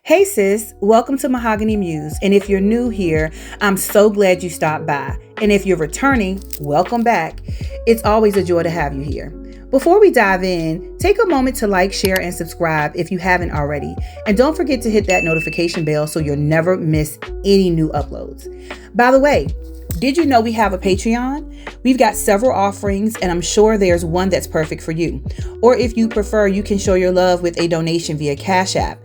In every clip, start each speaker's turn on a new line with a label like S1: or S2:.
S1: Hey sis, welcome to Mahogany Muse. And if you're new here, I'm so glad you stopped by. And if you're returning, welcome back. It's always a joy to have you here. Before we dive in, take a moment to like, share, and subscribe if you haven't already. And don't forget to hit that notification bell so you'll never miss any new uploads. By the way, did you know we have a Patreon? We've got several offerings, and I'm sure there's one that's perfect for you. Or if you prefer, you can show your love with a donation via Cash App.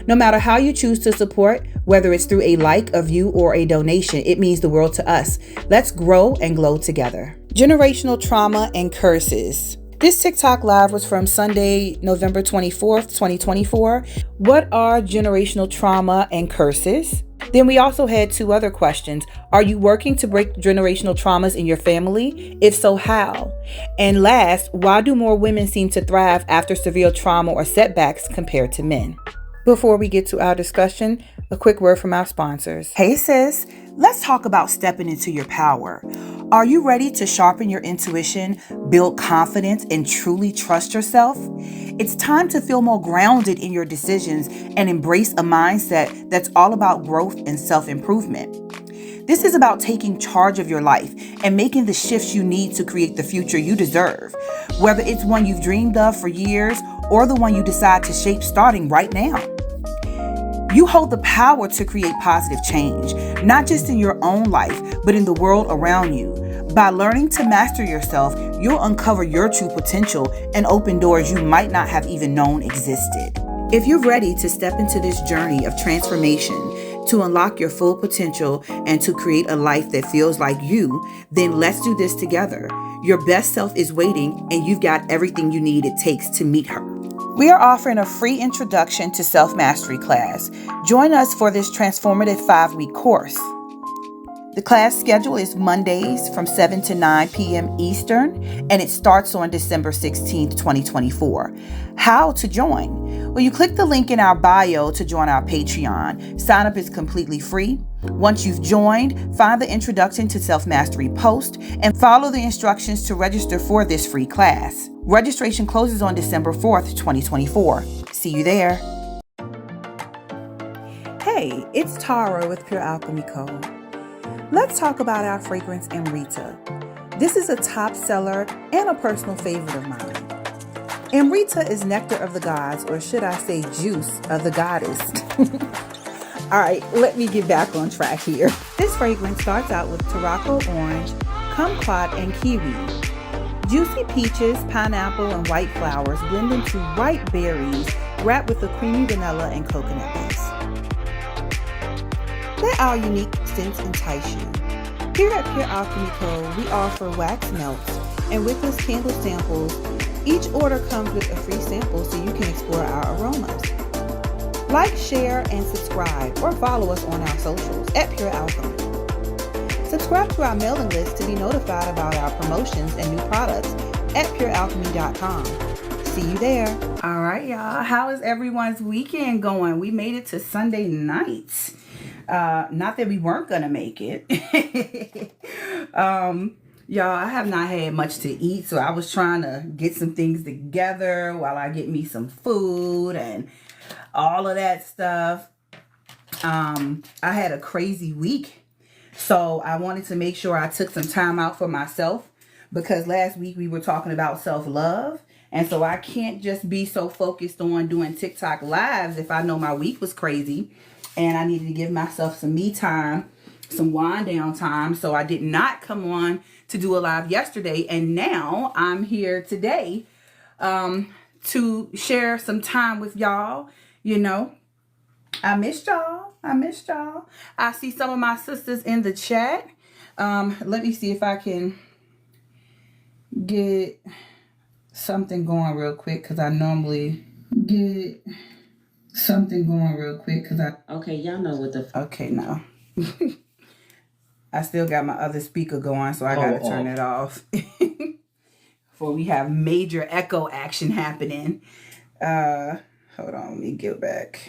S1: No matter how you choose to support, whether it's through a like, a view, or a donation, it means the world to us. Let's grow and glow together. Generational trauma and curses. This TikTok live was from Sunday, November 24th, 2024. What are generational trauma and curses? Then we also had two other questions. Are you working to break generational traumas in your family? If so, how? And last, why do more women seem to thrive after severe trauma or setbacks compared to men? Before we get to our discussion, a quick word from our sponsors. Hey sis, let's talk about stepping into your power. Are you ready to sharpen your intuition, build confidence, and truly trust yourself? It's time to feel more grounded in your decisions and embrace a mindset that's all about growth and self-improvement. This is about taking charge of your life and making the shifts you need to create the future you deserve, whether it's one you've dreamed of for years or the one you decide to shape starting right now. You hold the power to create positive change, not just in your own life, but in the world around you. By learning to master yourself, you'll uncover your true potential and open doors you might not have even known existed. If you're ready to step into this journey of transformation, to unlock your full potential and to create a life that feels like you, then let's do this together. Your best self is waiting, and you've got everything you need it takes to meet her. We are offering a free introduction to self-mastery class. Join us for this transformative 5-week course. The class schedule is Mondays from 7 to 9 p.m. Eastern, and it starts on December 16th, 2024. How to join? Well, you click the link in our bio to join our Patreon. Sign up is completely free. Once you've joined, find the Introduction to Self-Mastery post and follow the instructions to register for this free class. Registration closes on December 4th, 2024. See you there. Hey, it's Tara with Pure Alchemy Co. Let's talk about our fragrance, Amrita. This is a top seller and a personal favorite of mine. Amrita is nectar of the gods, or should I say juice of the goddess. All right, let me get back on track here. This fragrance starts out with Tarako orange, kumquat, and kiwi. Juicy peaches, pineapple, and white flowers blend into ripe berries wrapped with a creamy vanilla and coconut base. Let our unique scents entice you. Here at Pure Alchemy Co., we offer wax melts and wickless candle samples. Each order comes with a free sample so you can explore our aromas. Like, share, and subscribe or follow us on our socials at Pure Alchemy. Subscribe to our mailing list to be notified about our promotions and new products at purealchemy.com. See you there. All right, y'all. How is everyone's weekend going? We made it to Sunday night. Not that we weren't going to make it. Y'all, I have not had much to eat, so I was trying to get some things together while I get me some food and all of that stuff. I had a crazy week, so I wanted to make sure I took some time out for myself, because last week we were talking about self-love, and so I can't just be so focused on doing TikTok lives if I know my week was crazy. And I needed to give myself some me time, some wind down time. So I did not come on to do a live yesterday. And now I'm here today to share some time with y'all. You know, I missed y'all. I see some of my sisters in the chat. Let me see if I can get something going real quick, because I normally get something going real quick because
S2: Okay, y'all know what the
S1: okay, no. I still got my other speaker going, so I gotta turn it off. Before we have major echo action happening. Hold on, let me get back.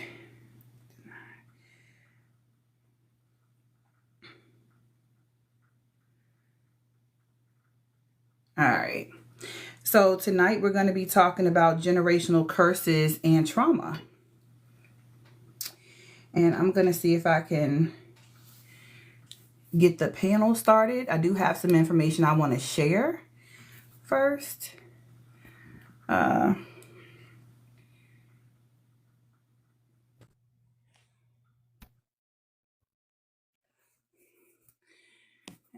S1: All right. So tonight we're going to be talking about generational curses and trauma. And I'm going to see if I can get the panel started. I do have some information I want to share first. And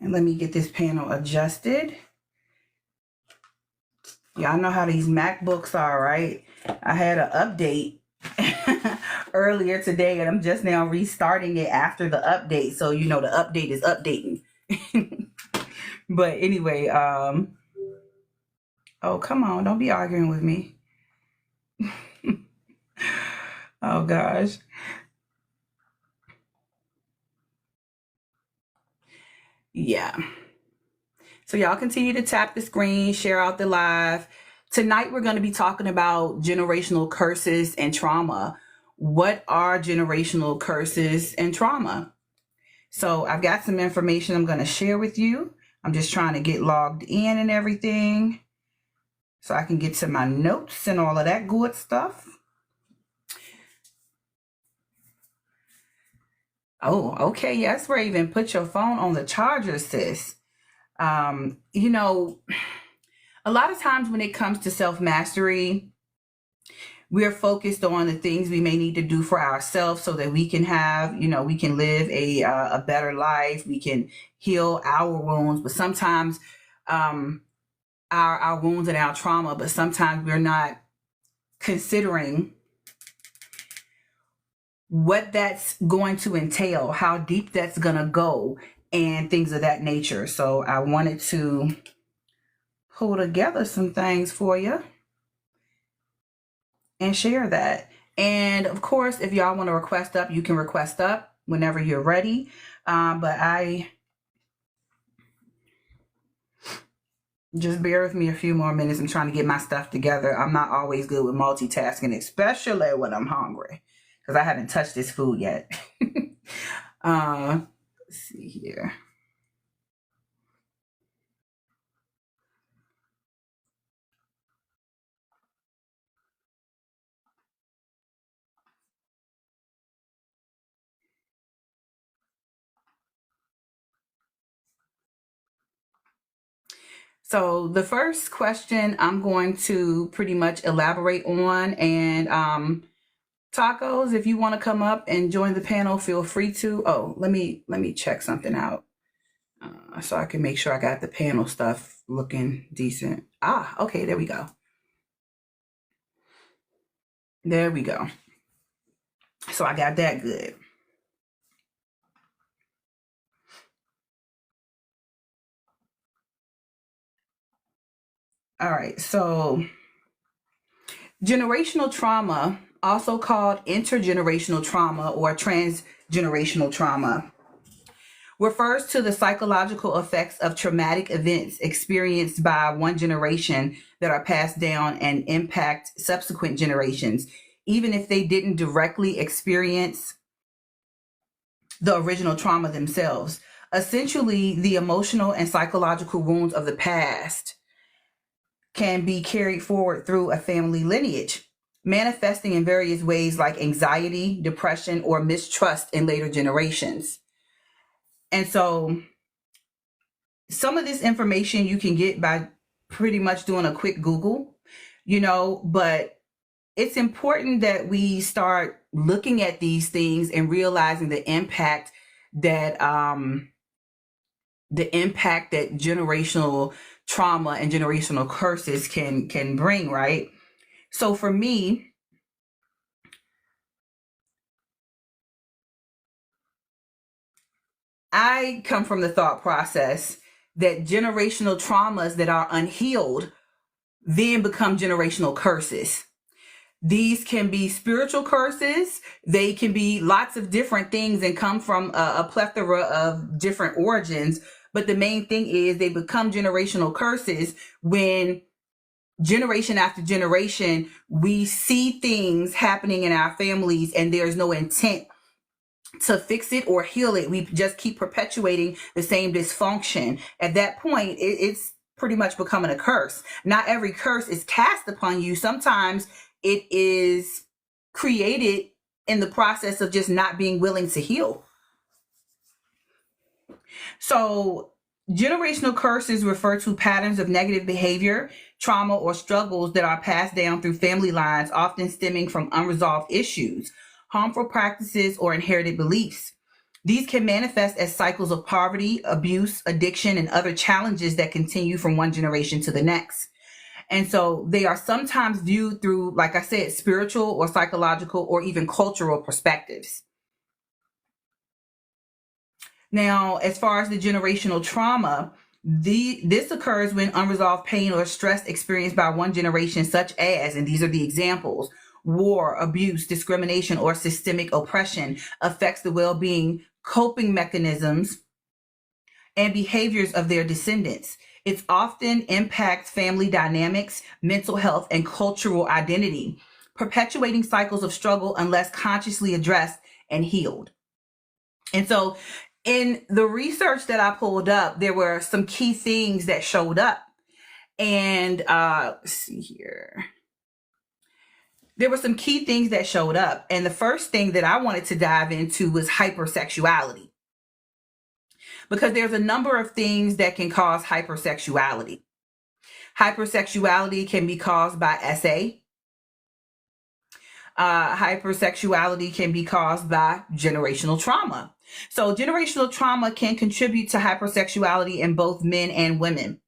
S1: let me get this panel adjusted. Y'all know how these MacBooks are, right? I had an update earlier today, and I'm just now restarting it after the update. So, you know, the update is updating. But anyway, oh, come on. Don't be arguing with me. Oh, gosh. Yeah. So y'all continue to tap the screen, share out the live. Tonight, we're going to be talking about generational curses and trauma. What are generational curses and trauma? So I've got some information I'm going to share with you. I'm just trying to get logged in and everything so I can get to my notes and all of that good stuff. Oh, okay. Yes, Raven. Put your phone on the charger, sis. You know, a lot of times when it comes to self-mastery, we're focused on the things we may need to do for ourselves so that we can have, you know, we can live a better life. We can heal our wounds, but sometimes our wounds and our trauma, but sometimes we're not considering what that's going to entail, how deep that's going to go, and things of that nature. So I wanted to pull together some things for you and share that. And of course, if y'all want to request up, you can request up whenever you're ready. But I just bear with me a few more minutes. I'm trying to get my stuff together. I'm not always good with multitasking, especially when I'm hungry, because I haven't touched this food yet. Let's see here. So the first question I'm going to pretty much elaborate on, and Tacos, if you want to come up and join the panel, feel free to. Oh, let me check something out so I can make sure I got the panel stuff looking decent. Ah, okay, there we go. There we go. So I got that good. All right, so generational trauma, also called intergenerational trauma or transgenerational trauma, refers to the psychological effects of traumatic events experienced by one generation that are passed down and impact subsequent generations, even if they didn't directly experience the original trauma themselves. Essentially, the emotional and psychological wounds of the past can be carried forward through a family lineage, manifesting in various ways like anxiety, depression, or mistrust in later generations. And so some of this information you can get by pretty much doing a quick Google, you know, but it's important that we start looking at these things and realizing the impact that generational trauma and generational curses can bring, right? So for me, I come from the thought process that generational traumas that are unhealed then become generational curses. These can be spiritual curses. They can be lots of different things and come from a plethora of different origins. But the main thing is they become generational curses when generation after generation, we see things happening in our families and there's no intent to fix it or heal it. We just keep perpetuating the same dysfunction. At that point, it's pretty much becoming a curse. Not every curse is cast upon you. Sometimes it is created in the process of just not being willing to heal. So, generational curses refer to patterns of negative behavior, trauma, or struggles that are passed down through family lines, often stemming from unresolved issues, harmful practices, or inherited beliefs. These can manifest as cycles of poverty, abuse, addiction, and other challenges that continue from one generation to the next. And so they are sometimes viewed through, like I said, spiritual or psychological or even cultural perspectives. Now, as far as the generational trauma, this occurs when unresolved pain or stress experienced by one generation, such as, and these are the examples, war, abuse, discrimination, or systemic oppression, affects the well-being, coping mechanisms, and behaviors of their descendants. It often impacts family dynamics, mental health, and cultural identity, perpetuating cycles of struggle unless consciously addressed and healed. And so in the research that I pulled up, there were some key things that showed up. And let's see here. There were some key things that showed up. And the first thing that I wanted to dive into was hypersexuality. Because there's a number of things that can cause hypersexuality. Hypersexuality can be caused by SA. Hypersexuality can be caused by generational trauma. So generational trauma can contribute to hypersexuality in both men and women,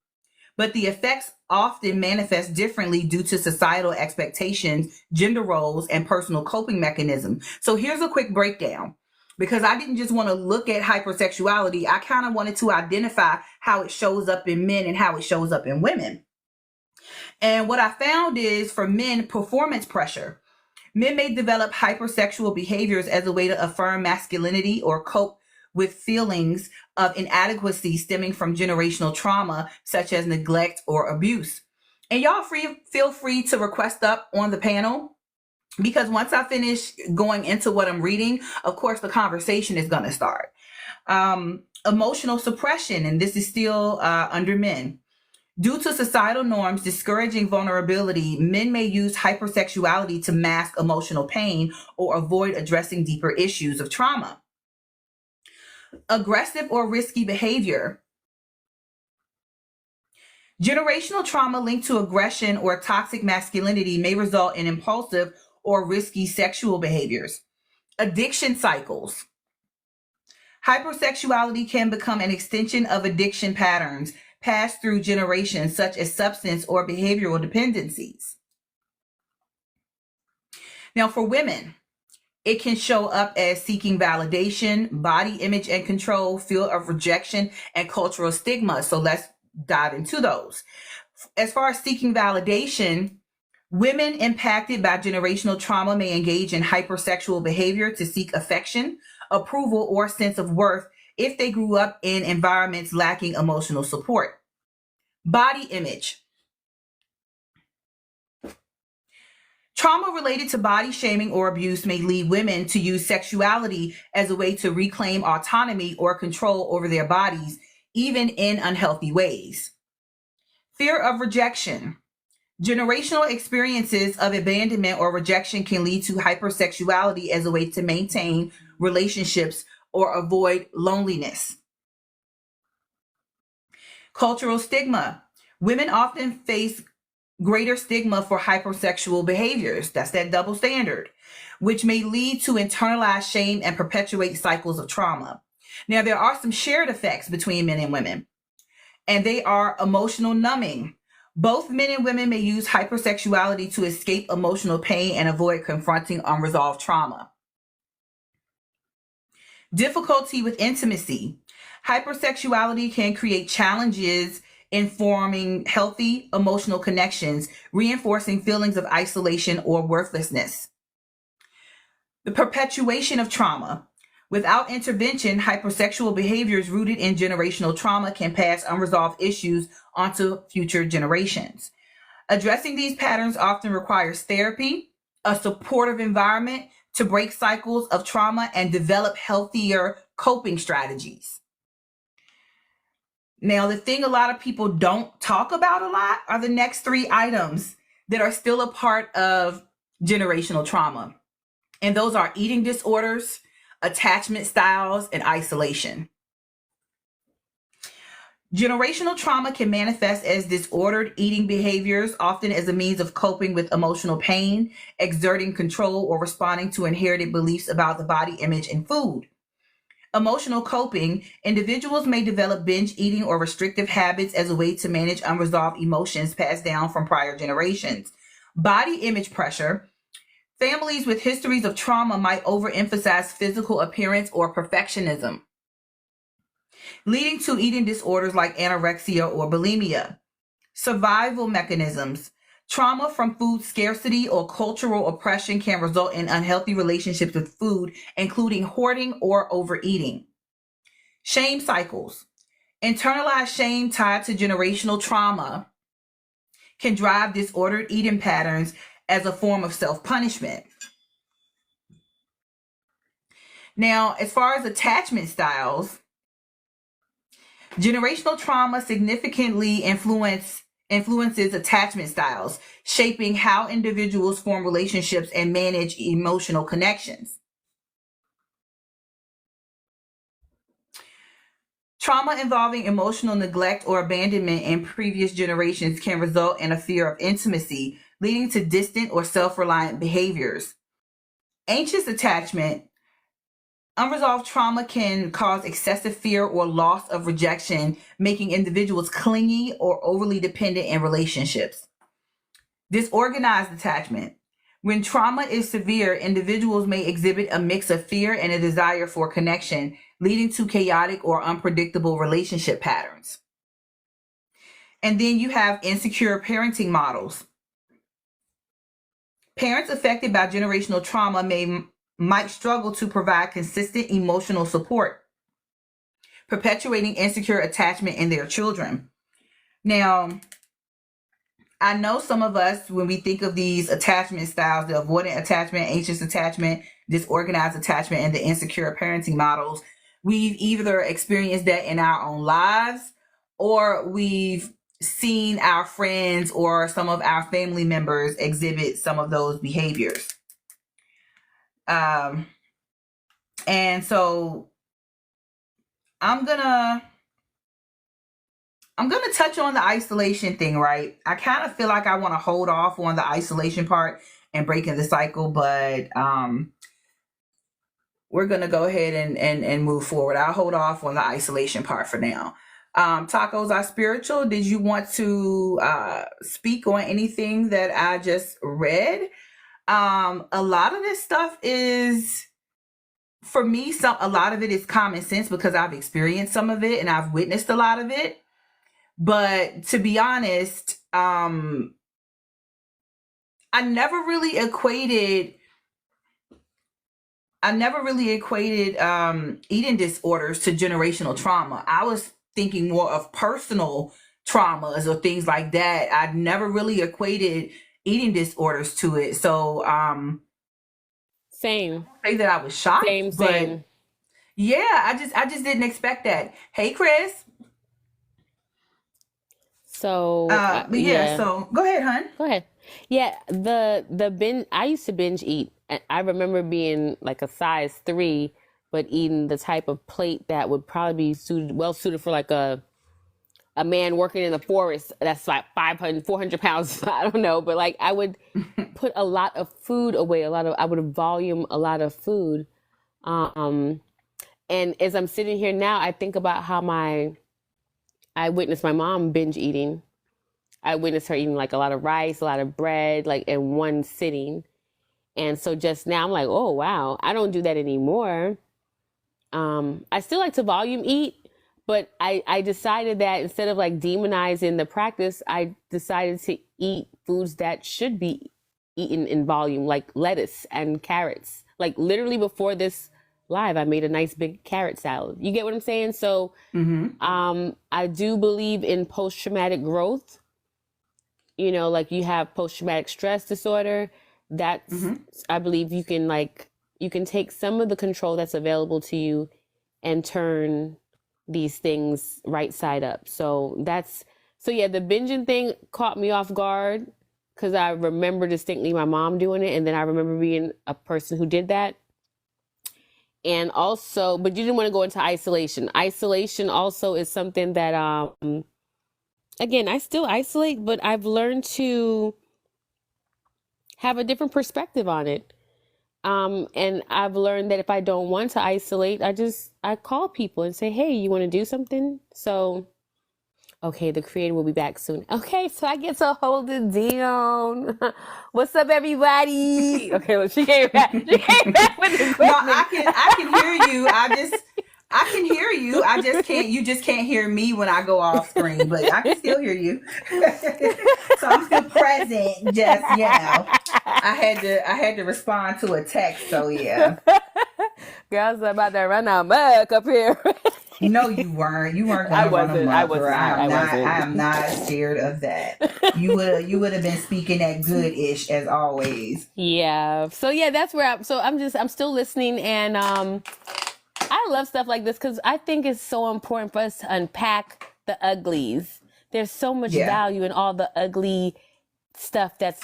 S1: but the effects often manifest differently due to societal expectations, gender roles, and personal coping mechanisms. So here's a quick breakdown, because I didn't just want to look at hypersexuality. I kind of wanted to identify how it shows up in men and how it shows up in women. And what I found is, for men, performance pressure. Men may develop hypersexual behaviors as a way to affirm masculinity or cope with feelings of inadequacy stemming from generational trauma, such as neglect or abuse. And y'all feel free to request up on the panel, because once I finish going into what I'm reading, of course, the conversation is going to start. Emotional suppression, and this is still under men. Due to societal norms discouraging vulnerability, men may use hypersexuality to mask emotional pain or avoid addressing deeper issues of trauma. Aggressive or risky behavior. Generational trauma linked to aggression or toxic masculinity may result in impulsive or risky sexual behaviors. Addiction cycles. Hypersexuality can become an extension of addiction patterns passed through generations, such as substance or behavioral dependencies. Now, for women, it can show up as seeking validation, body image and control, fear of rejection, and cultural stigma. So let's dive into those. As far as seeking validation, women impacted by generational trauma may engage in hypersexual behavior to seek affection, approval, or sense of worth if they grew up in environments lacking emotional support. Body image. Trauma related to body shaming or abuse may lead women to use sexuality as a way to reclaim autonomy or control over their bodies, even in unhealthy ways. Fear of rejection. Generational experiences of abandonment or rejection can lead to hypersexuality as a way to maintain relationships or avoid loneliness. Cultural stigma. Women often face greater stigma for hypersexual behaviors. That's that double standard, which may lead to internalized shame and perpetuate cycles of trauma. Now, there are some shared effects between men and women, and they are emotional numbing. Both men and women may use hypersexuality to escape emotional pain and avoid confronting unresolved trauma. Difficulty with intimacy. Hypersexuality can create challenges in forming healthy emotional connections, reinforcing feelings of isolation or worthlessness. The perpetuation of trauma. Without intervention, hypersexual behaviors rooted in generational trauma can pass unresolved issues onto future generations. Addressing these patterns often requires therapy, a supportive environment to break cycles of trauma and develop healthier coping strategies. Now, the thing a lot of people don't talk about a lot are the next three items that are still a part of generational trauma. And those are eating disorders, attachment styles, and isolation. Generational trauma can manifest as disordered eating behaviors, often as a means of coping with emotional pain, exerting control, or responding to inherited beliefs about the body image and food. Emotional coping, individuals may develop binge eating or restrictive habits as a way to manage unresolved emotions passed down from prior generations. Body image pressure, families with histories of trauma might overemphasize physical appearance or perfectionism, leading to eating disorders like anorexia or bulimia. Survival mechanisms. Trauma from food scarcity or cultural oppression can result in unhealthy relationships with food, including hoarding or overeating. Shame cycles. Internalized shame tied to generational trauma can drive disordered eating patterns as a form of self-punishment. Now, as far as attachment styles, generational trauma significantly influences attachment styles, shaping how individuals form relationships and manage emotional connections. Trauma involving emotional neglect or abandonment in previous generations can result in a fear of intimacy, leading to distant or self-reliant behaviors. Anxious attachment. Unresolved trauma can cause excessive fear or loss of rejection, making individuals clingy or overly dependent in relationships. Disorganized attachment. When trauma is severe, individuals may exhibit a mix of fear and a desire for connection, leading to chaotic or unpredictable relationship patterns. And then you have insecure parenting models. Parents affected by generational trauma might struggle to provide consistent emotional support, perpetuating insecure attachment in their children. Now, I know some of us, when we think of these attachment styles, the avoidant attachment, anxious attachment, disorganized attachment, and the insecure parenting models, we've either experienced that in our own lives or we've seen our friends or some of our family members exhibit some of those behaviors. And so I'm gonna touch on the isolation thing, right? I kind of feel like I want to hold off on the isolation part and breaking the cycle, but we're gonna go ahead and move forward. I'll hold off on the isolation part for now. Tacos are spiritual. Did you want to speak on anything that I just read? A lot of this stuff is, for me, a lot of it is common sense because I've experienced some of it and I've witnessed a lot of it. But to be honest, I never really equated eating disorders to generational trauma. I was thinking more of personal traumas or things like that. I never really equated eating disorders to it. So
S2: Same.
S1: say that I was shocked,
S2: Same,
S1: but
S2: same.
S1: yeah, I just didn't expect that. Hey, Chris.
S2: So,
S1: But yeah,
S2: yeah.
S1: so go ahead, hon.
S2: Go ahead. Yeah, the binge. I used to binge eat. I remember being like a size 3, but eating the type of plate that would probably be well suited for like a man working in the forest. That's like 500, 400 pounds. I don't know, but like I would put a lot of food away. I would volume a lot of food. Um, and as I'm sitting here now, I think about how I witnessed my mom binge eating. I witnessed her eating like a lot of rice, a lot of bread, like in one sitting. And so just now I'm like, oh, wow, I don't do that anymore. I still like to volume eat, but I decided that instead of like demonizing the practice, I decided to eat foods that should be eaten in volume, like lettuce and carrots. Like literally before this live, I made a nice big carrot salad. You get what I'm saying? So I do believe in post-traumatic growth. You know, like you have post-traumatic stress disorder. That's, I believe you can take some of the control that's available to you and turn these things right side up. So yeah, the binging thing caught me off guard. because I remember distinctly my mom doing it, and then I remember being a person who did that. And also, but you didn't want to go into isolation. Isolation also is something that, again, I still isolate, but I've learned to have a different perspective on it. And I've learned that if I don't want to isolate, I call people and say, hey, you want to do something? So, okay, the creator will be back soon. Okay, so I get to hold it down. What's up, everybody? Okay, well, she came back. She came back with the
S1: No, I can hear you. I can hear you. I just can't. You just can't hear me when I go off screen, but I can still hear you. So I'm still present. Just I had to respond to a text. So yeah.
S2: Girls are about to run out back up here.
S1: No, you weren't. You weren't going to run them up. I am not scared of that. You would have been speaking that good-ish as always.
S2: Yeah. So yeah, that's where I'm still listening, and I love stuff like this because I think it's so important for us to unpack the uglies. There's so much value in all the ugly stuff that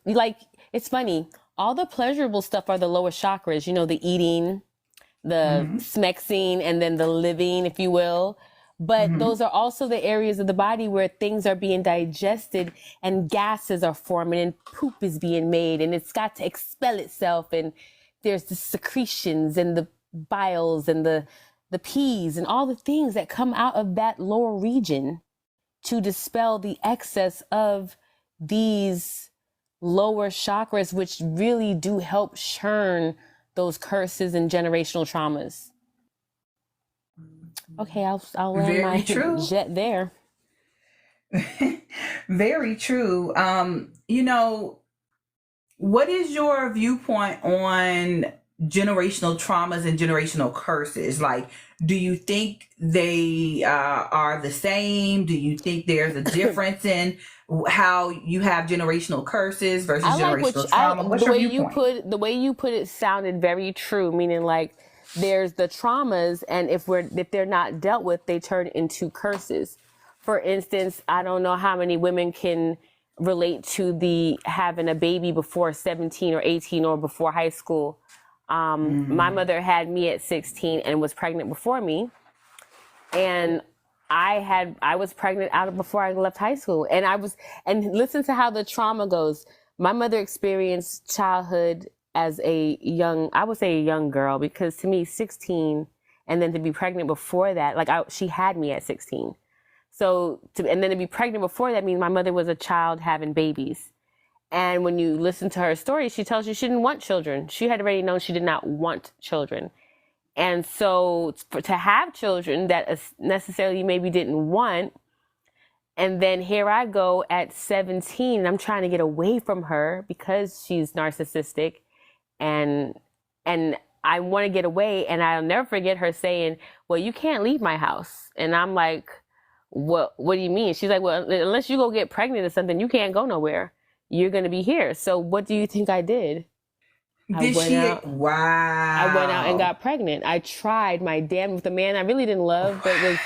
S2: like, it's funny. All the pleasurable stuff are the lower chakras, the eating, the smexing, and then the living, if you will. But those are also the areas of the body where things are being digested and gases are forming and poop is being made, and it's got to expel itself. And there's the secretions and the biles and the peas and all the things that come out of that lower region to dispel the excess of these lower chakras, which really do help churn those curses and generational traumas. Okay, I'll land my jet there.
S1: Very true. What is your viewpoint on generational traumas and generational curses? Like, do you think they are the same? Do you think there's a difference in how you have generational curses versus generational trauma? What's your viewpoint?
S2: The way you put it sounded very true, meaning like there's the traumas, and if they're not dealt with, they turn into curses. For instance, I don't know how many women can relate to the having a baby before 17 or 18 or before high school. My mother had me at 16 and was pregnant before me. And I was pregnant before I left high school. And listen to how the trauma goes. My mother experienced childhood as a young girl, because to me, 16, and then to be pregnant before that, she had me at 16. So, and then to be pregnant before that means my mother was a child having babies. And when you listen to her story, she tells you she didn't want children. She had already known she did not want children. And so to have children that necessarily you maybe didn't want, and then here I go at 17, and I'm trying to get away from her because she's narcissistic, and I want to get away. And I'll never forget her saying, well, you can't leave my house. And I'm like, what do you mean? She's like, well, unless you go get pregnant or something, you can't go nowhere. You're going to be here. So what do you think I did?
S1: Wow.
S2: I went out and got pregnant. I tried my damn with a man I really didn't love, but was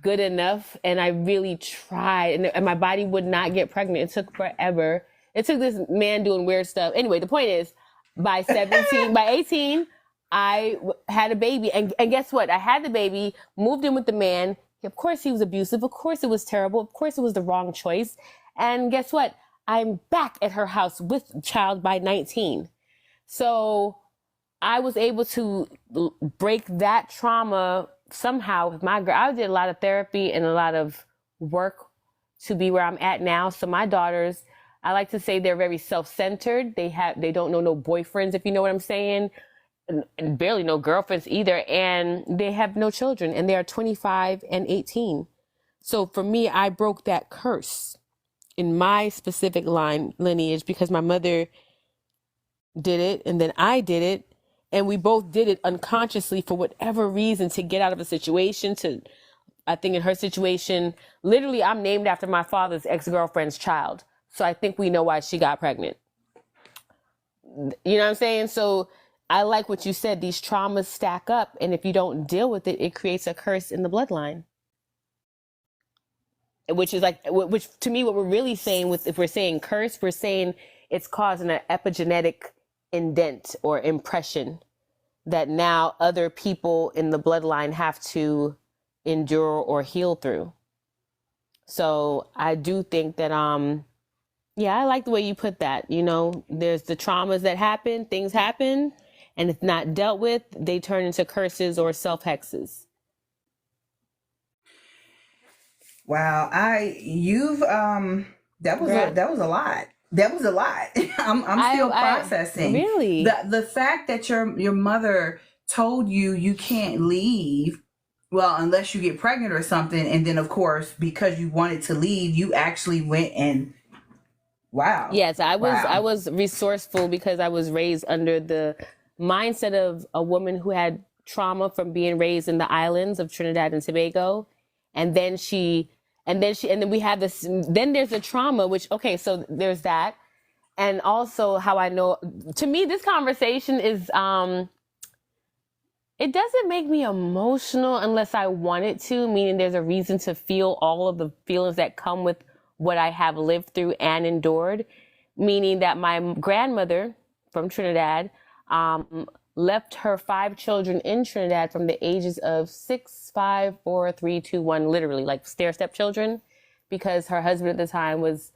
S2: good enough. And I really tried, and my body would not get pregnant. It took forever. It took this man doing weird stuff. Anyway, the point is, by 18, I had a baby. And guess what? I had the baby, moved in with the man. Of course he was abusive. Of course it was terrible. Of course it was the wrong choice. And guess what? I'm back at her house with child by 19. So I was able to break that trauma somehow with my girl. I did a lot of therapy and a lot of work to be where I'm at now. So my daughters, I like to say they're very self-centered. They don't know no boyfriends, if you know what I'm saying, and barely no girlfriends either. And they have no children, and they are 25 and 18. So for me, I broke that curse in my specific lineage because my mother did it, and then I did it, and we both did it unconsciously for whatever reason to get out of a situation. I think in her situation, literally, I'm named after my father's ex-girlfriend's child. So I think we know why she got pregnant. You know what I'm saying? So I like what you said. These traumas stack up, and if you don't deal with it, it creates a curse in the bloodline. which is like, which to me, what we're really saying with, if we're saying curse, we're saying it's causing an epigenetic indent or impression that now other people in the bloodline have to endure or heal through. So I do think that, yeah, I like the way you put that. You know, there's the traumas that happen, things happen, and if not dealt with, they turn into curses or self hexes.
S1: Wow, that was
S2: Yeah.
S1: a lot. That was a lot. I'm still processing
S2: Really,
S1: the fact that your mother told you you can't leave, well, unless you get pregnant or something, and then of course because you wanted to leave, you actually went and wow,
S2: yes, I
S1: wow.
S2: was resourceful because I was raised under the mindset of a woman who had trauma from being raised in the islands of Trinidad and Tobago. And then and then we have this, then there's a trauma, which, okay, so there's that. And also how I know, to me, this conversation is, it doesn't make me emotional unless I want it to, meaning there's a reason to feel all of the feelings that come with what I have lived through and endured. Meaning that my grandmother from Trinidad left her 5 children in Trinidad from the ages of 6, 5, 4, 3, 2, 1, literally like stair step children, because her husband at the time was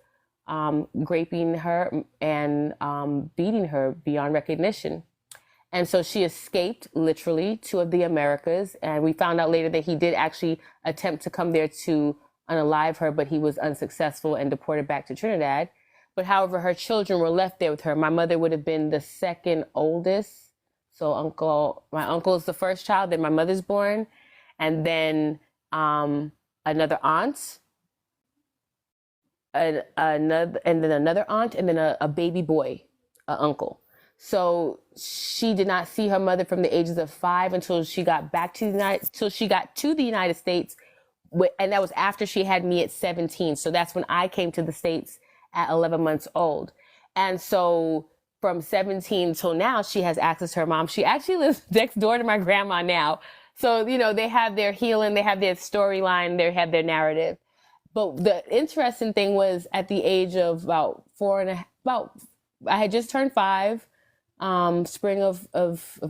S2: raping her and beating her beyond recognition. And so she escaped literally to the Americas. And we found out later that he did actually attempt to come there to unalive her, but he was unsuccessful and deported back to Trinidad. But however, her children were left there with her. My mother would have been the second oldest. So my uncle is the first child, then my mother's born. And then another aunt, another aunt, and then a baby boy, an uncle. So she did not see her mother from the ages of 5 until she got to the United States, and that was after she had me at 17. So that's when I came to the States at 11 months old. And so from 17 till now, she has access to her mom. She actually lives next door to my grandma now. So, you know, they have their healing, they have their storyline, they have their narrative. But the interesting thing was at the age of I had just turned 5, spring of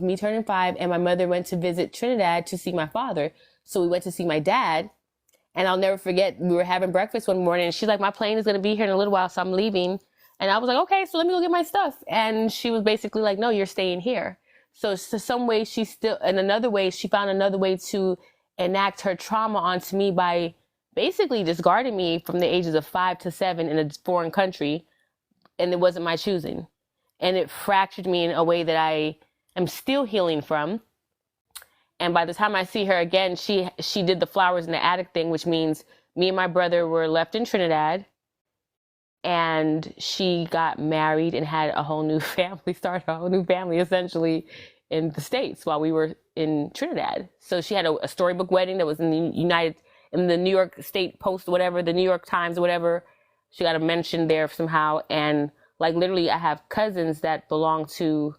S2: me turning 5, and my mother went to visit Trinidad to see my father. So we went to see my dad, and I'll never forget, we were having breakfast one morning, and she's like, my plane is going to be here in a little while, so I'm leaving. And I was like, okay, so let me go get my stuff. And she was basically like, no, you're staying here. So some way she found another way to enact her trauma onto me by basically discarding me from the ages of 5 to 7 in a foreign country. And it wasn't my choosing. And it fractured me in a way that I am still healing from. And by the time I see her again, she did the flowers in the attic thing, which means me and my brother were left in Trinidad. And she got married and had a whole new family, started a whole new family essentially in the States while we were in Trinidad. So she had a storybook wedding that was in the New York State Post, whatever, the New York Times, whatever. She got a mention there somehow. And like literally I have cousins that belong to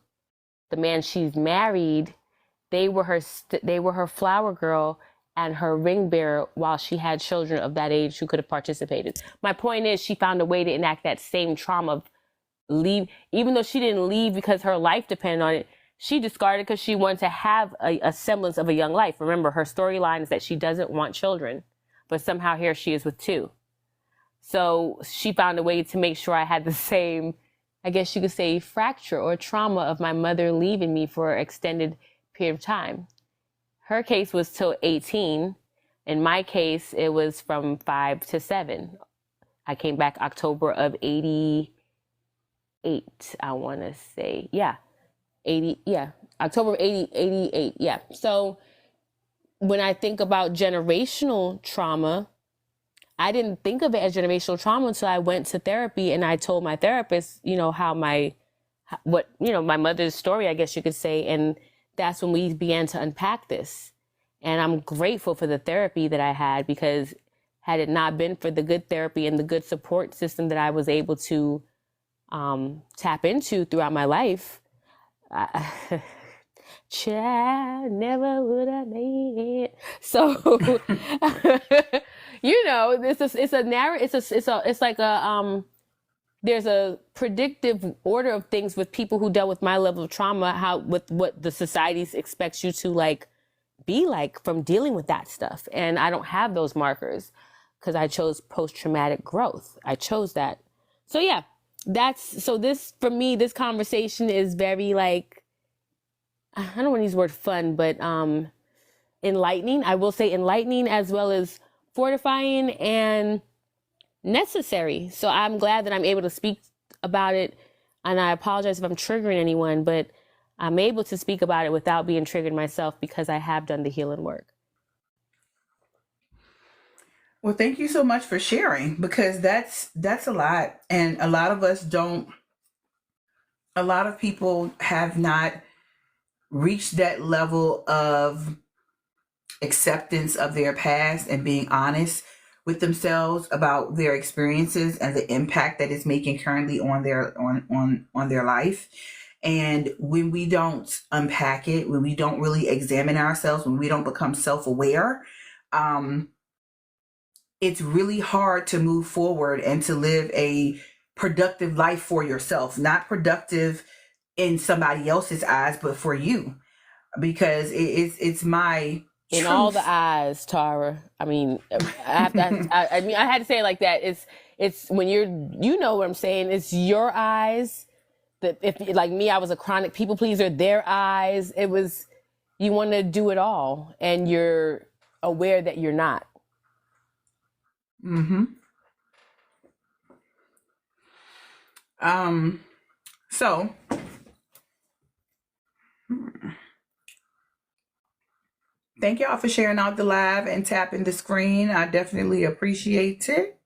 S2: the man she's married. They were her flower girl and her ring bearer while she had children of that age who could have participated. My point is, she found a way to enact that same trauma of leave, even though she didn't leave because her life depended on it. She discarded because she wanted to have a semblance of a young life. Remember, her storyline is that she doesn't want children, but somehow here she is with 2. So she found a way to make sure I had the same, I guess you could say, fracture or trauma of my mother leaving me for an extended period of time. Her case was till 18. In my case, it was from 5 to 7. I came back October of 88, I want to say. Yeah. October of 88. Yeah. So when I think about generational trauma, I didn't think of it as generational trauma until I went to therapy and I told my therapist, how my mother's story, I guess you could say. And that's when we began to unpack this. And I'm grateful for the therapy that I had, because had it not been for the good therapy and the good support system that I was able to tap into throughout my life, child, never would I made it. So, it's a narrow, it's like there's a predictive order of things with people who dealt with my level of trauma, how with what the society expects you to like be like from dealing with that stuff. And I don't have those markers because I chose post-traumatic growth. I chose that. So yeah, this for me, this conversation is very like, I don't want to use the word fun, but enlightening. I will say enlightening as well as fortifying and necessary. So I'm glad that I'm able to speak about it. And I apologize if I'm triggering anyone, but I'm able to speak about it without being triggered myself because I have done the healing work.
S1: Well, thank you so much for sharing, because that's a lot, and a lot of us don't. A lot of people have not reached that level of acceptance of their past and being honest with themselves about their experiences and the impact that it's making currently on their life. And when we don't unpack it, when we don't really examine ourselves, when we don't become self-aware, um, it's really hard to move forward and to live a productive life for yourself. Not productive in somebody else's eyes, but for you, because it's my
S2: In
S1: truth.
S2: all the eyes, Tara. I mean, I mean, I had to say it like that. It's when you know what I'm saying. It's your eyes. That if like me, I was a chronic people pleaser. Their eyes. It was, you want to do it all, and you're aware that you're not.
S1: Mm-hmm. So thank y'all for sharing out the live and tapping the screen. I definitely appreciate it.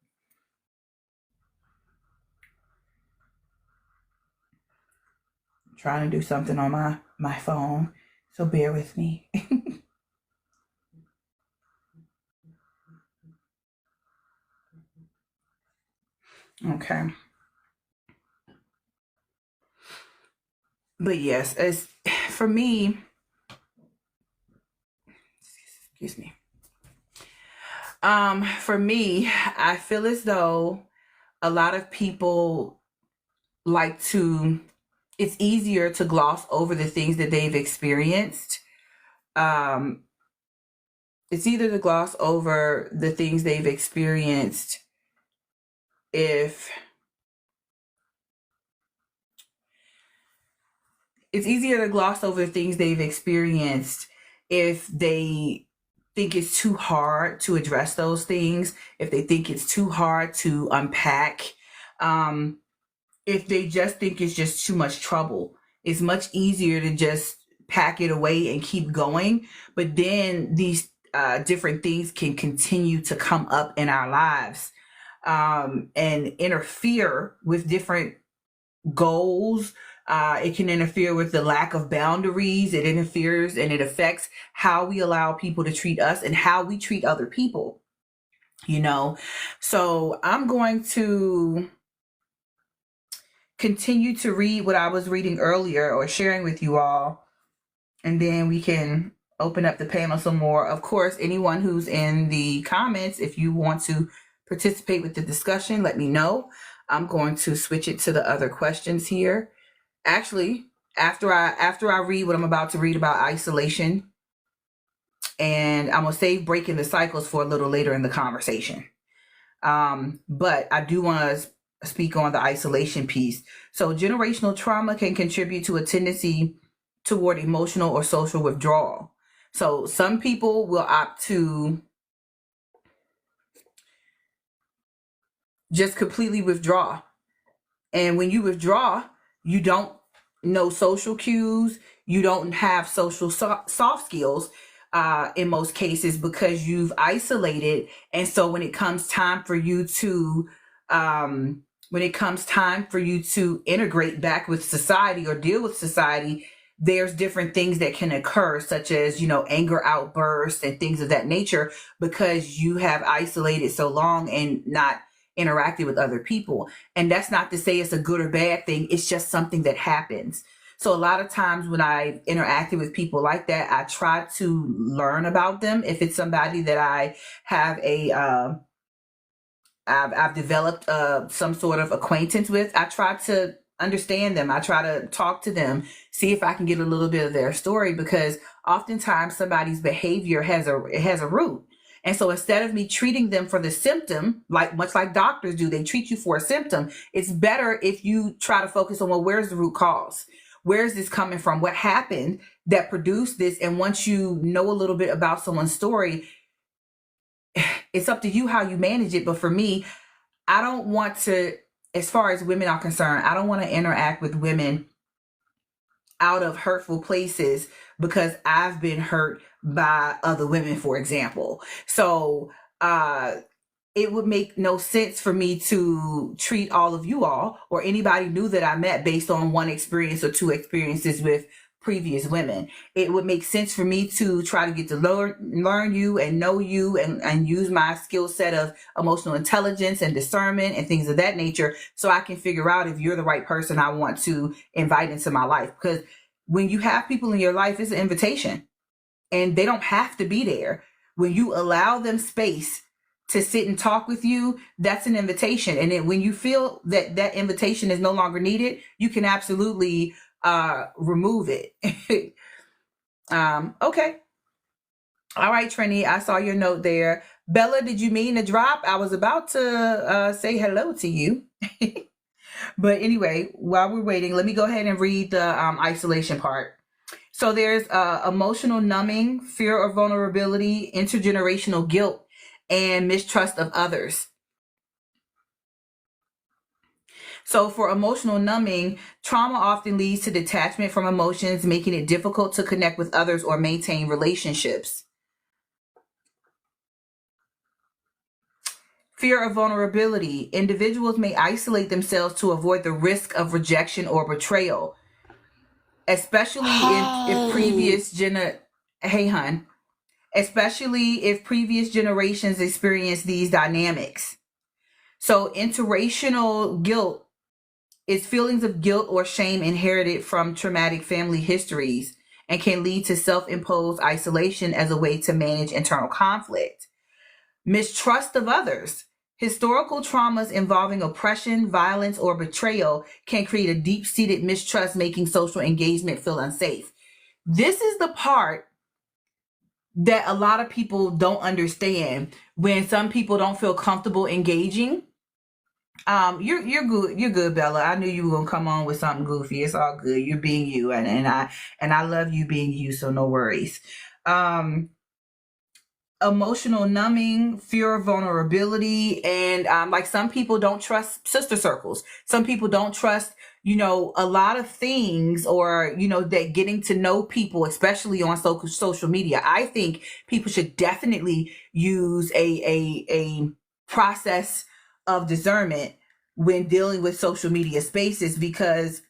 S1: I'm trying to do something on my phone, so bear with me. Okay. But yes, as for me, excuse me. For me, I feel as though a lot of people like to, it's easier to gloss over the things that they've experienced. Um, it's either to gloss over the things they've experienced if it's easier to gloss over the things they've experienced if they think it's too hard to address those things, if they think it's too hard to unpack, if they just think it's just too much trouble. It's much easier to just pack it away and keep going. But then these different things can continue to come up in our lives, and interfere with different goals. It can interfere with the lack of boundaries. It interferes and it affects how we allow people to treat us and how we treat other people, So I'm going to continue to read what I was reading earlier or sharing with you all, and then we can open up the panel some more. Of course, anyone who's in the comments, if you want to participate with the discussion, let me know. I'm going to switch it to the other questions here. Actually, after I read what I'm about to read about isolation, and I'm gonna save breaking the cycles for a little later in the conversation. But I do want to speak on the isolation piece. So generational trauma can contribute to a tendency toward emotional or social withdrawal. So some people will opt to just completely withdraw. And when you withdraw, you don't know social cues. You don't have social soft skills in most cases, because you've isolated. And so when it comes time for you to integrate back with society or deal with society, there's different things that can occur, such as, anger outbursts and things of that nature, because you have isolated so long and not interacting with other people. And that's not to say it's a good or bad thing. It's just something that happens. So a lot of times when I interacted with people like that, I try to learn about them. If it's somebody that I have a I've developed some sort of acquaintance with, I try to understand them. I try to talk to them, see if I can get a little bit of their story, because oftentimes somebody's behavior has a root. And so instead of me treating them for the symptom, like much like doctors do, they treat you for a symptom. It's better if you try to focus on, well, where's the root cause? Where's this coming from? What happened that produced this? And once you know a little bit about someone's story, it's up to you how you manage it. But for me, I don't want to, as far as women are concerned, I don't want to interact with women out of hurtful places because I've been hurt by other women, for example. So it would make no sense for me to treat all of you all or anybody new that I met based on one experience or two experiences with previous women. It would make sense for me to try to get to learn you and know you, and use my skill set of emotional intelligence and discernment and things of that nature, so I can figure out if you're the right person I want to invite into my life. Because when you have people in your life, it's an invitation, and they don't have to be there. When you allow them space to sit and talk with you, that's an invitation. And then when you feel that that invitation is no longer needed, you can absolutely remove it. Okay. All right, Trini, I saw your note there. Bella, did you mean to drop? I was about to say hello to you. But anyway, while we're waiting, let me go ahead and read the isolation part. So there's emotional numbing, fear of vulnerability, intergenerational guilt, and mistrust of others. So for emotional numbing, trauma often leads to detachment from emotions, making it difficult to connect with others or maintain relationships. Fear of vulnerability. Individuals may isolate themselves to avoid the risk of rejection or betrayal, especially if previous especially if previous generations experienced these dynamics. So intergenerational guilt is feelings of guilt or shame inherited from traumatic family histories and can lead to self-imposed isolation as a way to manage internal conflict. Mistrust of others. Historical traumas involving oppression, violence, or betrayal can create a deep-seated mistrust, making social engagement feel unsafe. This is the part that a lot of people don't understand. When some people don't feel comfortable engaging, you're good. You're good, Bella. I knew you were gonna come on with something goofy. It's all good. You're being you, and I love you being you. So no worries. Emotional numbing, fear of vulnerability, and like some people don't trust sister circles. Some people don't trust, a lot of things, or that getting to know people, especially on social media. I think people should definitely use a process of discernment when dealing with social media spaces, because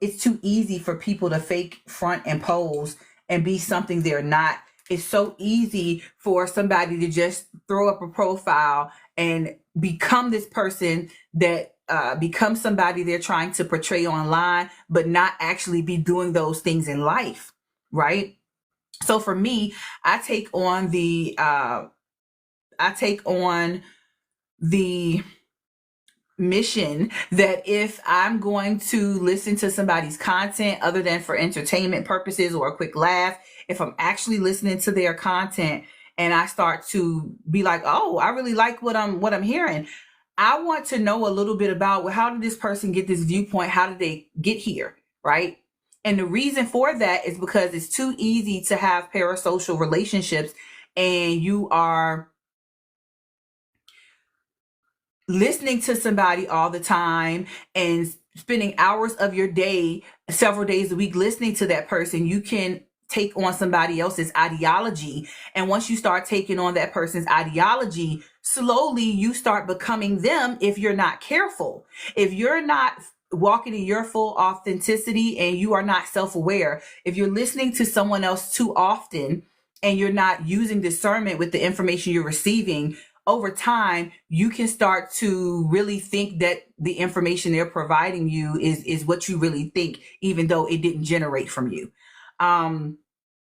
S1: it's too easy for people to fake, front, and pose and be something they're not. It's so easy for somebody to just throw up a profile and become this person that becomes somebody they're trying to portray online, but not actually be doing those things in life, right? So for me, I take on the mission that if I'm going to listen to somebody's content other than for entertainment purposes or a quick laugh, if I'm actually listening to their content and I start to be like, oh, I really like what I'm hearing, I want to know a little bit about, well, how did this person get this viewpoint? How did they get here? Right? And the reason for that is because it's too easy to have parasocial relationships, and you are listening to somebody all the time and spending hours of your day, several days a week, listening to that person. You can take on somebody else's ideology. And once you start taking on that person's ideology, slowly you start becoming them if you're not careful. If you're not walking in your full authenticity and you are not self-aware, if you're listening to someone else too often and you're not using discernment with the information you're receiving, over time, you can start to really think that the information they're providing you is what you really think, even though it didn't generate from you.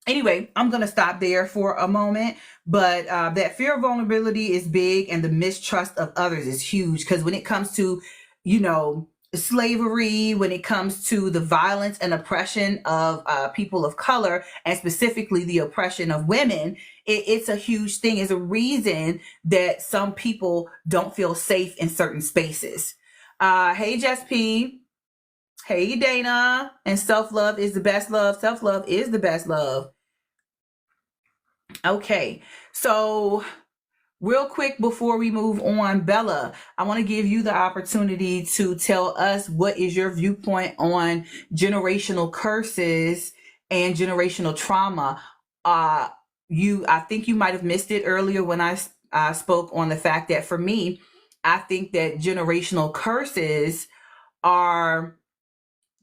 S1: Anyway, I'm going to stop there for a moment. But that fear of vulnerability is big, and the mistrust of others is huge. Because when it comes to, you know, slavery, when it comes to the violence and oppression of people of color, and specifically the oppression of women, it's a huge thing. It's a reason that some people don't feel safe in certain spaces. Hey, Jess P. Hey, Dana. And self-love is the best love. Self-love is the best love. Okay, so real quick before we move on, Bella, I want to give you the opportunity to tell us what is your viewpoint on generational curses and generational trauma. Uh, I think you might have missed it earlier when I spoke on the fact that for me, I think that generational curses are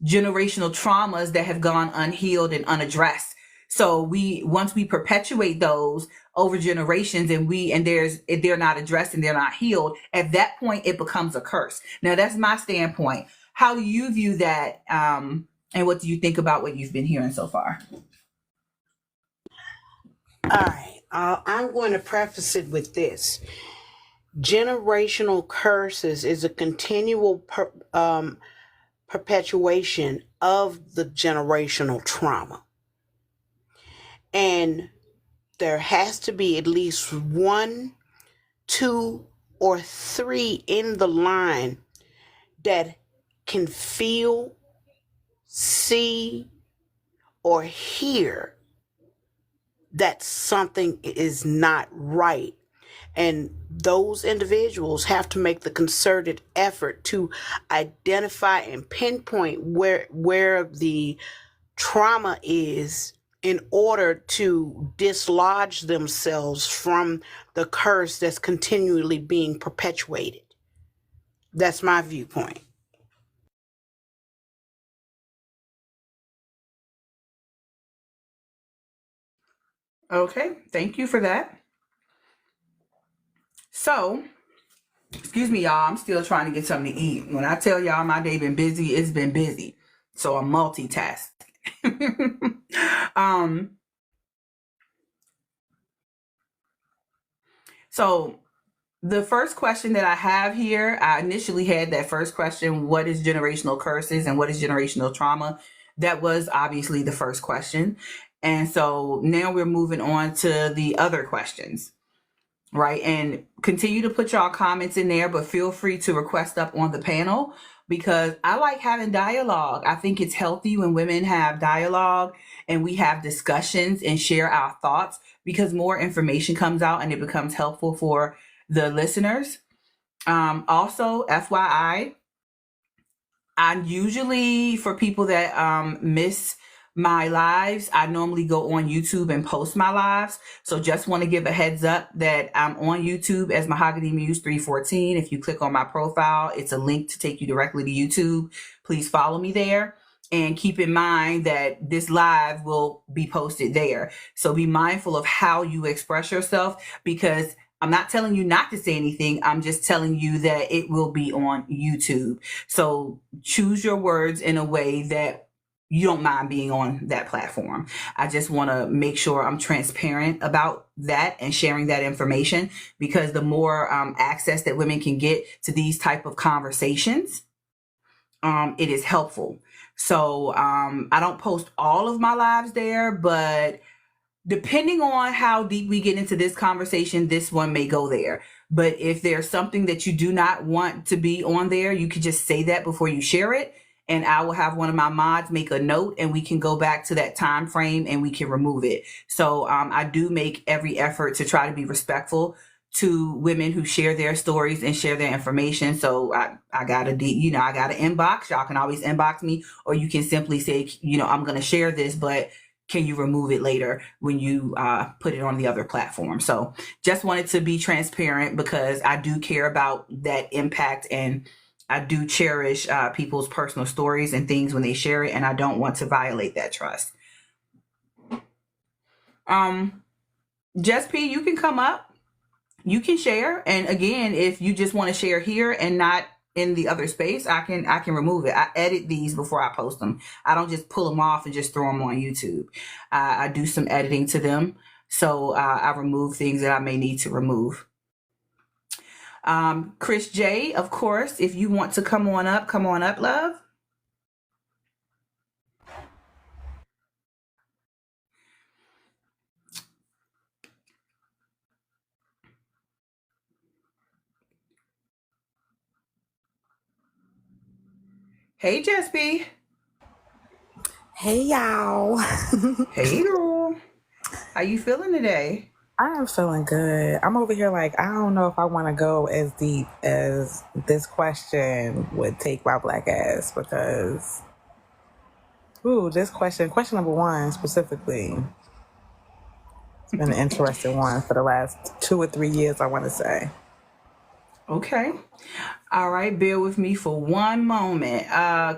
S1: generational traumas that have gone unhealed and unaddressed. So once we perpetuate those over generations and they're not addressed and they're not healed, at that point it becomes a curse. Now that's my standpoint. How do you view that? And what do you think about what you've been hearing so far?
S3: All right. I'm going to preface it with this. Generational curses is a continual perpetuation of the generational trauma. And there has to be at least one, two, or three in the line that can feel, see, or hear that something is not right. And those individuals have to make the concerted effort to identify and pinpoint where the trauma is in order to dislodge themselves from the curse that's continually being perpetuated. That's my viewpoint.
S1: Okay, thank you for that. So, excuse me, y'all. I'm still trying to get something to eat. When I tell y'all my day been busy, it's been busy. So I'm multitasking. um, so the first question that I have here, I initially had that first question, what is generational curses and what is generational trauma? That was obviously the first question. And so now we're moving on to the other questions, right? And continue to put y'all comments in there, but feel free to request up on the panel because I like having dialogue. I think it's healthy when women have dialogue and we have discussions and share our thoughts because more information comes out and it becomes helpful for the listeners. Also, FYI, I usually, for people that miss my lives, I normally go on YouTube and post my lives. So just want to give a heads up that I'm on YouTube as Mahogany Muse 314. If you click on my profile, it's a link to take you directly to YouTube. Please follow me there. And keep in mind that this live will be posted there. So be mindful of how you express yourself because I'm not telling you not to say anything. I'm just telling you that it will be on YouTube. So choose your words in a way that you don't mind being on that platform. I just want to make sure I'm transparent about that and sharing that information because the more access that women can get to these type of conversations, it is helpful. So I don't post all of my lives there, but depending on how deep we get into this conversation, this one may go there. But if there's something that you do not want to be on there, you could just say that before you share it. And I will have one of my mods make a note and we can go back to that time frame and we can remove it. So I do make every effort to try to be respectful to women who share their stories and share their information. So I got I got an inbox. Y'all can always inbox me or you can simply say, I'm going to share this, but can you remove it later when you put it on the other platform? So just wanted to be transparent because I do care about that impact and I do cherish people's personal stories and things when they share it, and I don't want to violate that trust. Jess P, you can come up, you can share, and again, if you just want to share here and not in the other space, I can remove it. I edit these before I post them. I don't just pull them off and just throw them on YouTube. I do some editing to them, so I remove things that I may need to remove. Chris J, of course, if you want to come on up, love. Hey, Jespy.
S4: Hey y'all.
S1: Hey, girl. How you feeling today?
S4: I am feeling good. I'm over here like I don't know if I want to go as deep as this question would take my black ass because this question number one specifically, it's been an interesting one for the last 2 or 3 years, I want to say.
S1: Okay. All right, bear with me for one moment.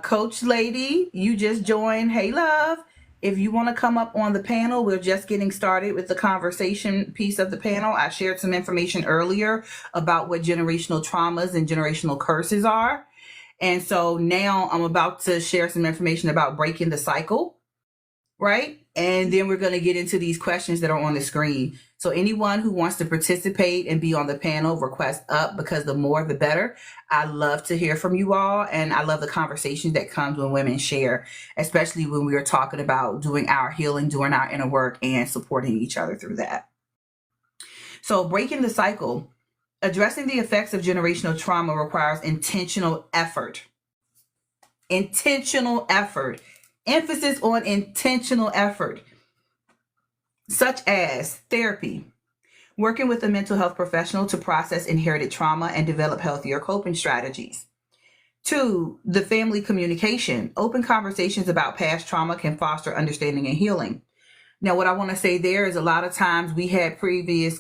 S1: Coach Lady, you just joined. Hey, love. If you want to come up on the panel, we're just getting started with the conversation piece of the panel. I shared some information earlier about what generational traumas and generational curses are. And so now I'm about to share some information about breaking the cycle, right? And then we're going to get into these questions that are on the screen. So anyone who wants to participate and be on the panel, request up, because the more the better. I love to hear from you all, and I love the conversation that comes when women share, especially when we are talking about doing our healing, doing our inner work, and supporting each other through that. So breaking the cycle, addressing the effects of generational trauma requires intentional effort. Intentional effort. Emphasis on intentional effort, such as therapy, working with a mental health professional to process inherited trauma and develop healthier coping strategies. 2, the family communication. Open conversations about past trauma can foster understanding and healing. Now, what I want to say there is a lot of times we had previous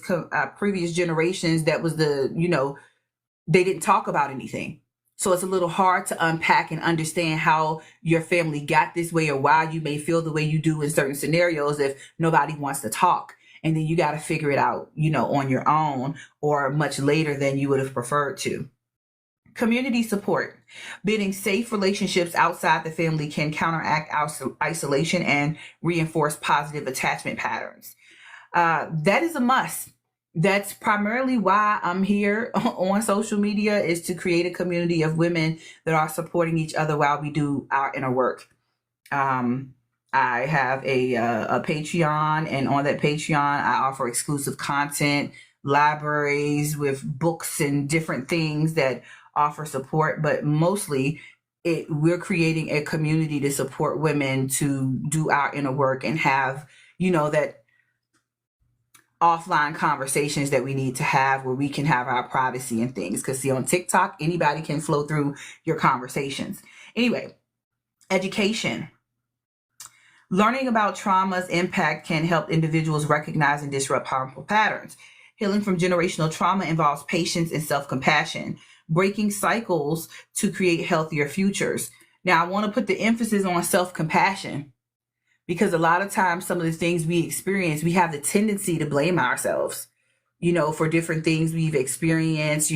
S1: generations that was they didn't talk about anything. So it's a little hard to unpack and understand how your family got this way or why you may feel the way you do in certain scenarios if nobody wants to talk. And then you got to figure it out, on your own or much later than you would have preferred to. Community support. Building safe relationships outside the family can counteract isolation and reinforce positive attachment patterns. That is a must. That's primarily why I'm here on social media, is to create a community of women that are supporting each other while we do our inner work. I have a Patreon, and on that Patreon, I offer exclusive content, libraries with books and different things that offer support, but mostly we're creating a community to support women to do our inner work and have, that offline conversations that we need to have where we can have our privacy and things. Because see, on TikTok, anybody can flow through your conversations. Anyway, education. Learning about trauma's impact can help individuals recognize and disrupt harmful patterns. Healing from generational trauma involves patience and self-compassion, breaking cycles to create healthier futures. Now, I want to put the emphasis on self-compassion, because a lot of times some of the things we experience, we have the tendency to blame ourselves, for different things we've experienced,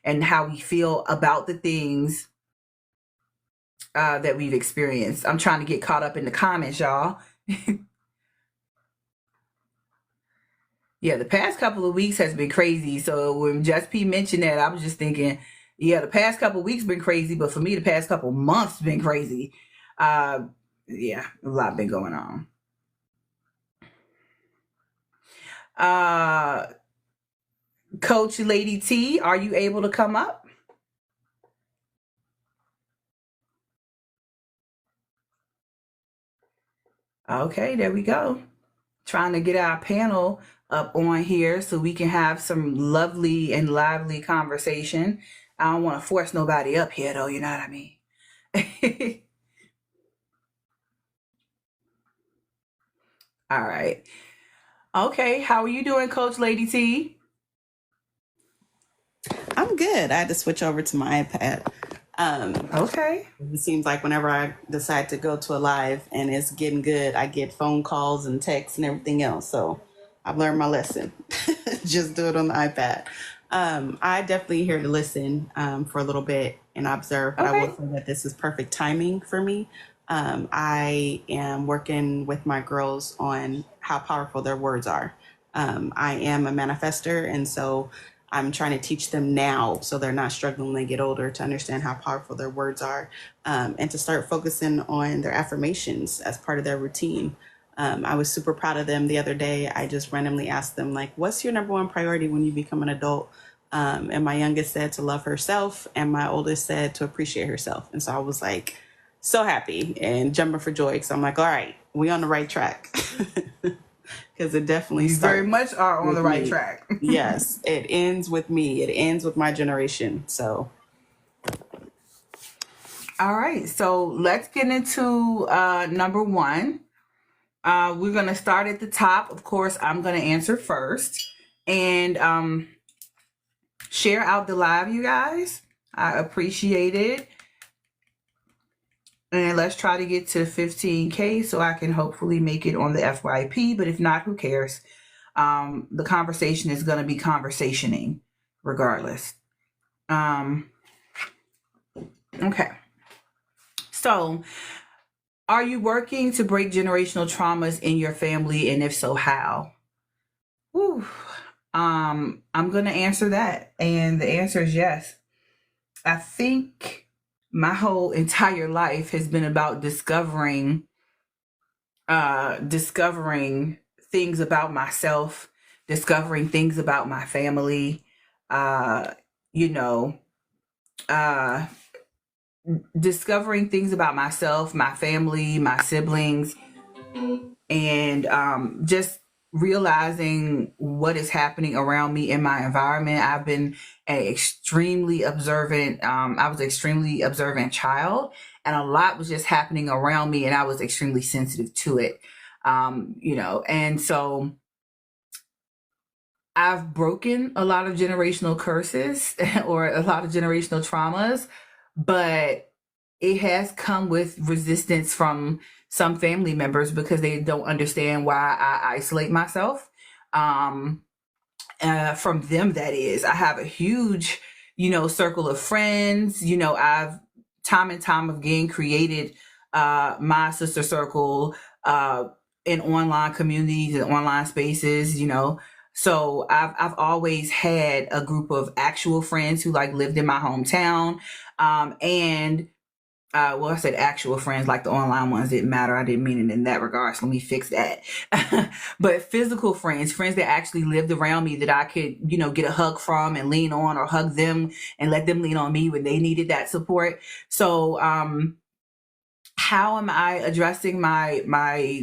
S1: and how we feel about the things that we've experienced. I'm trying to get caught up in the comments, y'all. Yeah, the past couple of weeks has been crazy. So when Just P mentioned that, I was just thinking, yeah, the past couple of weeks been crazy, but for me, the past couple of months been crazy. Yeah, a lot been going on. Coach Lady T, are you able to come up? Okay, there we go. Trying to get our panel up on here so we can have some lovely and lively conversation. I don't want to force nobody up here, though, you know what I mean? All right. Okay, how are you doing, Coach Lady T?
S5: I'm good. I had to switch over to my iPad.
S1: Okay.
S5: It seems like whenever I decide to go to a live and it's getting good, I get phone calls and texts and everything else. So I've learned my lesson. Just do it on the iPad. I definitely here to listen for a little bit. and observe, but I will
S1: Okay.
S5: say that this is perfect timing for me. I am working with my girls on how powerful their words are. I am a manifester, and so I'm trying to teach them now so they're not struggling when they get older to understand how powerful their words are, and to start focusing on their affirmations as part of their routine. I was super proud of them the other day. I just randomly asked them, like, what's your number one priority when you become an adult? And my youngest said to love herself, and my oldest said to appreciate herself. And so I was like, so happy and jumping for joy. So I'm like, all right, we on the right track. Because it definitely
S1: You very
S5: starts
S1: much are on the
S5: with
S1: right
S5: me.
S1: track.
S5: Yes, it ends with me. It ends with my generation. So
S1: All right, so let's get into number one. We're going to start at the top. Of course, I'm going to answer first. And share out the live, you guys. I appreciate it. And let's try to get to 15K so I can hopefully make it on the FYP. But if not, who cares? The conversation is going to be conversationing regardless. Okay. So, are you working to break generational traumas in your family? And if so, how? Whew. I'm going to answer that. And the answer is yes. I think my whole entire life has been about discovering things about myself, discovering things about my family, uh, you know, uh, discovering things about myself, my family, my siblings, and just realizing what is happening around me in my environment. I've been an extremely observant, I was an extremely observant child, and a lot was just happening around me, and I was extremely sensitive to it. And so I've broken a lot of generational curses or a lot of generational traumas, but it has come with resistance from some family members because they don't understand why I isolate myself. From them, that is, I have a huge, circle of friends. I've time and time again created my sister circle in online communities and online spaces. So I've always had a group of actual friends who like lived in my hometown, and I said actual friends, like the online ones didn't matter. I didn't mean it in that regard. So let me fix that. But physical friends that actually lived around me that I could, get a hug from and lean on, or hug them and let them lean on me when they needed that support. So, how am I addressing my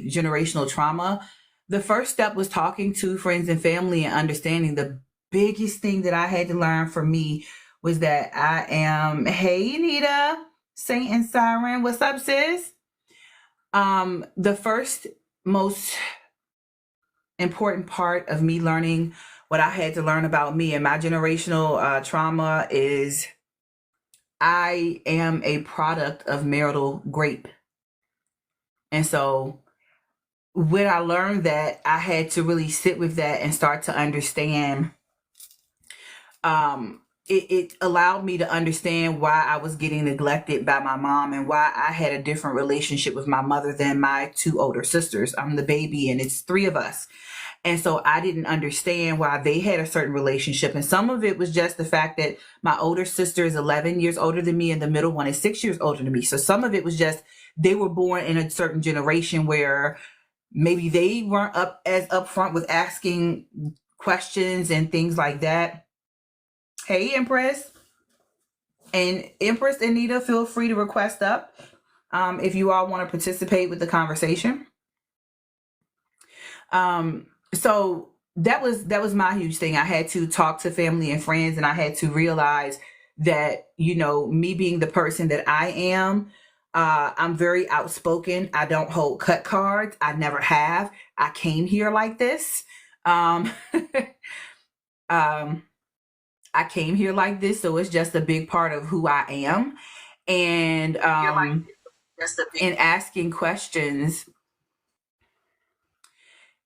S1: generational trauma? The first step was talking to friends and family and understanding. The biggest thing that I had to learn for me was that I am, hey, Anita, Saint and Siren, what's up, sis? The first most important part of me learning what I had to learn about me and my generational trauma is I am a product of marital grape. And so when I learned that, I had to really sit with that and start to understand. It allowed me to understand why I was getting neglected by my mom and why I had a different relationship with my mother than my two older sisters. I'm the baby and it's three of us. And so I didn't understand why they had a certain relationship. And some of it was just the fact that my older sister is 11 years older than me and the middle one is 6 years older than me. So some of it was just they were born in a certain generation where maybe they weren't as upfront with asking questions and things like that. Hey, Empress. And Empress Anita, feel free to request up if you all want to participate with the conversation. So that was my huge thing. I had to talk to family and friends, and I had to realize that, me being the person that I am, I'm very outspoken. I don't hold cut cards. I never have. I came here like this. Um, I came here like this, so it's just a big part of who I am. And in asking questions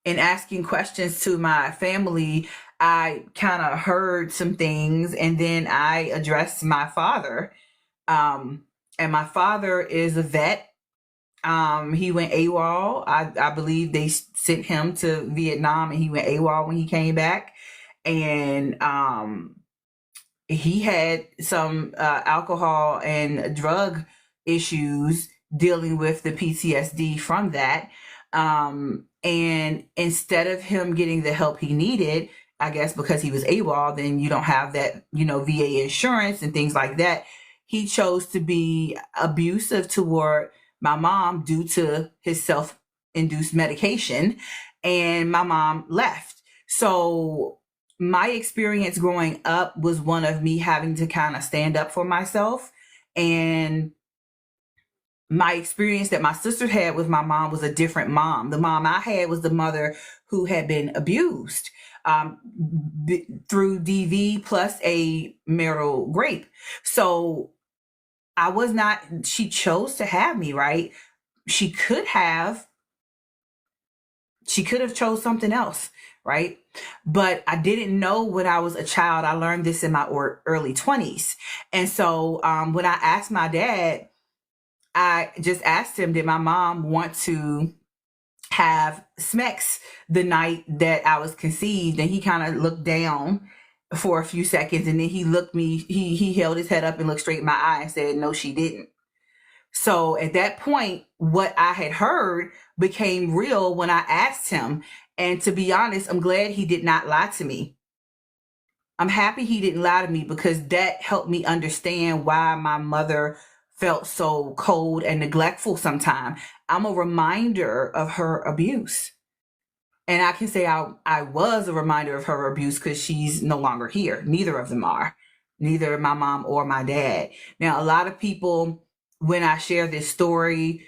S1: to my family, I kind of heard some things, and then I addressed my father And my father is a vet. He went AWOL. I believe they sent him to Vietnam and he went AWOL when he came back. And he had some alcohol and drug issues dealing with the PTSD from that. And instead of him getting the help he needed, I guess because he was AWOL, then you don't have that, VA insurance and things like that. He chose to be abusive toward my mom due to his self-induced medication, and my mom left. So my experience growing up was one of me having to kind of stand up for myself. And my experience that my sister had with my mom was a different mom. The mom I had was the mother who had been abused through DV plus a marital rape. So I was not, she chose to have me, right? She could have chose something else, right? But I didn't know when I was a child. I learned this in my early 20s. And so when I asked my dad, I just asked him, did my mom want to have sex the night that I was conceived? And he kind of looked down for a few seconds, and then he held his head up and looked straight in my eye and said, no, she didn't. So at that point, what I had heard became real when I asked him. And to be honest, I'm glad he did not lie to me. I'm happy he didn't lie to me, because that helped me understand why my mother felt so cold and neglectful sometimes. I'm a reminder of her abuse. And I can say I was a reminder of her abuse because she's no longer here. Neither of them are. Neither my mom or my dad. Now, a lot of people, when I share this story,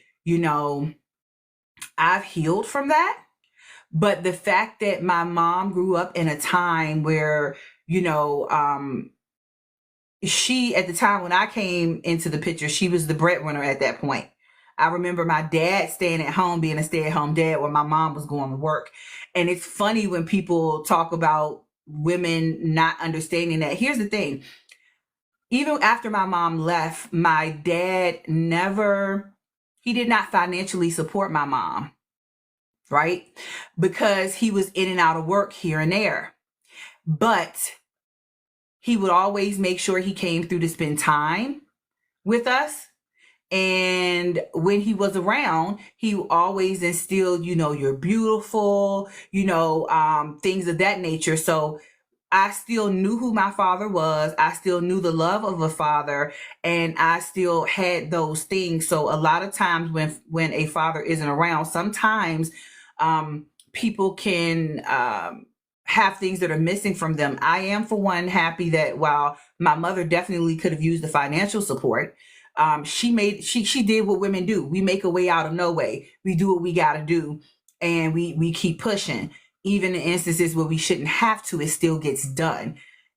S1: I've healed from that. But the fact that my mom grew up in a time where, she, at the time when I came into the picture, she was the breadwinner at that point. I remember my dad staying at home, being a stay-at-home dad, while my mom was going to work. And it's funny when people talk about women not understanding that. Here's the thing. Even after my mom left, my dad he did not financially support my mom, right? Because he was in and out of work here and there. But he would always make sure he came through to spend time with us. And when he was around, he always instilled, you're beautiful, things of that nature. So I still knew who my father was. I still knew the love of a father, and I still had those things. So a lot of times when a father isn't around, sometimes people can have things that are missing from them. I am, for one, happy that while my mother definitely could have used the financial support, she did what women do. We make a way out of no way. We do what we got to do, and we keep pushing. Even in instances where we shouldn't have to, it still gets done.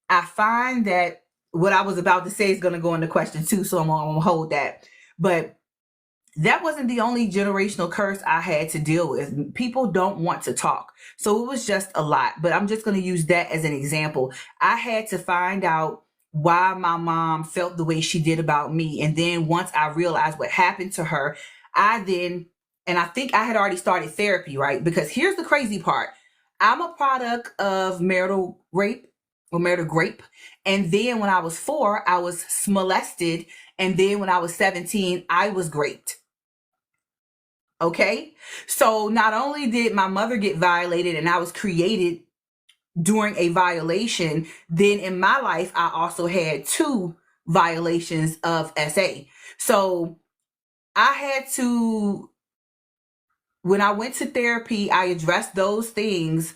S1: I find that what I was about to say is going to go into question 2, so I'm going to hold that. But that wasn't the only generational curse I had to deal with. People don't want to talk. So it was just a lot. But I'm just going to use that as an example. I had to find out why my mom felt the way she did about me. And then once I realized what happened to her, and I think I had already started therapy, right? Because here's the crazy part. I'm a product of marital rape. And then when I was 4, I was molested. And then when I was 17, I was raped. Okay. So not only did my mother get violated and I was created during a violation, then in my life, I also had 2 violations of SA. So I had to, when I went to therapy, I addressed those things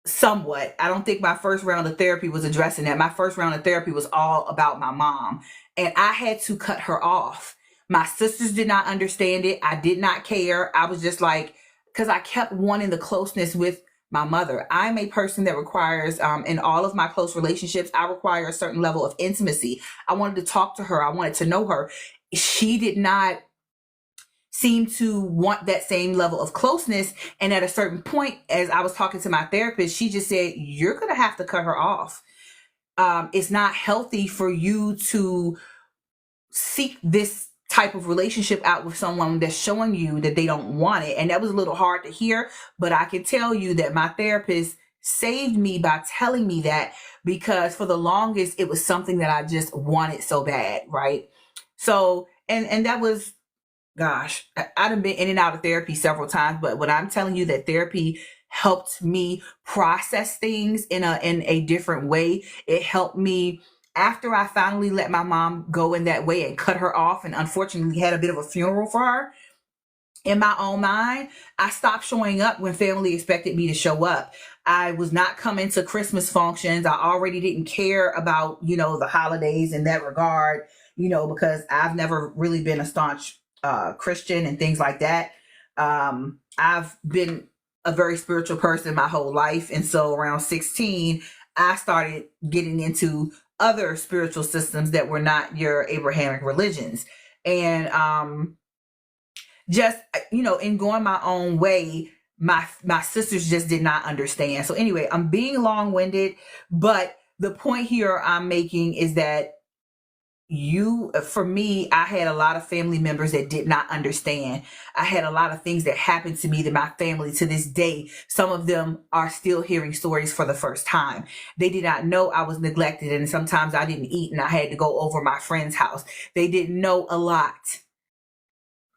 S1: somewhat. I don't think my first round of therapy was addressing that. My first round of therapy was all about my mom, and I had to cut her off. My sisters did not understand it. I did not care. I was just like, because I kept wanting the closeness with my mother. I'm a person that requires, in all of my close relationships, I require a certain level of intimacy. I wanted to talk to her. I wanted to know her. She did not seem to want that same level of closeness. And at a certain point, as I was talking to my therapist, she just said, you're going to have to cut her off. It's not healthy for you to seek this type of relationship out with someone that's showing you that they don't want it. And that was a little hard to hear, but I can tell you that my therapist saved me by telling me that, because for the longest it was something that I just wanted so bad, right? So and that was, gosh, I'd have been in and out of therapy several times, but when I'm telling you that therapy helped me process things in a different way, it helped me after I finally let my mom go in that way and cut her off, and unfortunately had a bit of a funeral for her in my own mind. I stopped showing up when family expected me to show up. I was not coming to Christmas functions. I already didn't care about, the holidays in that regard, because I've never really been a staunch Christian and things like that. I've been a very spiritual person my whole life. And so around 16, I started getting into other spiritual systems that were not your Abrahamic religions. And just, in going my own way, my sisters just did not understand. So anyway, I'm being long-winded, but the point here I'm making is that for me, I had a lot of family members that did not understand. I had a lot of things that happened to me that my family to this day, some of them are still hearing stories for the first time. They did not know I was neglected, and sometimes I didn't eat and I had to go over my friend's house. They didn't know a lot.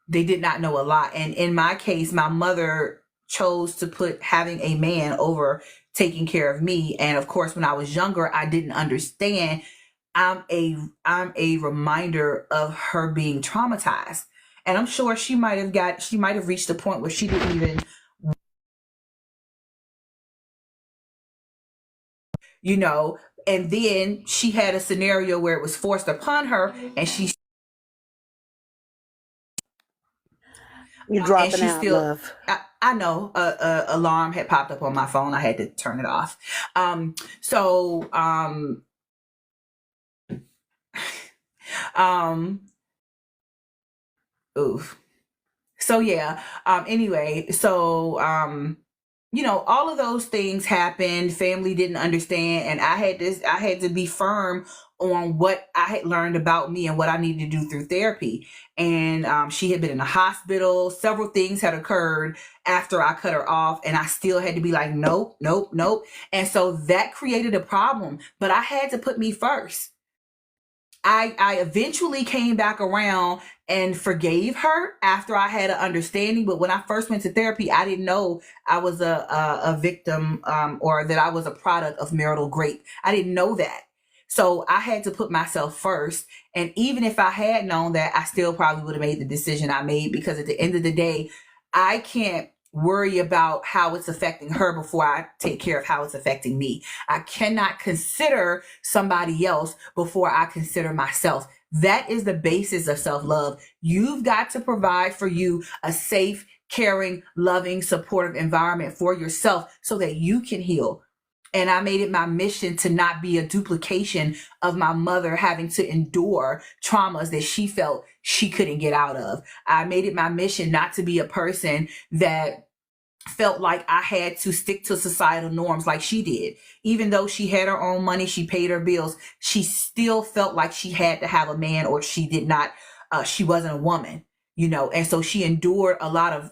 S1: They did not know a lot. And in my case, my mother chose to put having a man over taking care of me. And of course, when I was younger, I didn't understand. I'm a reminder of her being traumatized. And I'm sure she might have reached a point where she didn't even, and then she had a scenario where it was forced upon her, and
S3: You're dropping
S1: she
S3: out,
S1: still,
S3: love.
S1: I know alarm had popped up on my phone. I had to turn it off. So oof. So yeah. Anyway, so all of those things happened. Family didn't understand, and I had to be firm on what I had learned about me and what I needed to do through therapy. And she had been in the hospital. Several things had occurred after I cut her off, and I still had to be like, nope, nope, nope. And so that created a problem, but I had to put me first. I eventually came back around and forgave her after I had an understanding. But when I first went to therapy, I didn't know I was a victim, or that I was a product of marital rape. I didn't know that. So I had to put myself first. And even if I had known that, I still probably would have made the decision I made, because at the end of the day, I can't worry about how it's affecting her before I take care of how it's affecting me. I cannot consider somebody else before I consider myself. That is the basis of self-love. You've got to provide for you a safe, caring, loving, supportive environment for yourself so that you can heal. And I made it my mission to not be a duplication of my mother having to endure traumas that she felt she couldn't get out of. I made it my mission not to be a person that felt like I had to stick to societal norms like she did. Even though she had her own money, she paid her bills, she still felt like she had to have a man, or she did not, she wasn't a woman, and so she endured a lot of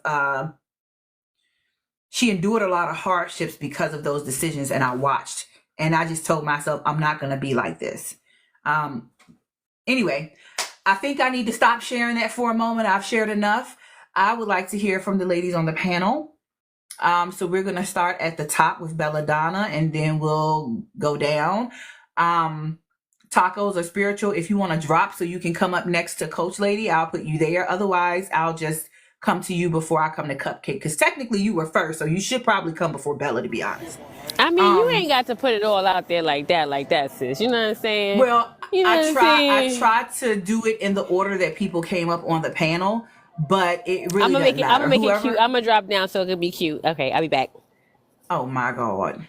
S1: hardships because of those decisions. And I watched, and I just told myself, I'm not going to be like this. Anyway, I think I need to stop sharing that for a moment. I've shared enough. I would like to hear from the ladies on the panel. So we're going to start at the top with Belladonna, and then we'll go down. Tacos are spiritual. If you want to drop so you can come up next to Coach Lady, I'll put you there. Otherwise, I'll just come to you before I come to Cupcake, because technically you were first, so you should probably come before Bella, to be honest.
S2: I mean, you ain't got to put it all out there like that, sis. You know what I'm saying?
S1: Well,
S2: you know
S1: I tried to do it in the order that people came up on the panel, but it really doesn't matter.
S2: I'm gonna make it cute. I'm gonna drop down so it can be cute. Okay, I'll be back.
S1: Oh my God.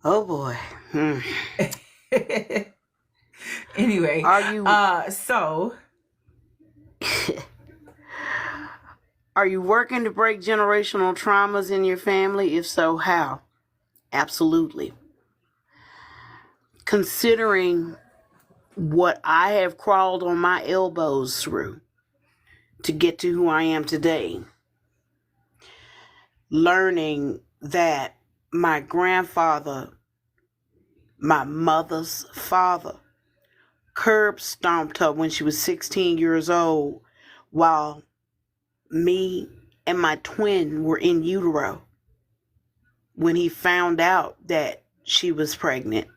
S3: Oh boy.
S1: Anyway,
S3: Are you are you working to break generational traumas in your family? If so, how? Absolutely. considering what I have crawled on my elbows through to get to who I am today, learning that my grandfather, my mother's father, curb stomped her when she was 16 years old while me and my twin were in utero when he found out that she was pregnant.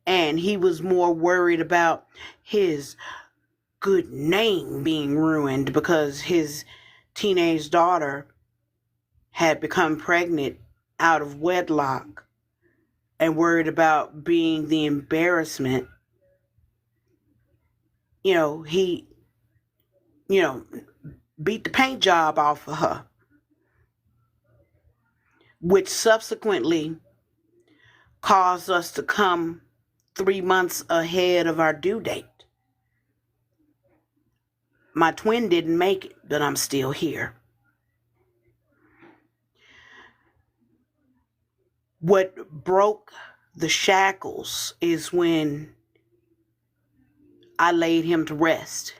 S3: And he was more worried about his good name being ruined because his teenage daughter had become pregnant out of wedlock, and worried about being the embarrassment. He, beat the paint job off of her, which subsequently caused us to come 3 months ahead of our due date. My twin didn't make it, but I'm still here. What broke the shackles is when I laid him to rest.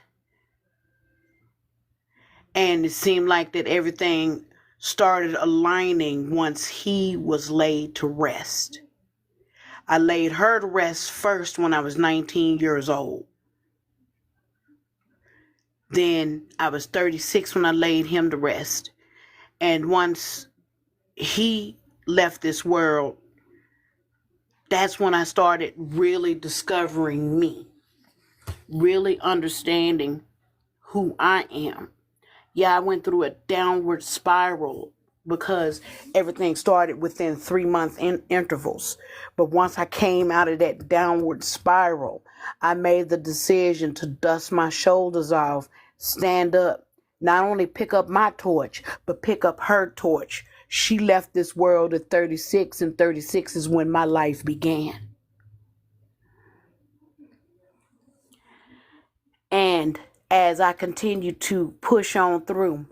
S3: And it seemed like that everything started aligning once he was laid to rest. I laid her to rest first when I was 19 years old. Then I was 36 when I laid him to rest. And once he left this world, that's when I started really discovering me, really understanding who I am. Yeah, I went through a downward spiral because everything started within 3-month intervals. But once I came out of that downward spiral, I made the decision to dust my shoulders off, stand up, not only pick up my torch, but pick up her torch. She left this world at 36, and 36 is when my life began. And as I continued to push on through,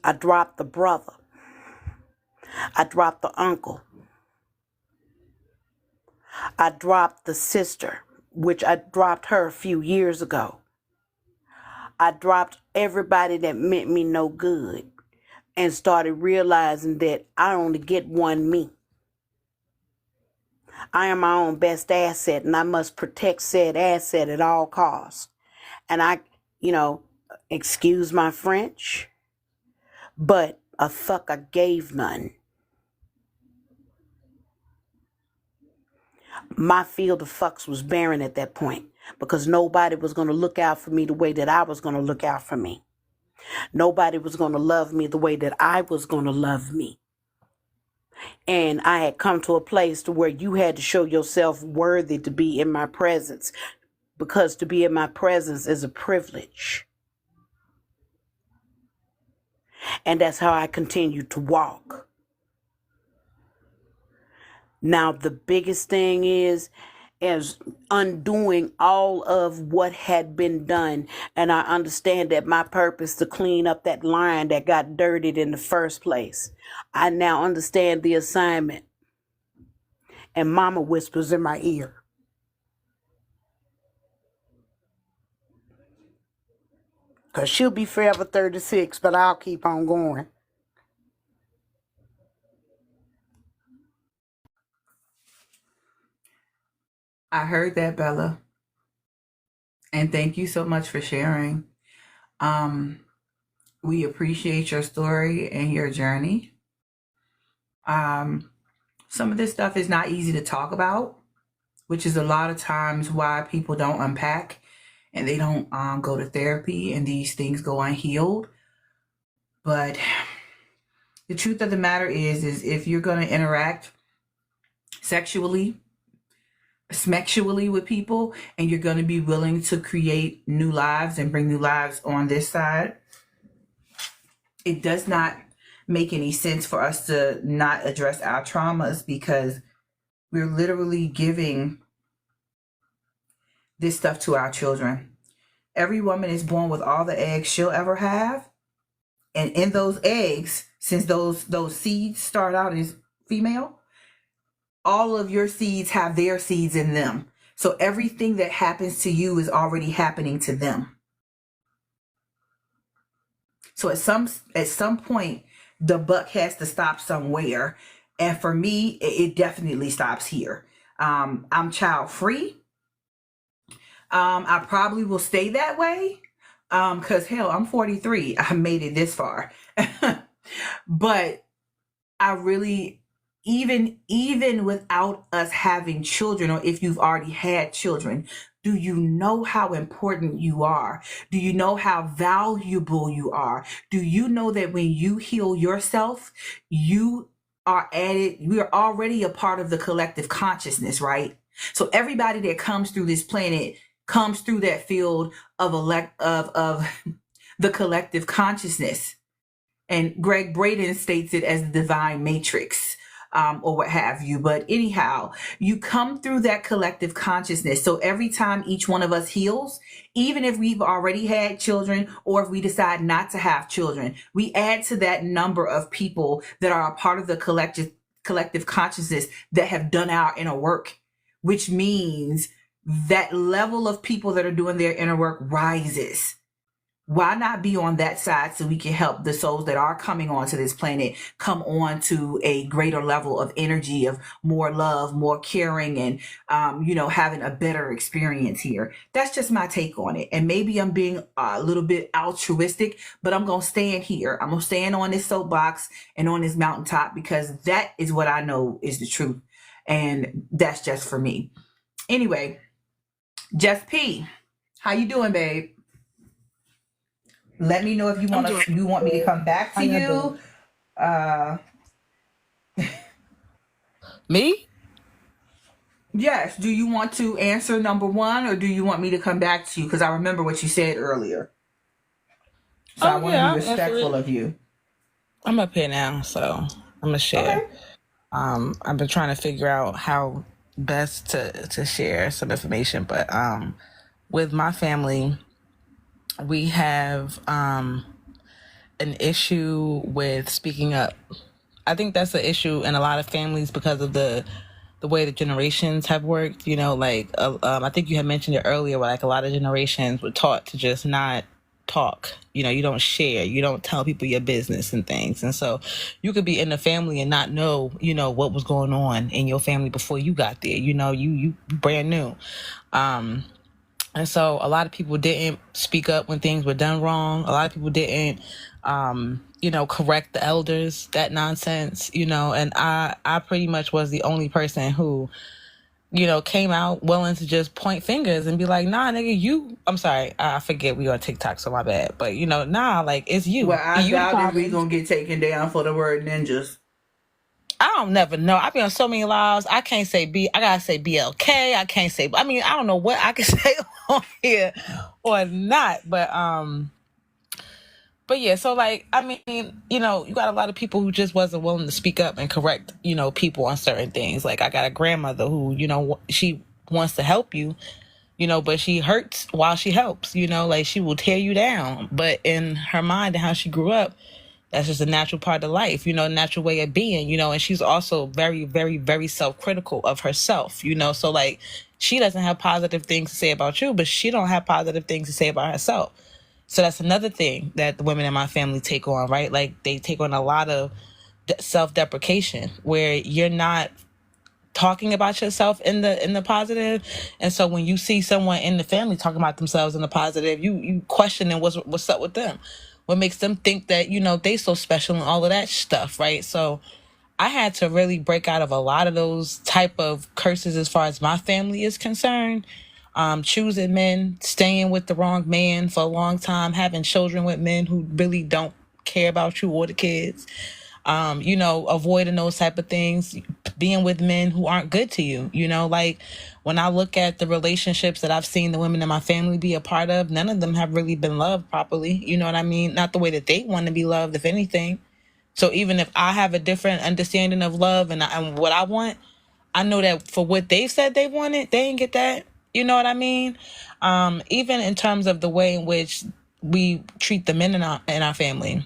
S3: I dropped the brother. I dropped the uncle. I dropped the sister, which I dropped her a few years ago. I dropped everybody that meant me no good and started realizing that I only get one me. I am my own best asset, and I must protect said asset at all costs. And I, excuse my French, but a fuck I gave none. My field of fucks was barren at that point because nobody was going to look out for me the way that I was going to look out for me. Nobody was going to love me the way that I was going to love me. And I had come to a place to where you had to show yourself worthy to be in my presence, because to be in my presence is a privilege. And that's how I continue to walk. Now, the biggest thing is undoing all of what had been done. And I understand that my purpose to clean up that line that got dirtied in the first place. I now understand the assignment. And mama whispers in my ear. Because she'll be forever 36, but I'll keep on going.
S1: I heard that, Bella. And thank you so much for sharing. We appreciate your story and your journey. Some of this stuff is not easy to talk about, which is a lot of times why people don't unpack and they don't go to therapy, and these things go unhealed. But the truth of the matter is if you're going to interact sexually with people, and you're going to be willing to create new lives and bring new lives on this side, it does not make any sense for us to not address our traumas, because we're literally giving this stuff to our children. Every woman is born with all the eggs she'll ever have. And in those eggs, since those seeds start out as female, all of your seeds have their seeds in them. So everything that happens to you is already happening to them. So at some point, the buck has to stop somewhere. And for me, it definitely stops here. I'm child free. I probably will stay that way. Cause hell, I'm 43. I made it this far. But I really, even without us having children, or if you've already had children, do you know how important you are? Do you know how valuable you are? Do you know that when you heal yourself, you we are already a part of the collective consciousness, right? So everybody that comes through this planet comes through that field of the collective consciousness. And Greg Braden states it as the divine matrix, or what have you. But anyhow, you come through that collective consciousness. So every time each one of us heals, even if we've already had children or if we decide not to have children, we add to that number of people that are a part of the collective consciousness that have done our inner work, which means that level of people that are doing their inner work rises. Why not be on that side so we can help the souls that are coming onto this planet come on to a greater level of energy, of more love, more caring, and having a better experience here. That's just my take on it. And maybe I'm being a little bit altruistic, but I'm gonna stand here. I'm gonna stand on this soapbox and on this mountaintop, because that is what I know is the truth, and that's just for me. Anyway, Jess P, how you doing, babe? Let me know if you want me to come back to you.
S4: Me?
S1: Yes. Do you want to answer number one, or do you want me to come back to you? Because I remember what you said earlier. So I want to be respectful of you.
S4: I'm up here now, so I'm gonna share. Okay. I've been trying to figure out how best to share some information, but with my family, we have an issue with speaking up. I think that's an issue in a lot of families because of the way the generations have worked. I think you had mentioned it earlier, where like a lot of generations were taught to just not talk. You don't share, you don't tell people your business and things. And so you could be in the family and not know, what was going on in your family before you got there. You brand new. And so a lot of people didn't speak up when things were done wrong. A lot of people didn't, correct the elders, that nonsense, and I pretty much was the only person who, came out willing to just point fingers and be like, nah, nigga, I'm sorry. I forget we on TikTok, so my bad. But, nah, like, it's you.
S1: Well, I doubt that we gonna get taken down for the word ninjas.
S4: I don't never know. I be on so many lives. I can't say I gotta say BLK. I can't say, I don't know what I can say on here or not. But yeah, so like, you got a lot of people who just wasn't willing to speak up and correct, people on certain things. Like I got a grandmother who, she wants to help you, but she hurts while she helps, like she will tear you down. But in her mind and how she grew up, that's just a natural part of life, natural way of being, and she's also very, very, very self-critical of herself, so like she doesn't have positive things to say about you, but she don't have positive things to say about herself. So that's another thing that the women in my family take on, right? Like they take on a lot of self-deprecation where you're not talking about yourself in the positive. And so when you see someone in the family talking about themselves in the positive, you questioning what's up with them. What makes them think that, they so special and all of that stuff, right? So I had to really break out of a lot of those type of curses as far as my family is concerned. Choosing men, staying with the wrong man for a long time, having children with men who really don't care about you or the kids, avoiding those type of things, being with men who aren't good to you, like when I look at the relationships that I've seen the women in my family be a part of, none of them have really been loved properly. You know what I mean? Not the way that they want to be loved, if anything. So even if I have a different understanding of love and what I want, I know that for what they said they wanted, they didn't get that. You know what I mean? Even in terms of the way in which we treat the men in our family.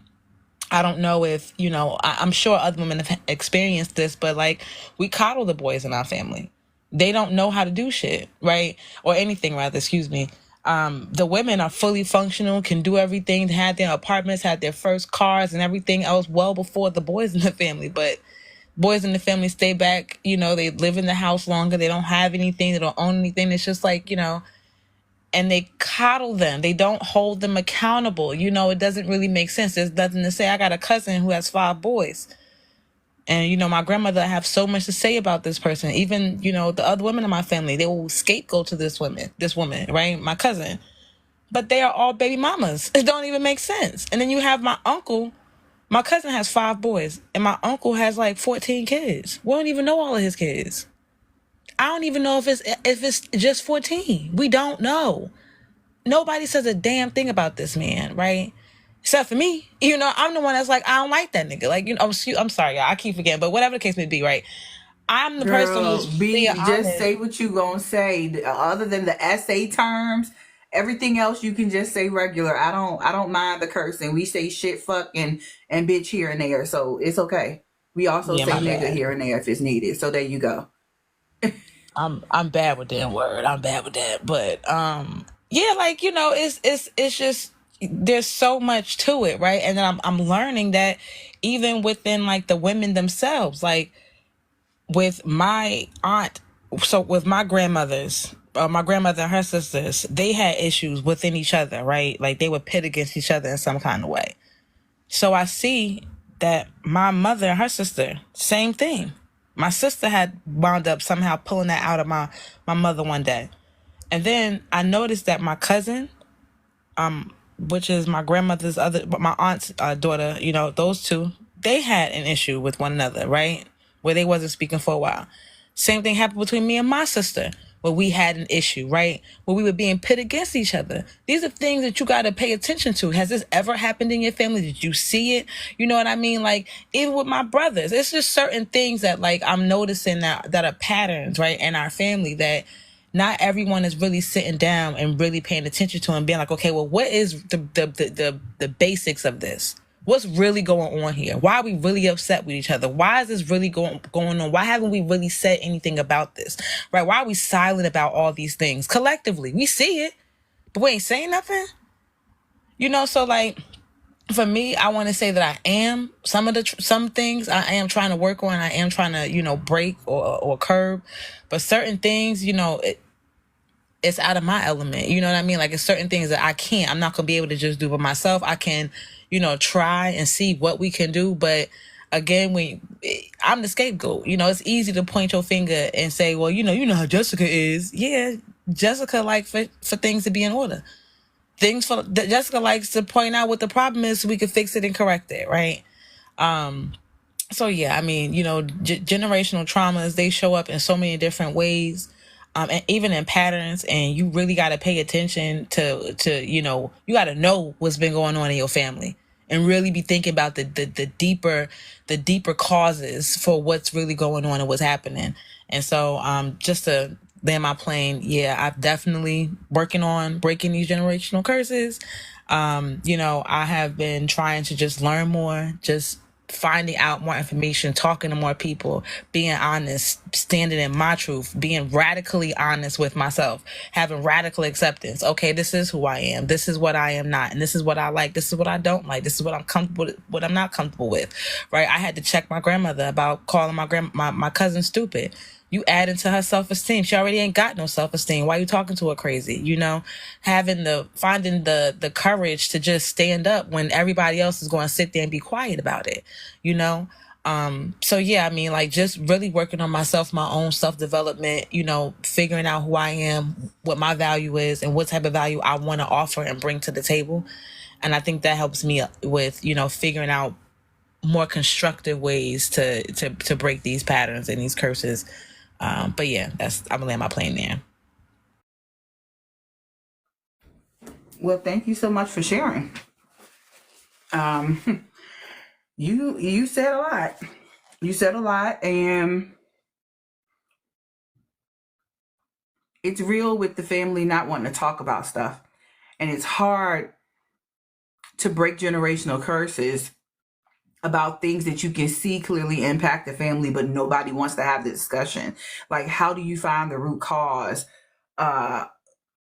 S6: I don't know if, I'm sure other women have experienced this, but like, we coddle the boys in our family. They don't know how to do shit, right? Or anything, rather, excuse me. The women are fully functional, can do everything, had their apartments, had their first cars and everything else well before the boys in the family. But boys in the family stay back, they live in the house longer, they don't have anything, they don't own anything. It's just like, and they coddle them. They don't hold them accountable. It doesn't really make sense. There's nothing to say. I got a cousin who has 5 boys. And, my grandmother, I have so much to say about this person. Even, the other women in my family, they will scapegoat to this woman, right? My cousin. But they are all baby mamas. It don't even make sense. And then you have my uncle. My cousin has 5 boys. And my uncle has like 14 kids. We don't even know all of his kids. I don't even know if it's just 14. We don't know. Nobody says a damn thing about this man, right? Except for me. I'm the one that's like, I don't like that nigga. Like, I'm sorry, y'all. I keep forgetting, but whatever the case may be, right? I'm the person
S1: Girl,
S6: who's being honest.
S1: just say what you gonna say. Other than the essay terms, everything else you can just say regular. I don't mind the cursing. We say shit, fuck, and bitch here and there, so it's okay. We also say nigga here and there if it's needed. So there you go.
S6: I'm bad with that word. I'm bad with that. But yeah, like, it's just, there's so much to it, right? And then I'm learning that even within like the women themselves, like with my aunt, so with my grandmothers, my grandmother and her sisters, they had issues within each other, right? Like they would pit against each other in some kind of way. So I see that my mother and her sister, same thing. My sister had wound up somehow pulling that out of my mother one day. And then I noticed that my cousin, which is my grandmother's my aunt's daughter, those two, they had an issue with one another, right? Where they wasn't speaking for a while. Same thing happened between me and my sister, where we had an issue, right? Where we were being pit against each other. These are things that you got to pay attention to. Has this ever happened in your family? Did you see it? You know what I mean? Like, even with my brothers, it's just certain things that like I'm noticing that are patterns, right, in our family that not everyone is really sitting down and really paying attention to and being like, okay, well, what is the basics of this? What's really going on here? Why are we really upset with each other? Why is this really going on? Why haven't we really said anything about this? Right? Why are we silent about all these things? Collectively, we see it, but we ain't saying nothing. So like, for me, I want to say that I am some things I am trying to work on. I am trying to, break or curb, but certain things, it's out of my element. You know what I mean? Like, it's certain things that I'm not going to be able to just do by myself. I can, try and see what we can do. But again, I'm the scapegoat, it's easy to point your finger and say, well, you know how Jessica is. Yeah. Jessica likes for things to be in order. Jessica likes to point out what the problem is so we can fix it and correct it. Right. So yeah, I mean, generational traumas, they show up in so many different ways. And even in patterns, and you really got to pay attention to you got to know what's been going on in your family and really be thinking about the deeper causes for what's really going on and what's happening. And so just to land my plane, yeah, I'm definitely working on breaking these generational curses. I have been trying to just learn more, just finding out more information, talking to more people, being honest, standing in my truth, being radically honest with myself, having radical acceptance. Okay, this is who I am. This is what I am not. And this is what I like. This is what I don't like. This is what I'm comfortable with, what I'm not comfortable with. Right? I had to check my grandmother about calling my cousin stupid. You add into her self-esteem. She already ain't got no self-esteem. Why you talking to her crazy? Finding the courage to just stand up when everybody else is going to sit there and be quiet about it, So yeah, I mean, like, just really working on myself, my own self-development, figuring out who I am, what my value is, and what type of value I want to offer and bring to the table. And I think that helps me with, figuring out more constructive ways to break these patterns and these curses. But yeah, I'm gonna land my plane there.
S1: Well, thank you so much for sharing. You said a lot. You said a lot, and it's real with the family not wanting to talk about stuff. And it's hard to break generational curses about things that you can see clearly impact the family, but nobody wants to have the discussion. Like, how do you find the root cause uh,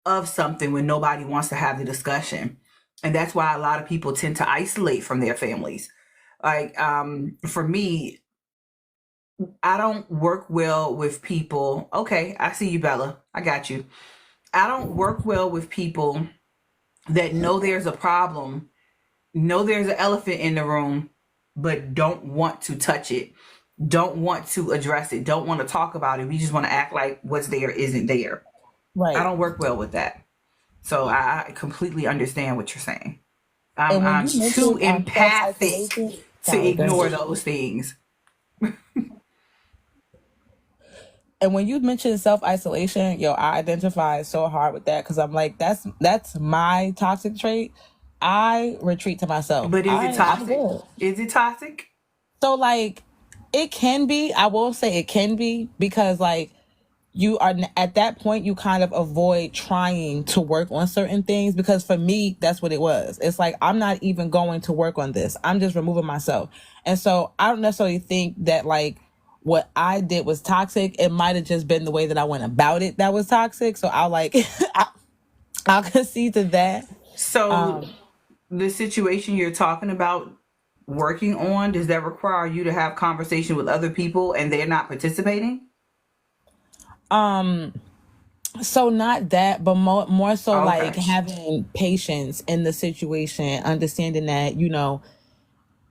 S1: of something when nobody wants to have the discussion? And that's why a lot of people tend to isolate from their families. Like, for me, I don't work well with people. Okay, I see you, Bella. I got you. I don't work well with people that know there's a problem, know there's an elephant in the room, but don't want to touch it, don't want to address it, don't want to talk about it. We just want to act like what's there isn't there. I
S6: Right.
S1: don't work well with that. So I completely understand what you're saying. I'm,
S6: And when
S1: I'm
S6: you
S1: too
S6: mentioned self
S1: empathic
S6: isolation,
S1: to
S6: sorry, go
S1: ignore
S6: ahead.
S1: those things.
S6: And when you mentioned self isolation, yo, I identify so hard with that because I'm like, that's my toxic trait. I retreat to myself.
S1: But is it
S6: I'm
S1: toxic?
S6: good.
S1: Is it toxic?
S6: So like, it can be. I will say it can be because like you are at that point you kind of avoid trying to work on certain things because for me that's what it was. It's like I'm not even going to work on this, I'm just removing myself. And so I don't necessarily think that like what I did was toxic. It might have just been the way that I went about it that was toxic, so I'll like I'll concede to that.
S1: So the situation you're talking about working on, does that require you to have conversation with other people and they're not participating?
S6: So not that, but more so like
S1: Okay.
S6: having patience in the situation, understanding that, you know,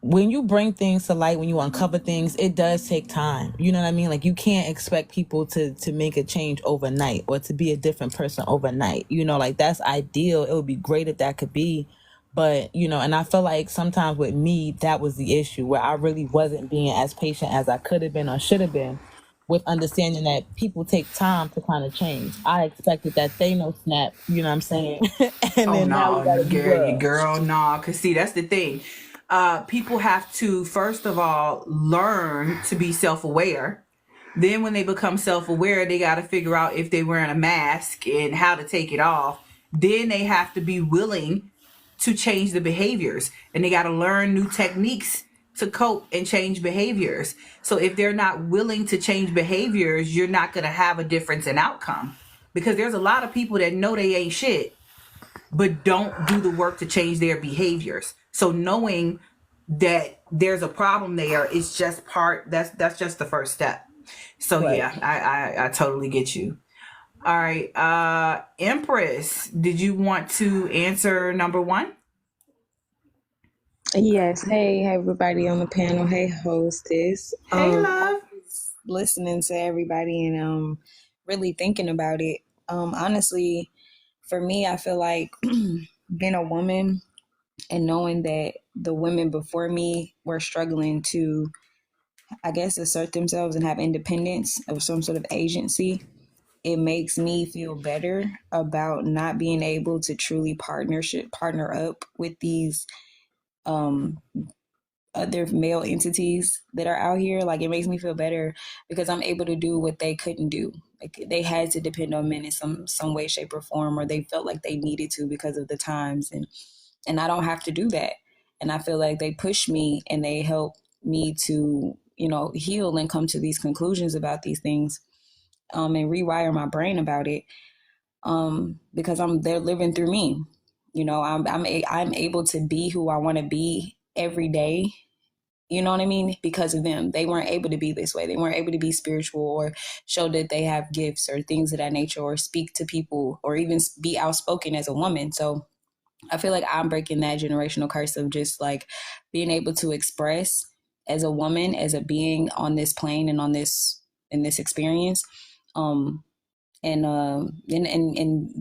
S6: when you bring things to light, when you uncover things, it does take time. You know what I mean? Like you can't expect people to make a change overnight or to be a different person overnight. You know, like that's ideal. It would be great if that could be. But, you know, and I feel like sometimes with me, that was the issue where I really wasn't being as patient as I could have been or should have been with understanding that people take time to kind of change. I expected that Thanos snap, you know what I'm saying? And
S1: Oh
S6: then now we
S1: no,
S6: got to be
S1: you
S6: real.
S1: girl, no. Cause see, that's the thing. People have to first of all learn to be self-aware. Then when they become self-aware, they got to figure out if they're wearing a mask and how to take it off. Then they have to be willing to change the behaviors, and they got to learn new techniques to cope and change behaviors. So if they're not willing to change behaviors, you're not going to have a difference in outcome, because there's a lot of people that know they ain't shit but don't do the work to change their behaviors. So knowing that there's a problem there is just part, that's just the first step. So
S6: Right.
S1: yeah, I totally get you. All right. Empress, did you want to answer number one?
S7: Yes. Hey, everybody on the panel. Hey, hostess.
S1: Hey
S7: I
S1: love.
S7: was listening to everybody and really thinking about it. Honestly, for me, I feel like being a woman and knowing that the women before me were struggling to, I guess, assert themselves and have independence of some sort of agency. It makes me feel better about not being able to truly partner up with these um other male entities that are out here. Like it makes me feel better because I'm able to do what they couldn't do. Like they had to depend on men in some way, shape, or form, or they felt like they needed to because of the times, and I don't have to do that. And I feel like they push me and they help me to, you know, heal and come to these conclusions about these things, and rewire my brain about it, because they're living through me. You know, I'm able to be who I want to be every day, you know what I mean? Because of them. They weren't able to be this way. They weren't able to be spiritual or show that they have gifts or things of that nature or speak to people or even be outspoken as a woman. So I feel like I'm breaking that generational curse of just like being able to express as a woman, as a being on this plane and on this in this experience. Um and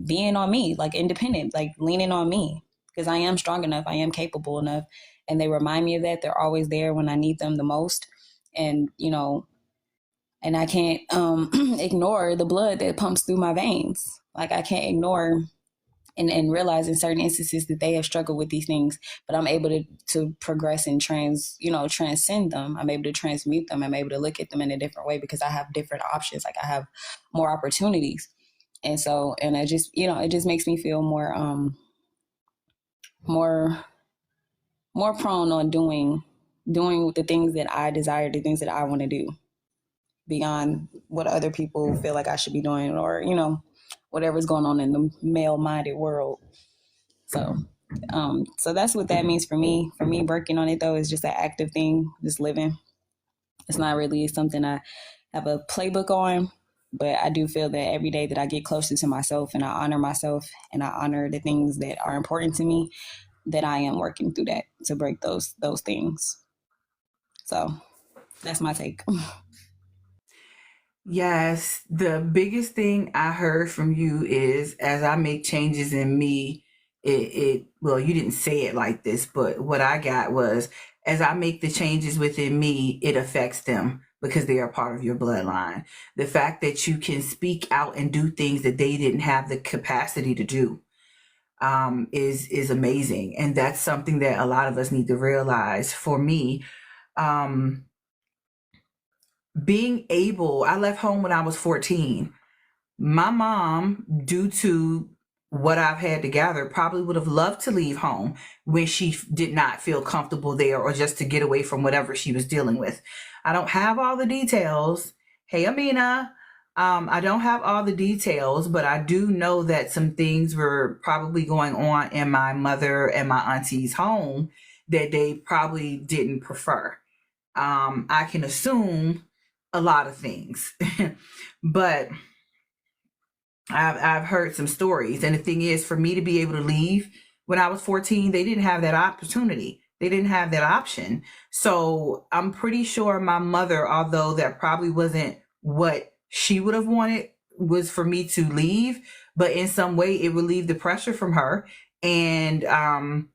S7: being on me, like independent, like leaning on me because I am strong enough, I am capable enough, and they remind me of that. They're always there when I need them the most, and you know, and I can't ignore the blood that pumps through my veins. Like I can't ignore and realize in certain instances that they have struggled with these things, but I'm able to progress and transcend them. I'm able to transmute them. I'm able to look at them in a different way because I have different options. Like I have more opportunities. And so, and I just, you know, it just makes me feel more more prone on doing, doing the things that I desire, the things that I want to do beyond what other people feel like I should be doing, or, you know, whatever's going on in the male minded world. So, so that's what that means for me. For me, working on it though is just an active thing, just living. It's not really something I have a playbook on, but I do feel that every day that I get closer to myself and I honor myself and I honor the things that are important to me, that I am working through that to break those things. So that's my take.
S1: Yes, the biggest thing I heard from you is as I make changes in me, well, you didn't say it like this, but what I got was as I make the changes within me, it affects them because they are part of your bloodline. The fact that you can speak out and do things that they didn't have the capacity to do is amazing, and that's something that a lot of us need to realize. For me, um, being able, I left home when I was 14. My mom, due to what I've had to gather, probably would have loved to leave home when she did not feel comfortable there or just to get away from whatever she was dealing with. I don't have all the details. Hey, Amina. I don't have all the details, but I do know that some things were probably going on in my mother and my auntie's home that they probably didn't prefer. I can assume a lot of things, but I've heard some stories. And the thing is, for me to be able to leave when I was 14, they didn't have that opportunity. They didn't have that option. So I'm pretty sure my mother, although that probably wasn't what she would have wanted, was for me to leave, but in some way it relieved the pressure from her. And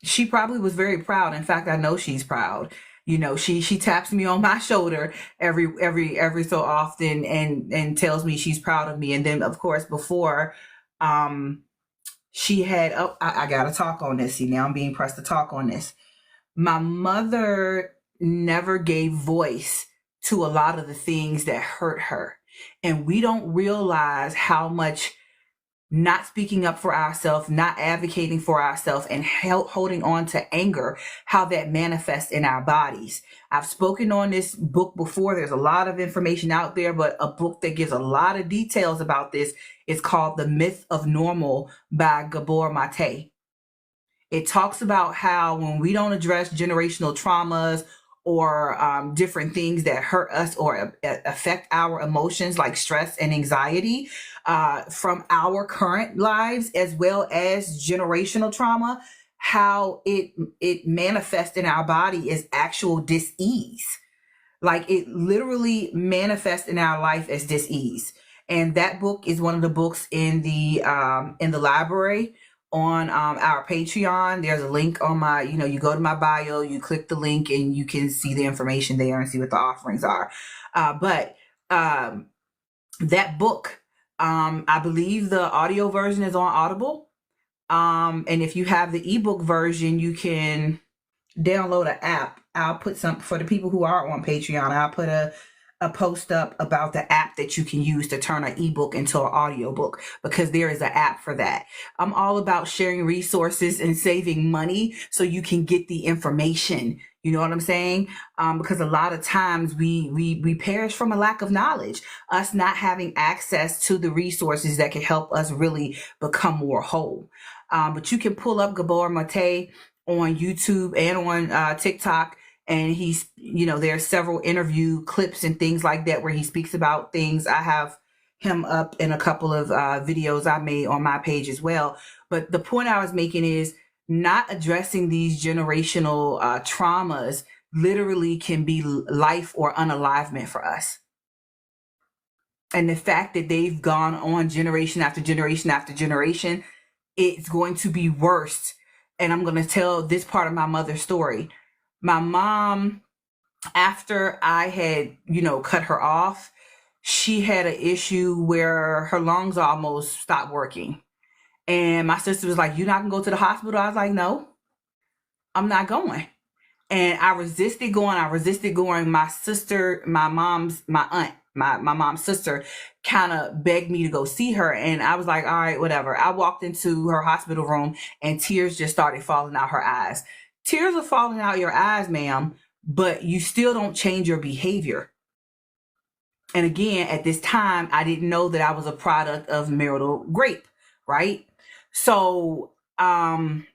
S1: she probably was very proud. In fact, I know she's proud. You know, she taps me on my shoulder every so often and tells me she's proud of me. And then of course before she had, oh, I gotta talk on this. See, now I'm being pressed to talk on this. My mother never gave voice to a lot of the things that hurt her. And we don't realize how much not speaking up for ourselves, not advocating for ourselves, and holding on to anger, how that manifests in our bodies. I've spoken on this book before. There's a lot of information out there, but a book that gives a lot of details about this is called The Myth of Normal by Gabor Mate. It talks about how when we don't address generational traumas or different things that hurt us or affect our emotions like stress and anxiety from our current lives, as well as generational trauma, how it manifests in our body as actual dis-ease. Like it literally manifests in our life as dis-ease. And that book is one of the books in the library on our Patreon. There's a link on my, you go to my bio, you click the link and you can see the information there and see what the offerings are. But that book, I believe the audio version is on Audible. And if you have the ebook version, you can download an app. I'll put some for the people who are on Patreon. I'll put a post up about the app that you can use to turn an ebook into an audiobook, because there is an app for that. I'm all about sharing resources and saving money so you can get the information. You know what I'm saying? Because a lot of times we perish from a lack of knowledge, us not having access to the resources that can help us really become more whole. But you can pull up Gabor Mate on YouTube and on TikTok. And he's, there's several interview clips and things like that where he speaks about things. I have him up in a couple of videos I made on my page as well. But the point I was making is not addressing these generational traumas literally can be life or unalivement for us. And the fact that they've gone on generation after generation after generation, it's going to be worse. And I'm going to tell this part of my mother's story. My mom, after I had, cut her off, she had an issue where her lungs almost stopped working. And my sister was like, "You're not going to go to the hospital?" I was like, "No, I'm not going." And I resisted going. My sister, my aunt, my mom's sister kind of begged me to go see her. And I was like, all right, whatever. I walked into her hospital room and tears just started falling out her eyes. Tears are falling out your eyes, ma'am, but you still don't change your behavior. And again, at this time, I didn't know that I was a product of marital rape, right? So then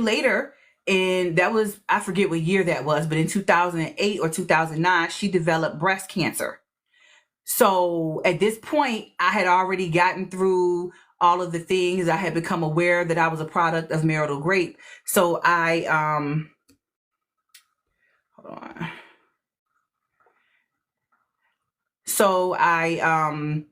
S1: later, and that was, I forget what year that was, but in 2008 or 2009, she developed breast cancer. So at this point, I had already gotten through all of the things. I had become aware that I was a product of marital rape. So hold on. So I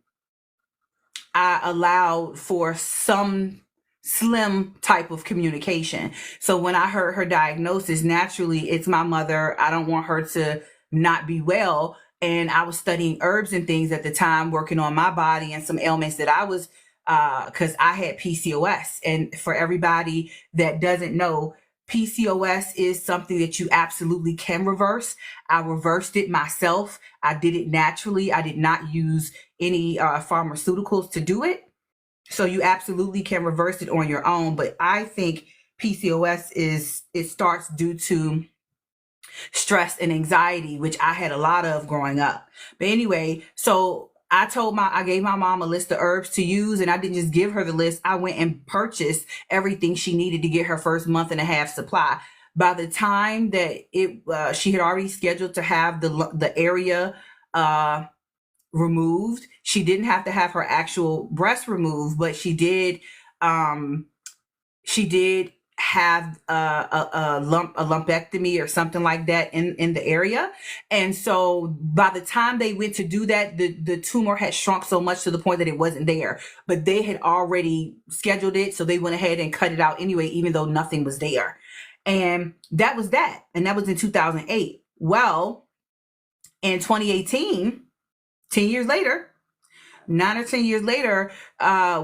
S1: allowed for some slim type of communication. So when I heard her diagnosis, naturally, it's my mother. I don't want her to not be well. And I was studying herbs and things at the time, working on my body and some ailments that I was, because I had PCOS. And for everybody that doesn't know, PCOS is something that you absolutely can reverse. I reversed it myself. I did it naturally. I did not use any pharmaceuticals to do it. So you absolutely can reverse it on your own. But I think PCOS it starts due to stress and anxiety, which I had a lot of growing up. But anyway, so I gave my mom a list of herbs to use, and I didn't just give her the list. I went and purchased everything she needed to get her first month and a half supply. By the time that she had already scheduled to have the area removed, she didn't have to have her actual breast removed, but she did have a lumpectomy or something like that in the area. And so by the time they went to do that, the tumor had shrunk so much to the point that it wasn't there, but they had already scheduled it. So they went ahead and cut it out anyway, even though nothing was there. And that was that. And that was in 2008. Well, in 2018, 10 years later, 9 or 10 years later,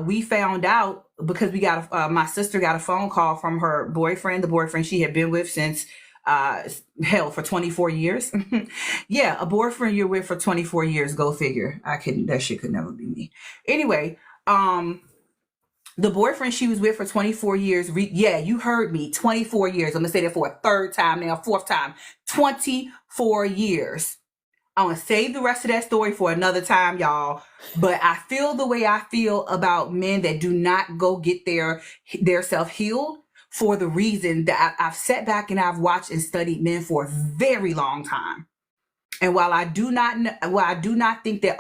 S1: we found out because my sister got a phone call from her boyfriend, the boyfriend she had been with since, for 24 years. Yeah, a boyfriend you're with for 24 years, go figure. That shit could never be me. Anyway, the boyfriend she was with for 24 years, yeah, you heard me, 24 years. I'm gonna say that for a third time now, fourth time, 24 years. I'm going to save the rest of that story for another time, y'all. But I feel the way I feel about men that do not go get their self healed for the reason that I've sat back and I've watched and studied men for a very long time. And while I do not think that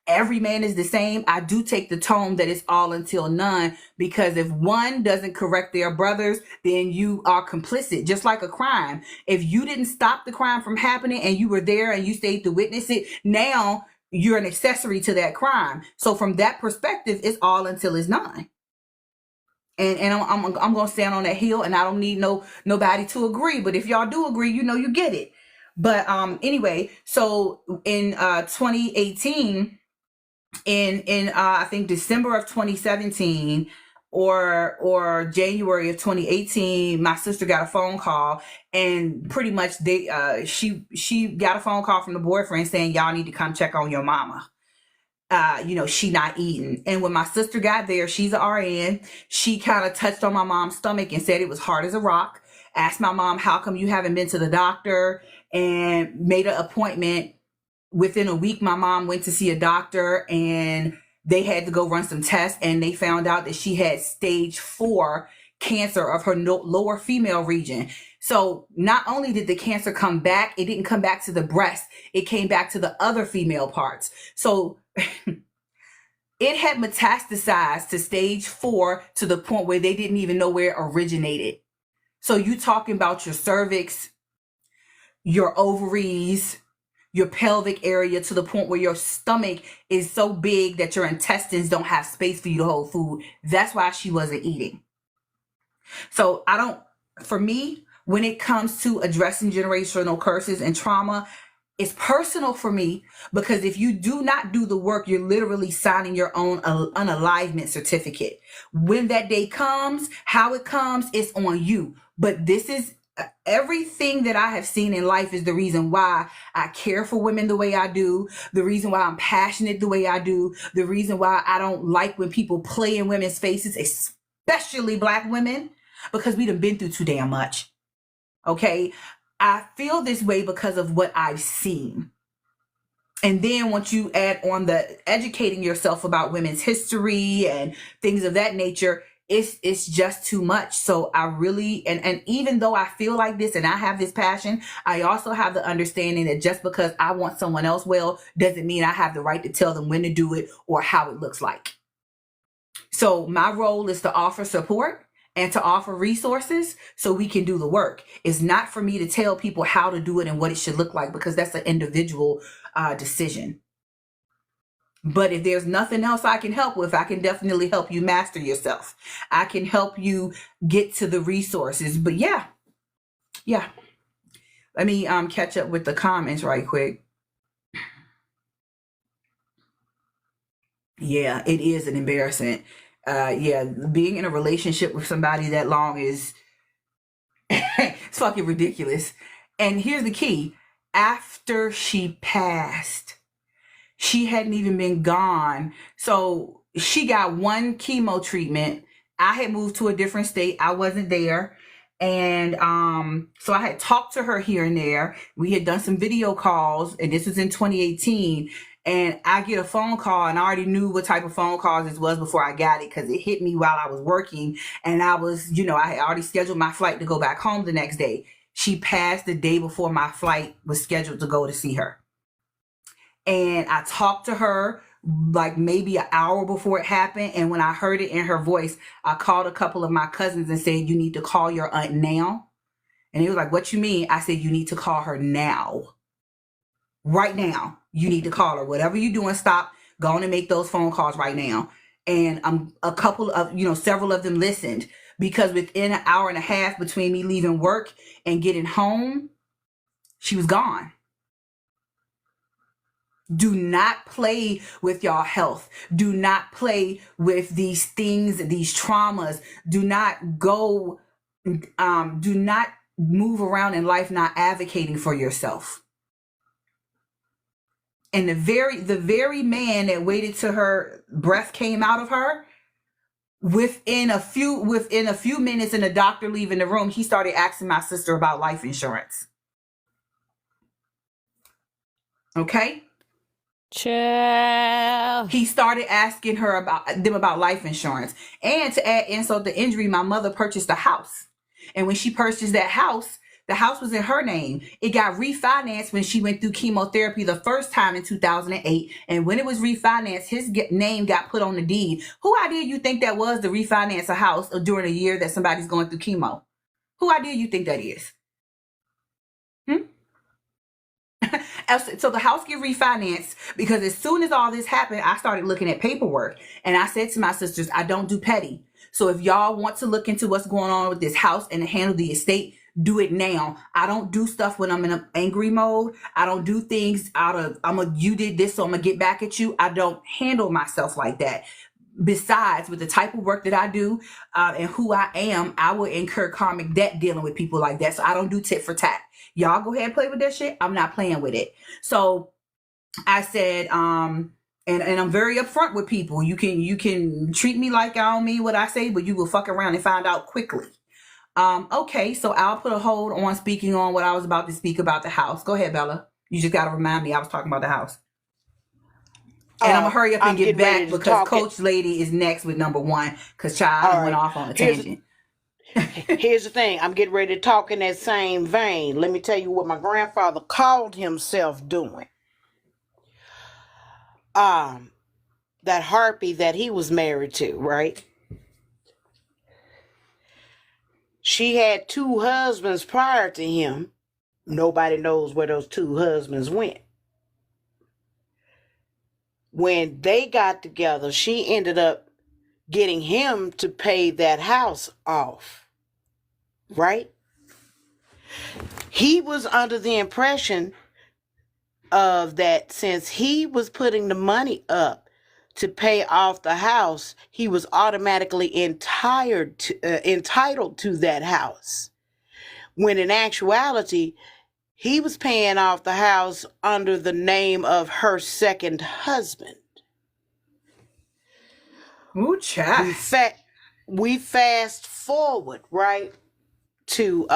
S1: every man is the same, I do take the tone that it's all until none, because if one doesn't correct their brothers, then you are complicit, just like a crime. If you didn't stop the crime from happening and you were there and you stayed to witness it, now you're an accessory to that crime. So from that perspective, it's all until it's none. And I'm gonna stand on that hill, and I don't need nobody to agree. But if y'all do agree, you get it. But anyway, so in 2018, in I think December of 2017 or January of 2018, my sister got a phone call, and pretty much she got a phone call from the boyfriend saying, y'all need to come check on your mama. She not eating. And when my sister got there, she's an RN, she kind of touched on my mom's stomach and said it was hard as a rock. Asked my mom, how come you haven't been to the doctor? And made an appointment. Within a week, my mom went to see a doctor, and they had to go run some tests, and they found out that she had stage 4 cancer of her lower female region. So not only did the cancer come back, it didn't come back to the breast, it came back to the other female parts. So it had metastasized to stage 4 to the point where they didn't even know where it originated. So you talking about your cervix, your ovaries, your pelvic area, to the point where your stomach is so big that your intestines don't have space for you to hold food. That's why she wasn't eating. So for me, when it comes to addressing generational curses and trauma, it's personal for me, because if you do not do the work, you're literally signing your own unalivement certificate. When that day comes, how it comes, it's on you. But this is everything that I have seen in life is the reason why I care for women the way I do, the reason why I'm passionate the way I do, the reason why I don't like when people play in women's faces, especially Black women. because we done been through too damn much. Okay? I feel this way because of what I've seen. And then once you add on the educating yourself about women's history and things of that nature, it's just too much. So I really, and even though I feel like this and I have this passion, I also have the understanding that just because I want someone else well doesn't mean I have the right to tell them when to do it or how it looks like. So my role is to offer support and to offer resources so we can do the work. It's not for me to tell people how to do it and what it should look like, because that's an individual decision. But if there's nothing else I can help with, I can definitely help you master yourself. I can help you get to the resources. But yeah. Let me catch up with the comments right quick. Yeah, it is an embarrassment. Being in a relationship with somebody that long is it's fucking ridiculous. And here's the key. After she passed, she hadn't even been gone. So she got one chemo treatment. I had moved to a different state. I wasn't there. And so I had talked to her here and there. We had done some video calls, and this was in 2018. And I get a phone call, and I already knew what type of phone calls this was before I got it, because it hit me while I was working. And I was, I had already scheduled my flight to go back home the next day. She passed the day before my flight was scheduled to go to see her. And I talked to her like maybe an hour before it happened. And when I heard it in her voice, I called a couple of my cousins and said, you need to call your aunt now. And he was like, what you mean? I said, you need to call her now. Right now. You need to call her. Whatever you're doing, stop. Go on and make those phone calls right now. And several of them listened, because within an hour and a half between me leaving work and getting home, she was gone. Do not play with y'all health. Do not play with these things, these traumas. Do not move around in life not advocating for yourself. And the very man that waited till her breath came out of her, within a few minutes and the doctor leaving the room, he started asking my sister about life insurance. Okay?
S2: Chill.
S1: He started asking her about life insurance. And to add insult to injury, my mother purchased a house. And when she purchased that house, the house was in her name. It got refinanced when she went through chemotherapy the first time in 2008. And when it was refinanced, his name got put on the deed. Who idea you think that was, to refinance a house during a year that somebody's going through chemo? Who idea you think that is? So the house get refinanced because as soon as all this happened, I started looking at paperwork, and I said to my sisters, I don't do petty. So if y'all want to look into what's going on with this house and handle the estate, do it now. I don't do stuff when I'm in an angry mode. I don't do things you did this, so I'm gonna get back at you. I don't handle myself like that. Besides, with the type of work that I do and who I am, I will incur karmic debt dealing with people like that. So I don't do tit for tat. Y'all go ahead and play with that shit. I'm not playing with it. So I said, and I'm very upfront with people. You can treat me like I don't mean what I say, but you will fuck around and find out quickly. Okay, so I'll put a hold on speaking on what I was about to speak about the house. Go ahead, Bella. You just got to remind me I was talking about the house. And I'm going to hurry up and get back because Coach Lady is next with number one, because child went off on a tangent.
S3: Here's the thing. I'm getting ready to talk in that same vein. Let me tell you what my grandfather called himself doing. That harpy that he was married to, right? She had 2 husbands prior to him. Nobody knows where those 2 husbands went. When they got together, she ended up getting him to pay that house off. Right? He was under the impression of that since he was putting the money up to pay off the house, he was automatically entitled to that house. When in actuality, he was paying off the house under the name of her second husband.
S1: Ooh, child.
S3: We fast forward, right, to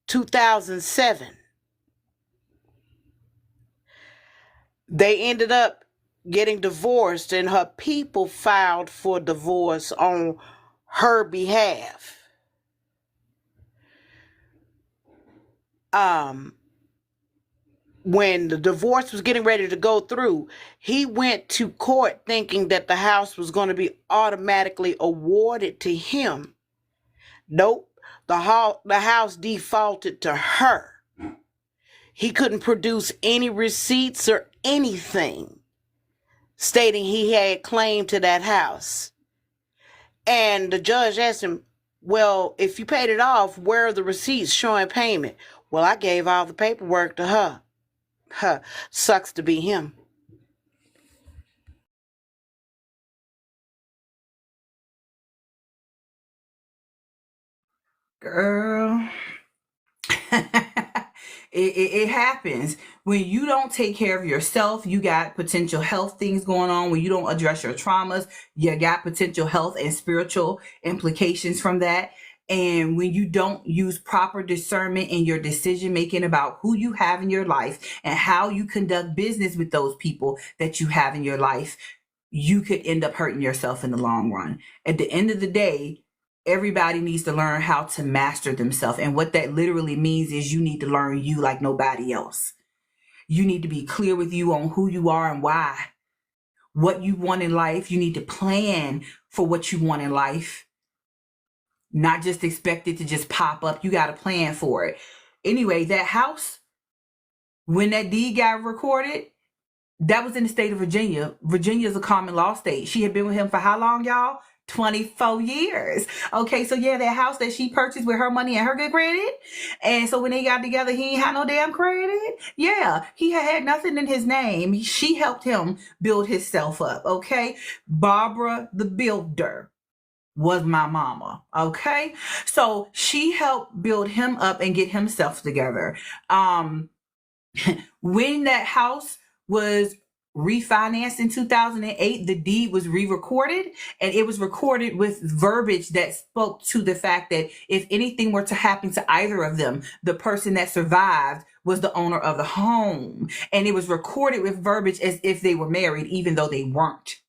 S3: 2007. They ended up getting divorced, and her people filed for divorce on her behalf. Um, when the divorce was getting ready to go through, he went to court thinking that the house was going to be automatically awarded to him. Nope, the house defaulted to her. He couldn't produce any receipts or anything stating he had claim to that house. And the judge asked him, well, if you paid it off, where are the receipts showing payment? Well, I gave all the paperwork to her. Huh, sucks to be him.
S1: Girl. It happens when you don't take care of yourself. You got potential health things going on. When you don't address your traumas, you got potential health and spiritual implications from that. And when you don't use proper discernment in your decision making about who you have in your life and how you conduct business with those people that you have in your life, you could end up hurting yourself in the long run. At the end of the day, everybody needs to learn how to master themselves. And what that literally means is you need to learn you like nobody else. You need to be clear with you on who you are and why. What you want in life. You need to plan for what you want in life. Not just expect it to just pop up. You got to plan for it. Anyway, that house, when that deed got recorded, that was in the state of Virginia. Virginia is a common law state. She had been with him for how long, y'all? 24 years. Okay, so yeah, that house that she purchased with her money and her good credit. And so when they got together, he ain't had no damn credit. Yeah, he had nothing in his name. She helped him build himself up. Okay, Barbara the Builder was my mama. Okay, so she helped build him up and get himself together. When that house was refinanced in 2008, the deed was re-recorded, and it was recorded with verbiage that spoke to the fact that if anything were to happen to either of them, the person that survived was the owner of the home. And it was recorded with verbiage as if they were married, even though they weren't.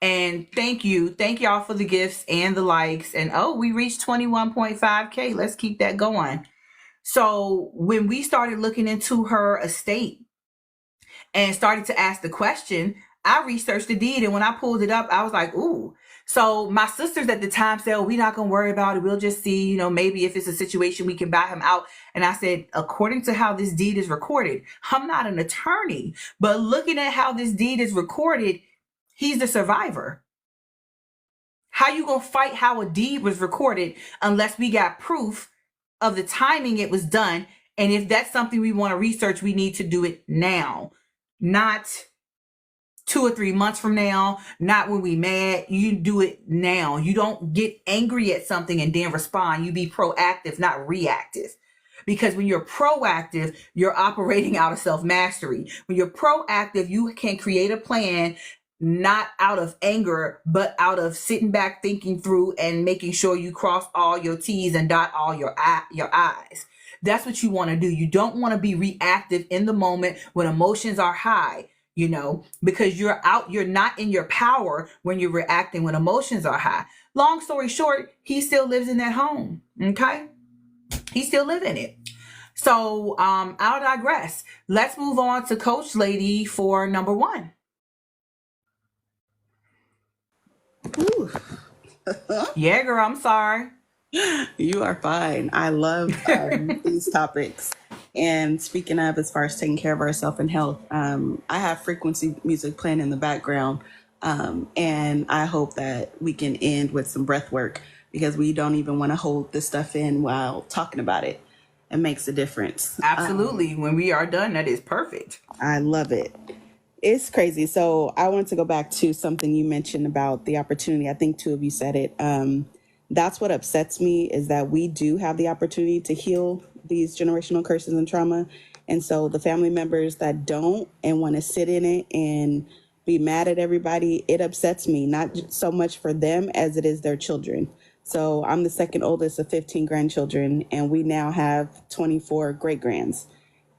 S1: And thank y'all for the gifts and the likes. And we reached 21.5K. Let's keep that going. So when we started looking into her estate and started to ask the question, I researched the deed. And when I pulled it up, I was like, ooh. So my sisters at the time said, we're not going to worry about it. We'll just see, maybe if it's a situation we can buy him out. And I said, according to how this deed is recorded, I'm not an attorney, but looking at how this deed is recorded, he's the survivor. How you going to fight how a deed was recorded unless we got proof of the timing it was done? And if that's something we want to research, we need to do it now, not 2 or 3 months from now, not when we mad. You do it now. You don't get angry at something and then respond. You be proactive, not reactive. Because when you're proactive, you're operating out of self-mastery. When you're proactive, you can create a plan, not out of anger, but out of sitting back, thinking through, and making sure you cross all your T's and dot all your I's. That's what you want to do. You don't want to be reactive in the moment when emotions are high, because you're not in your power when you're reacting when emotions are high. Long story short, he still lives in that home. Okay. He still lives in it. So I'll digress. Let's move on to Coach Lady for number 1. Yeah, girl, I'm sorry.
S5: You are fine. I love these topics. And speaking of, as far as taking care of ourselves and health, I have frequency music playing in the background. And I hope that we can end with some breath work, because we don't even want to hold this stuff in while talking about it. It makes a difference.
S1: Absolutely. When we are done, that is perfect.
S5: I love it. It's crazy. So I want to go back to something you mentioned about the opportunity. I think 2 of you said it. That's what upsets me, is that we do have the opportunity to heal these generational curses and trauma. And so the family members that don't and want to sit in it and be mad at everybody. It upsets me, not so much for them as it is their children. So I'm the second oldest of 15 grandchildren, and we now have 24 great grands.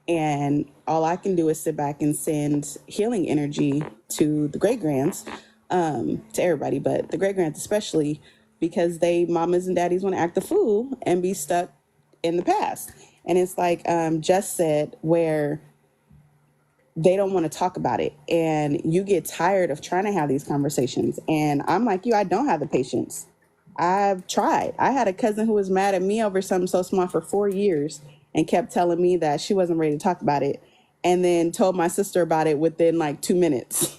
S5: And all I can do is sit back and send healing energy to the great grands, to everybody, but the great grands especially, because they mamas and daddies want to act a fool and be stuck in the past. And it's like Jess said, where they don't want to talk about it. And you get tired of trying to have these conversations. And I'm like you, I don't have the patience. I've tried. I had a cousin who was mad at me over something so small for 4 years and kept telling me that she wasn't ready to talk about it. And then told my sister about it within like 2 minutes.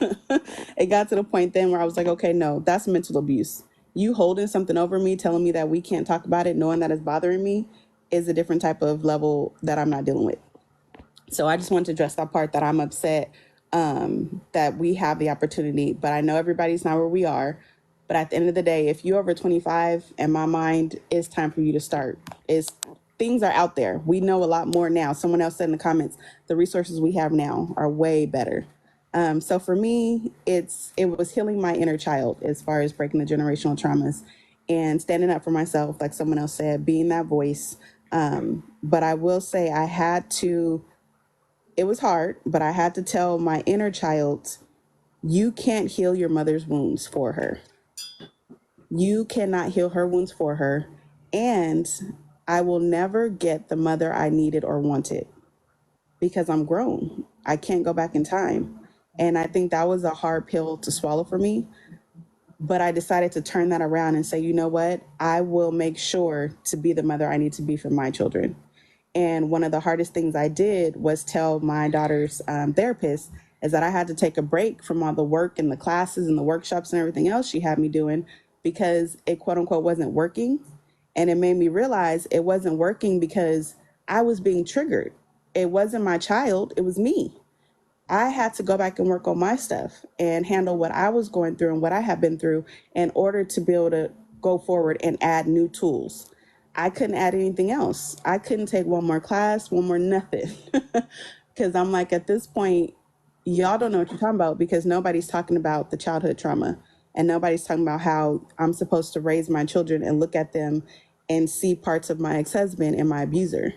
S5: It got to the point then where I was like, okay, no, that's mental abuse. You holding something over me, telling me that we can't talk about it, knowing that it's bothering me, is a different type of level that I'm not dealing with. So I just wanted to address that part, that I'm upset that we have the opportunity, but I know everybody's not where we are. But at the end of the day, if you're over 25, in my mind, it's time for you to start. Things are out there. We know a lot more now. Someone else said in the comments, the resources we have now are way better. So for me, it was healing my inner child as far as breaking the generational traumas and standing up for myself, like someone else said, being that voice. But I will say it was hard, but I had to tell my inner child, you can't heal your mother's wounds for her. You cannot heal her wounds for her. And I will never get the mother I needed or wanted because I'm grown. I can't go back in time. And I think that was a hard pill to swallow for me. But I decided to turn that around and say, you know what? I will make sure to be the mother I need to be for my children. And one of the hardest things I did was tell my daughter's therapist is that I had to take a break from all the work and the classes and the workshops and everything else she had me doing because it, quote unquote, wasn't working. And it made me realize it wasn't working because I was being triggered. It wasn't my child, it was me. I had to go back and work on my stuff and handle what I was going through and what I have been through in order to be able to go forward and add new tools. I couldn't add anything else. I couldn't take one more class, one more nothing. Because I'm like, at this point, y'all don't know what you're talking about because nobody's talking about the childhood trauma and nobody's talking about how I'm supposed to raise my children and look at them and see parts of my ex-husband and my abuser.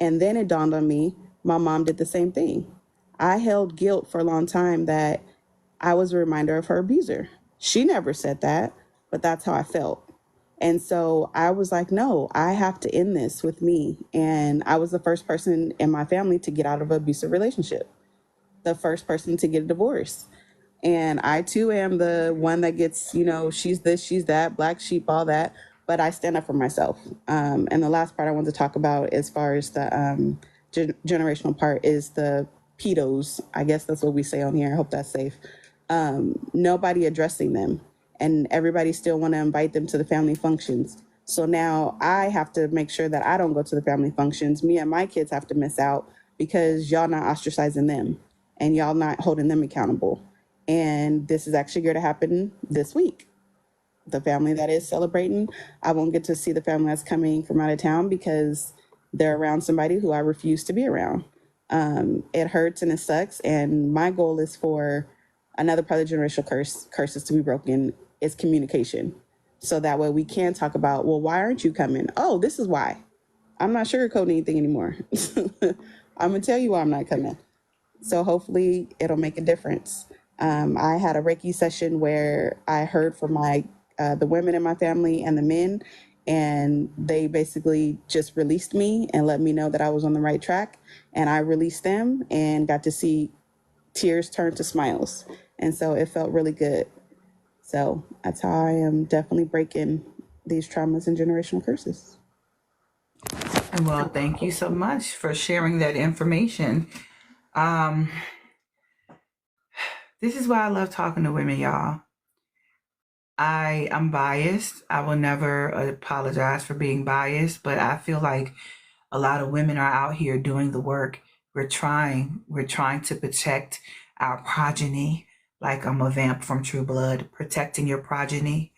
S5: And then it dawned on me, my mom did the same thing. I held guilt for a long time that I was a reminder of her abuser. She never said that, but that's how I felt. And so I was like, no, I have to end this with me. And I was the first person in my family to get out of an abusive relationship, the first person to get a divorce. And I too am the one that gets, she's this, she's that, black sheep, all that. But I stand up for myself. And the last part I want to talk about as far as the generational part is the pedos. I guess that's what we say on here. I hope that's safe. Nobody addressing them. And everybody still want to invite them to the family functions. So now I have to make sure that I don't go to the family functions. Me and my kids have to miss out because y'all not ostracizing them and y'all not holding them accountable. And this is actually going to happen this week. The family that is celebrating, I won't get to see the family that's coming from out of town because they're around somebody who I refuse to be around. It hurts and it sucks. And my goal is for another part of the generational curses to be broken is communication. So that way we can talk about, well, why aren't you coming? Oh, this is why. I'm not sugarcoating anything anymore. I'm going to tell you why I'm not coming. So hopefully it'll make a difference. I had a Reiki session where I heard from the women in my family and the men, and they basically just released me and let me know that I was on the right track. And I released them and got to see tears turn to smiles. And so it felt really good. So that's how I am definitely breaking these traumas and generational curses.
S1: Well, thank you so much for sharing that information. This is why I love talking to women, y'all. I'm biased. I will never apologize for being biased, but I feel like a lot of women are out here doing the work. We're trying to protect our progeny, like I'm a vamp from True Blood, protecting your progeny.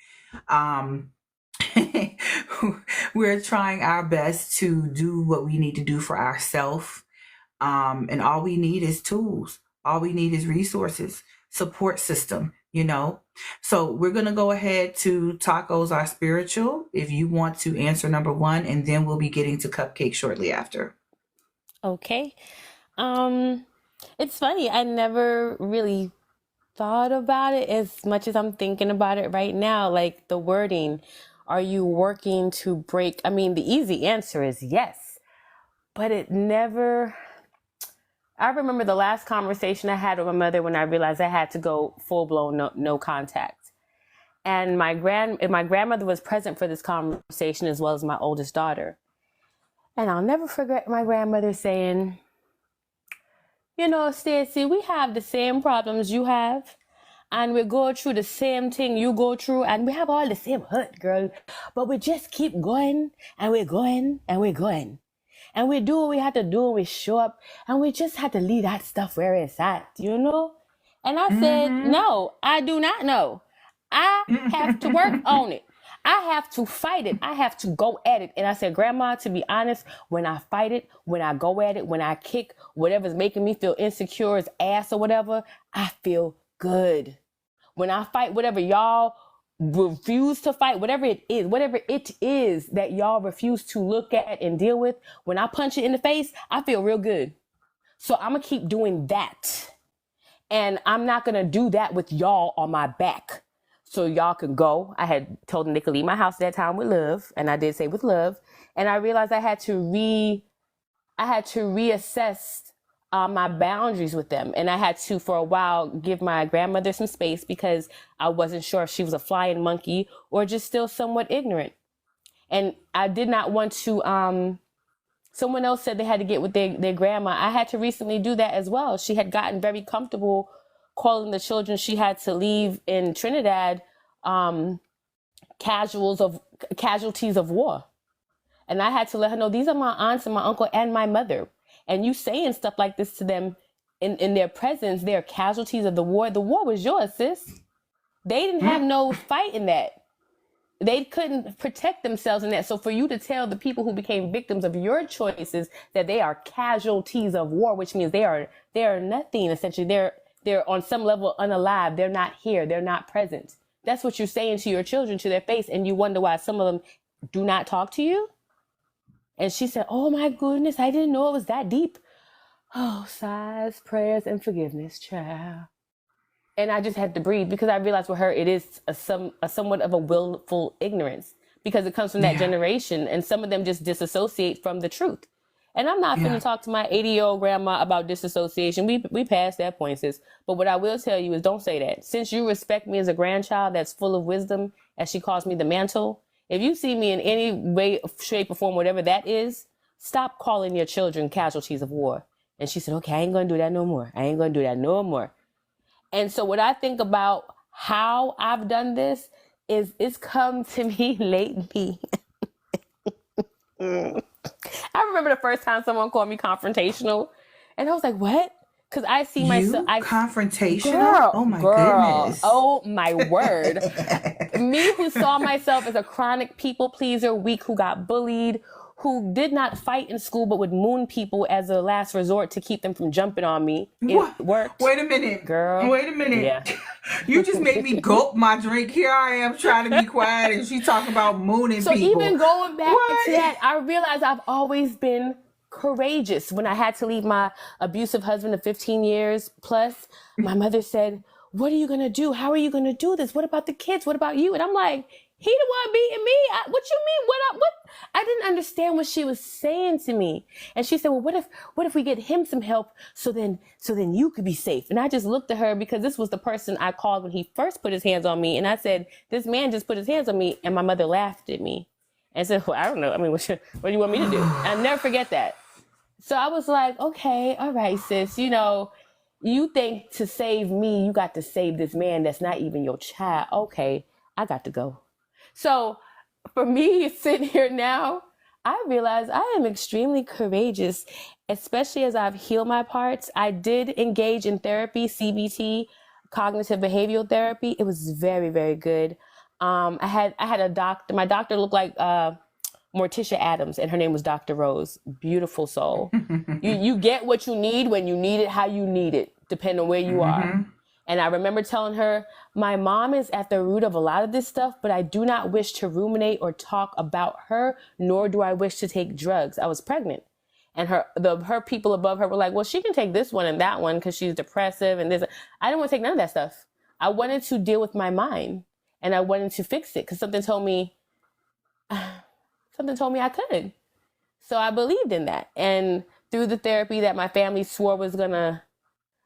S1: We're trying our best to do what we need to do for ourselves. And all we need is tools. All we need is resources. support system, you know? So we're going to go ahead to tacos are spiritual if you want to answer number one, and then we'll be getting to cupcake shortly after.
S2: Okay. It's funny. I never really thought about it as much as I'm thinking about it right now. Like the wording, are you working to break? I mean, the easy answer is yes, but it never. I remember the last conversation I had with my mother when I realized I had to go full blown no contact. And my grandmother was present for this conversation as well as my oldest daughter. And I'll never forget my grandmother saying, you know, Stacy, we have the same problems you have. And we go through the same thing you go through. And we have all the same hurt, girl. But we just keep going. And we're going. And we're going. And we do what we have to do. We show up. And we just have to leave that stuff where it's at, you know? And I said, no, I do not know. I have to work on it. I have to fight it. I have to go at it. And I said, Grandma, to be honest, when I fight it, when I go at it, when I kick whatever's making me feel insecure as ass or whatever, I feel good. When I fight whatever y'all refuse to fight, whatever it is that y'all refuse to look at and deal with, when I punch it in the face, I feel real good. So I'm going to keep doing that. And I'm not going to do that with y'all on my back. So y'all can go. I had told them they could leave my house at that time with love. And I did say with love. And I realized I had to reassess my boundaries with them. And I had to, for a while, give my grandmother some space because I wasn't sure if she was a flying monkey or just still somewhat ignorant. And I did not want to, someone else said they had to get with their grandma. I had to recently do that as well. She had gotten very comfortable calling the children she had to leave in Trinidad casualties of war. And I had to let her know, these are my aunts and my uncle and my mother. And you saying stuff like this to them in their presence, they're casualties of the war. The war was yours, sis. They didn't have no fight in that. They couldn't protect themselves in that. So for you to tell the people who became victims of your choices that they are casualties of war, which means they are nothing, essentially. They're on some level unalive. They're not here. They're not present. That's what you're saying to your children, to their face. And you wonder why some of them do not talk to you. And she said, oh my goodness, I didn't know it was that deep. Oh, sighs, prayers, and forgiveness, child. And I just had to breathe because I realized with her, it is somewhat of a willful ignorance because it comes from that generation. And some of them just disassociate from the truth. And I'm not going to talk to my 80-year-old grandma about disassociation. We passed that point, sis. But what I will tell you is don't say that. Since you respect me as a grandchild that's full of wisdom, as she calls me the mantle, if you see me in any way, shape, or form, whatever that is, stop calling your children casualties of war. And she said, okay, I ain't going to do that no more. I ain't going to do that no more. And so what I think about how I've done this is it's come to me lately. I remember the first time someone called me confrontational. And I was like, what? Because I see myself.
S1: Confrontational? Oh my goodness.
S2: Oh my word. Me who saw myself as a chronic people pleaser, weak, who got bullied, who did not fight in school but would moon people as a last resort to keep them from jumping on me. It worked.
S1: Wait a minute.
S2: Girl.
S1: Wait a minute.
S2: Yeah.
S1: You just made me gulp my drink. Here I am trying to be quiet and she talking about mooning people.
S2: So even going back to that, I realized I've always been courageous. When I had to leave my abusive husband of 15 years plus, my mother said, what are you going to do? How are you going to do this? What about the kids? What about you? And I'm like, he the one beating me. What you mean? What? I didn't understand what she was saying to me. And she said, well, what if we get him some help so then you could be safe? And I just looked at her because this was the person I called when he first put his hands on me. And I said, this man just put his hands on me. And my mother laughed at me and said, well, I don't know. I mean, what do you want me to do? And I'll never forget that. So I was like, okay, all right, sis, you think to save me, you got to save this man that's not even your child. Okay, I got to go. So for me sitting here now, I realize I am extremely courageous, especially as I've healed my parts. I did engage in therapy, CBT, cognitive behavioral therapy. It was very, very good. I had a doctor. My doctor looked like Morticia Adams, and her name was Dr. Rose. Beautiful soul. You get what you need when you need it, how you need it, depending on where you are. And I remember telling her, my mom is at the root of a lot of this stuff, but I do not wish to ruminate or talk about her, nor do I wish to take drugs. I was pregnant. And her people above her were like, well, she can take this one and that one because she's depressive and this. I didn't want to take none of that stuff. I wanted to deal with my mind, and I wanted to fix it because something told me I could. So I believed in that. And through the therapy that my family swore was gonna,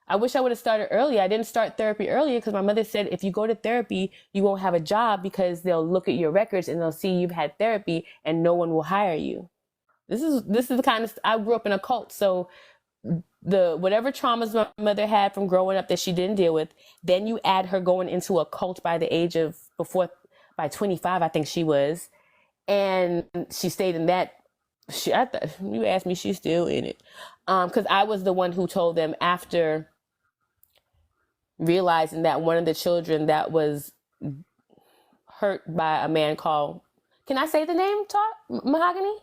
S2: I wish I would have started earlier. I didn't start therapy earlier because my mother said, if you go to therapy, you won't have a job because they'll look at your records and they'll see you've had therapy and no one will hire you. This is the kind of, I grew up in a cult. So whatever traumas my mother had from growing up that she didn't deal with, then you add her going into a cult by the age of by 25, I think she was. And she stayed in that. I thought, you asked me, she's still in it. Because I was the one who told them after realizing that one of the children that was hurt by a man called, can I say the name, Mahogany?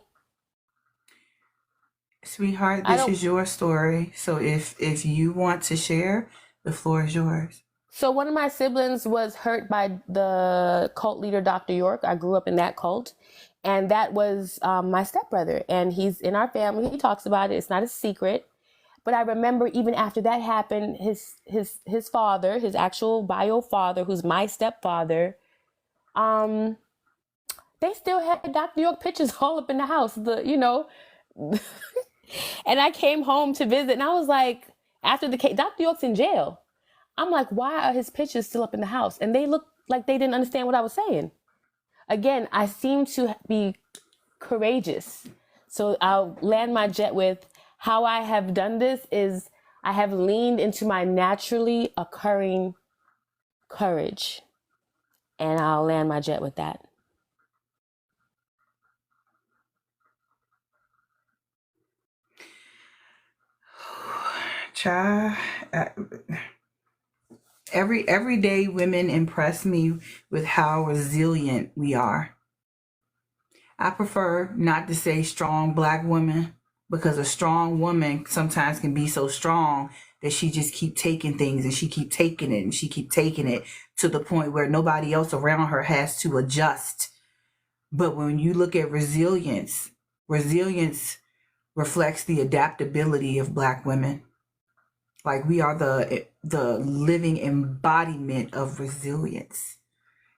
S1: Sweetheart, this is your story. So if you want to share, the floor is yours.
S2: So one of my siblings was hurt by the cult leader, Dr. York. I grew up in that cult. And that was my stepbrother. And he's in our family. He talks about it. It's not a secret. But I remember even after that happened, his father, his actual bio father, who's my stepfather, they still had Dr. York pictures all up in the house. And I came home to visit, and I was like, after the case, Dr. York's in jail. I'm like, why are his pictures still up in the house? And they looked like they didn't understand what I was saying. Again, I seem to be courageous. So I'll land my jet with how I have done this is I have leaned into my naturally occurring courage. And I'll land my jet with that.
S1: Child, every day women impress me with how resilient we are. I prefer not to say strong Black woman, because a strong woman sometimes can be so strong that she just keep taking things and she keep taking it and she keep taking it to the point where nobody else around her has to adjust. But when you look at resilience reflects the adaptability of Black women. Like, we are the living embodiment of resilience.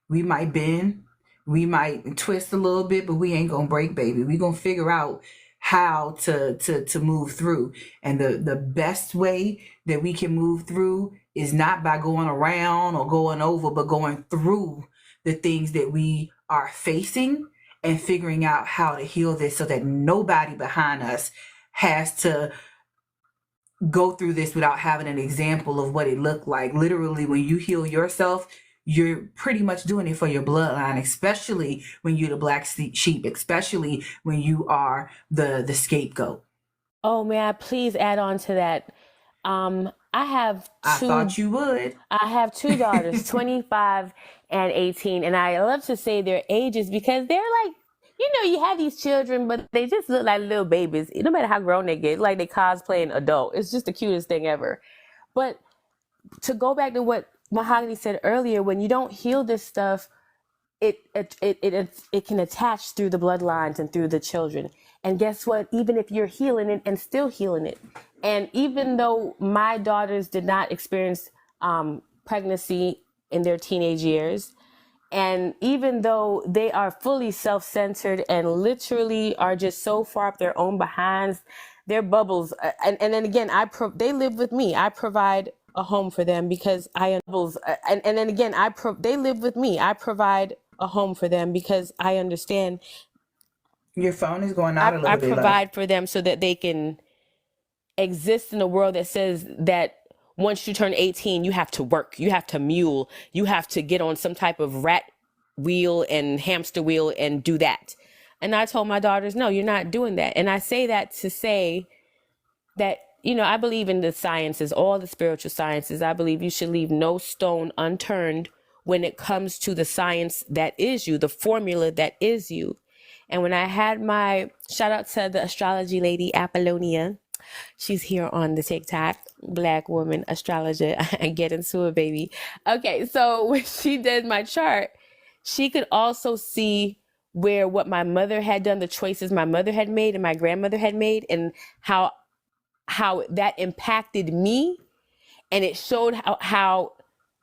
S1: We might bend, we might twist a little bit, but we ain't gonna break, baby. We gonna figure out how to move through. And the best way that we can move through is not by going around or going over, but going through the things that we are facing and figuring out how to heal this so that nobody behind us has to go through this without having an example of what it looked like. Literally, when you heal yourself, you're pretty much doing it for your bloodline, especially when you're the black sheep, especially when you are the scapegoat.
S2: Oh, may I please add on to that? I
S1: thought you would.
S2: I have two daughters, 25 and 18, and I love to say their ages because they're like, you have these children, but they just look like little babies. No matter how grown they get, like they cosplay an adult. It's just the cutest thing ever. But to go back to what Mahogany said earlier, when you don't heal this stuff, it can attach through the bloodlines and through the children. And guess what? Even if you're healing it and still healing it, and even though my daughters did not experience pregnancy in their teenage years, and even though they are fully self-centered and literally are just so far up their own behinds, their bubbles, and then again, they live with me. I provide a home for them because they live with me. I provide a home for them because I understand.
S1: Your phone is going out a little bit.
S2: I provide for them so that they can exist in a world that says that once you turn 18, you have to work, you have to mule, you have to get on some type of rat wheel and hamster wheel and do that. And I told my daughters, no, you're not doing that. And I say that to say that, I believe in the sciences, all the spiritual sciences. I believe you should leave no stone unturned when it comes to the science that is you, the formula that is you. And when I had shout out to the astrology lady, Apollonia, She's here on the TikTok, Black woman astrologer. And get into it, baby. Okay, so when she did my chart, she could also see where what my mother had done, the choices my mother had made and my grandmother had made, and how that impacted me. And it showed how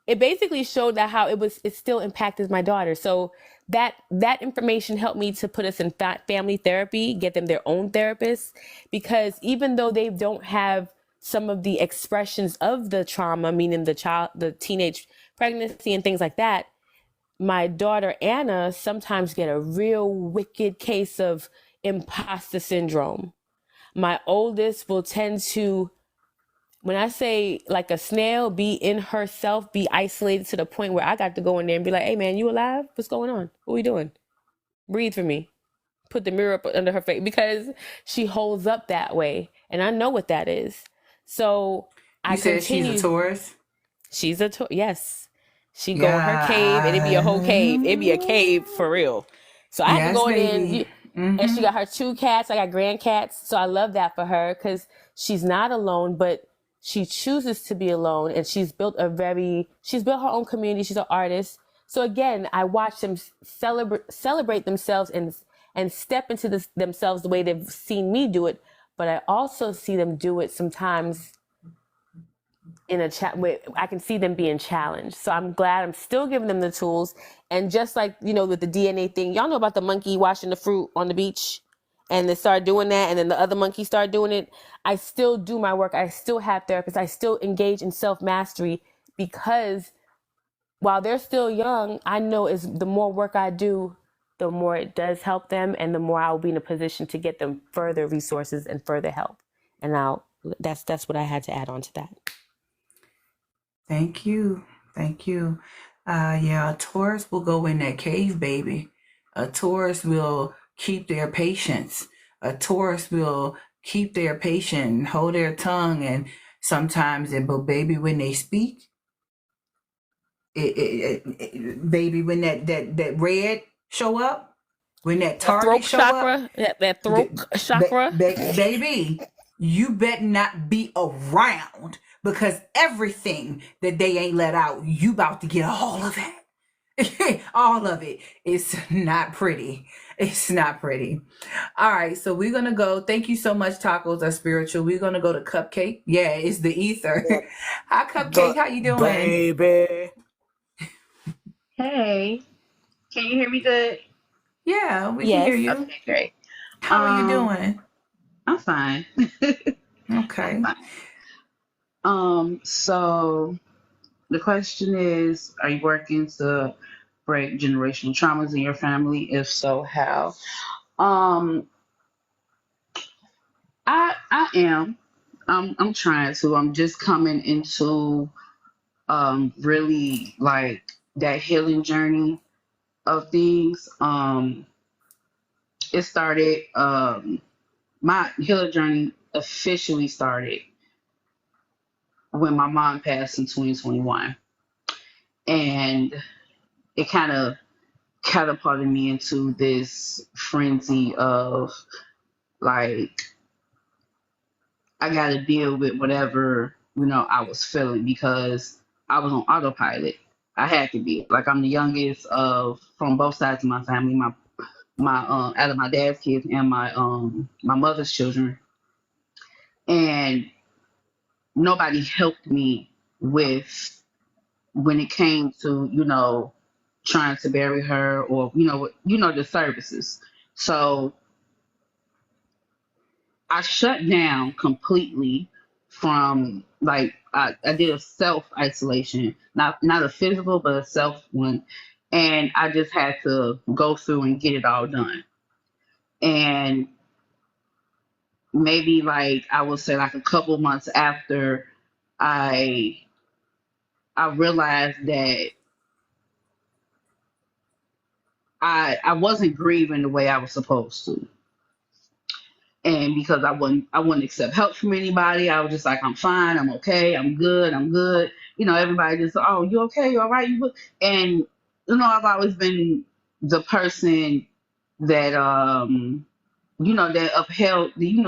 S2: it basically showed that how it still impacted my daughter. So that information helped me to put us in family therapy, get them their own therapists, because even though they don't have some of the expressions of the trauma, meaning the teenage pregnancy and things like that, my daughter Anna sometimes get a real wicked case of imposter syndrome. My oldest will tend to, when I say like a snail, be in herself, be isolated to the point where I got to go in there and be like, hey man, you alive? What's going on? What are we doing? Breathe for me. Put the mirror up under her face, because she holds up that way. And I know what that is. So
S1: You said she's a Taurus?
S2: She's a Taurus. Yes. She go in her cave, and it'd be a whole cave. It'd be a cave for real. So I had to go in, and she got her 2 cats. I got grandcats. So I love that for her, because she's not alone, but she chooses to be alone, and she's built her own community. She's an artist. So again, I watch them celebrate themselves and step into themselves the way they've seen me do it. But I also see them do it sometimes in a chat where I can see them being challenged. So I'm glad I'm still giving them the tools. And just like, with the DNA thing, y'all know about the monkey washing the fruit on the beach, and they start doing that, and then the other monkey start doing it. I still do my work. I still have therapists. I still engage in self-mastery, because while they're still young, I know the more work I do, the more it does help them, and the more I'll be in a position to get them further resources and further help. And that's what I had to add on to that.
S1: Thank you. A Taurus will go in that cave, baby. A Taurus will keep their patience. A Taurus will keep their patience, hold their tongue, and sometimes, but baby, when they speak, baby, when that red show up, when that target show
S2: chakra,
S1: up,
S2: that throat chakra,
S1: baby, you better not be around, because everything that they ain't let out, you about to get all of it. All of it. It's not pretty. It's not pretty. All right, so we're gonna go. Thank you so much. Tacos are spiritual. We're gonna go to Cupcake. Yeah, it's the ether. Hi, Cupcake. How you doing,
S8: baby? Hey, can you hear me good?
S1: Yeah, we can hear you.
S8: Okay, great.
S1: How are you doing?
S8: I'm fine.
S1: Okay.
S8: So the question is, are you working to break generational traumas in your family? If so, how? I am. I'm trying to. I'm just coming into really like that healing journey of things. It started my healing journey officially started when my mom passed in 2021, and it kind of catapulted me into this frenzy of like I got to deal with whatever I was feeling, because I was on autopilot. I had to be, like, I'm the youngest of from both sides of my family, my out of my dad's kids and my mother's children, and nobody helped me with when it came to trying to bury her, or the services. So I shut down completely from, like, I did a self isolation, not a physical but a self one, and I just had to go through and get it all done. And maybe, like, I would say, like, a couple months after, I realized that I wasn't grieving the way I was supposed to. And because I wouldn't accept help from anybody, I was just like, I'm fine, I'm okay, I'm good, I'm good. Everybody just, oh, you okay, you all right, you good? And I've always been the person that that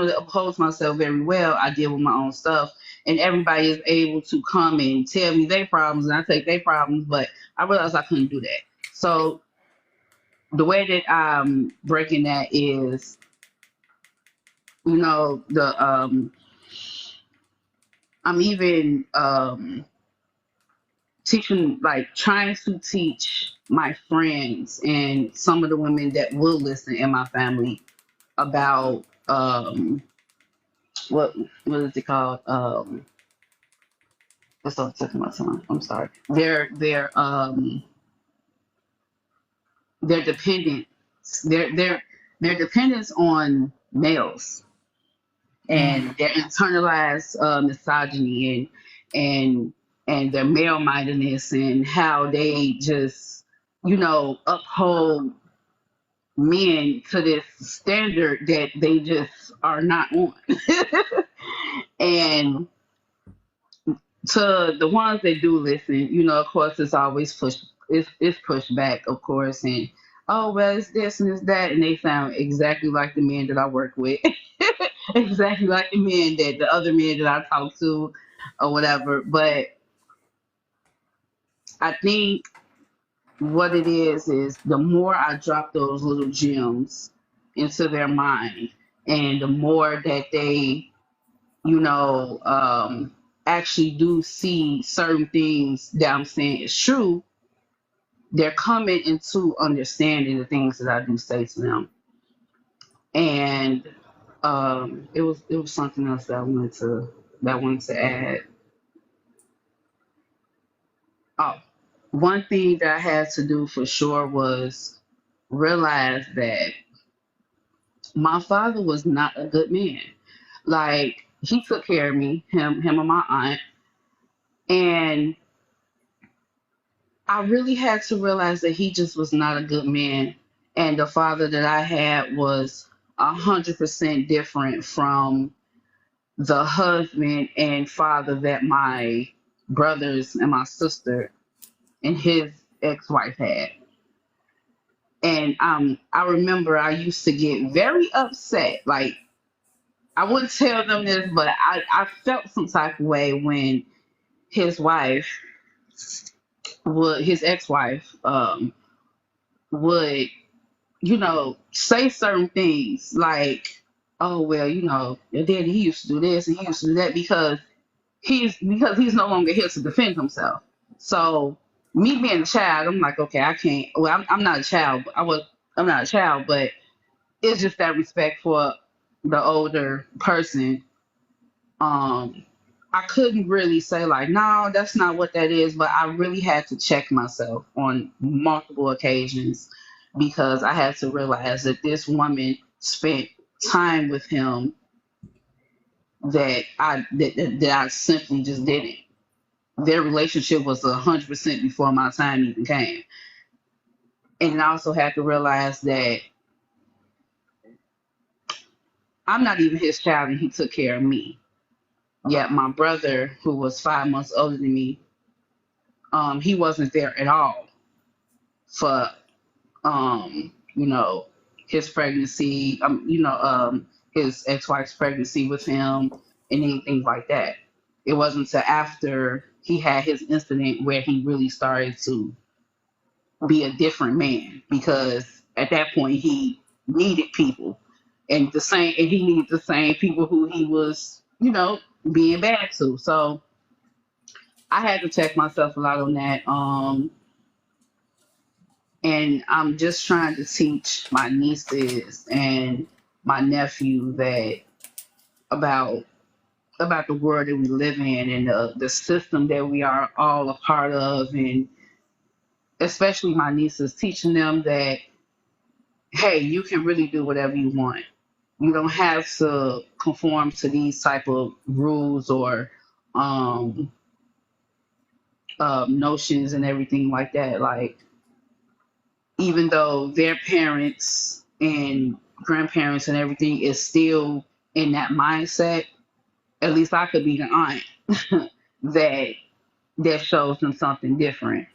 S8: that upholds myself very well. I deal with my own stuff, and everybody is able to come and tell me their problems, and I take their problems. But I realized I couldn't do that. So the way that I'm breaking that is, the I'm even teaching, like trying to teach my friends and some of the women that will listen in my family about what is it called? What's on the tip of my tongue? I'm sorry. Their dependence. Their dependence on males and their internalized misogyny and and their male mindedness and how they just uphold men to this standard that they just are not on. And to the ones that do listen, of course, it's always it's pushed back, of course, and oh well, it's this and it's that, and they sound exactly like the men that I work with, exactly like the other men that I talk to, or whatever. But I think what it is the more I drop those little gems into their mind, and the more that they you know, actually do see certain things that I'm saying is true, they're coming into understanding the things that I do say to them. And it was something else that I wanted to add. Oh, one thing that I had to do for sure was realize that my father was not a good man. Like he took care of me, him and my aunt, and I really had to realize that he just was not a good man, and the father that I had was 100% different from the husband and father that my brothers and my sister and his ex-wife had. And I remember I used to get very upset. Like I wouldn't tell them this, but I felt some type of way when his wife his ex-wife would say certain things like, oh well, your daddy, he used to do this and he used to do that because he's no longer here to defend himself. So me being a child, I'm like, okay, I can't. Well, I'm not a child. I'm not a child, but it's just that respect for the older person. Um, I couldn't really say like, no, that's not what that is, but I really had to check myself on multiple occasions because I had to realize that this woman spent time with him that I simply just didn't. Their relationship was 100% before my time even came, and I also had to realize that I'm not even his child, and he took care of me. Yet my brother, who was 5 months older than me, he wasn't there at all for um, you know, his pregnancy, his ex-wife's pregnancy with him and anything like that. It wasn't until after he had his incident where he really started to be a different man because at that point he needed people and he needed the same people who he was, being bad to. So I had to check myself a lot on that. And I'm just trying to teach my nieces and my nephew that about the world that we live in and the system that we are all a part of, and especially my nieces, teaching them that hey, you can really do whatever you want. You don't have to conform to these type of rules or um, notions and everything like that. Like even though their parents and grandparents and everything is still in that mindset, at least I could be the aunt that shows them something different.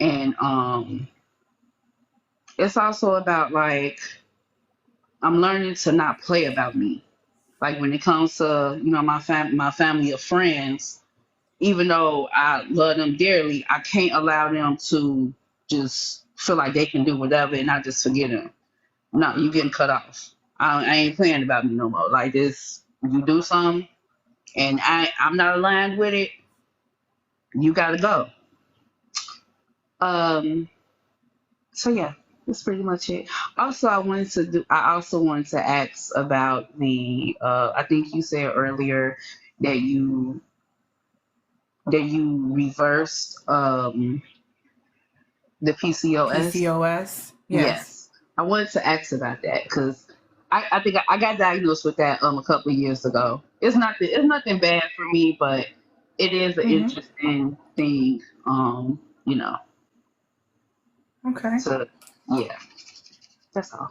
S8: And it's also about like I'm learning to not play about me. Like when it comes to, my family of friends, even though I love them dearly, I can't allow them to just feel like they can do whatever and I just forget them. No, you getting cut off. I ain't playing about me no more. Like this, you do something and I'm not aligned with it, you gotta go. Um, so yeah, that's pretty much it. Also, I also wanted to ask about I think you said earlier that you reversed the PCOS.
S1: PCOS? Yes.
S8: Yes, I wanted to ask about that because I think I got diagnosed with that a couple of years ago. It's nothing bad for me, but it is an
S1: Mm-hmm.
S8: interesting thing. You know,
S1: Okay.
S8: to yeah, that's all.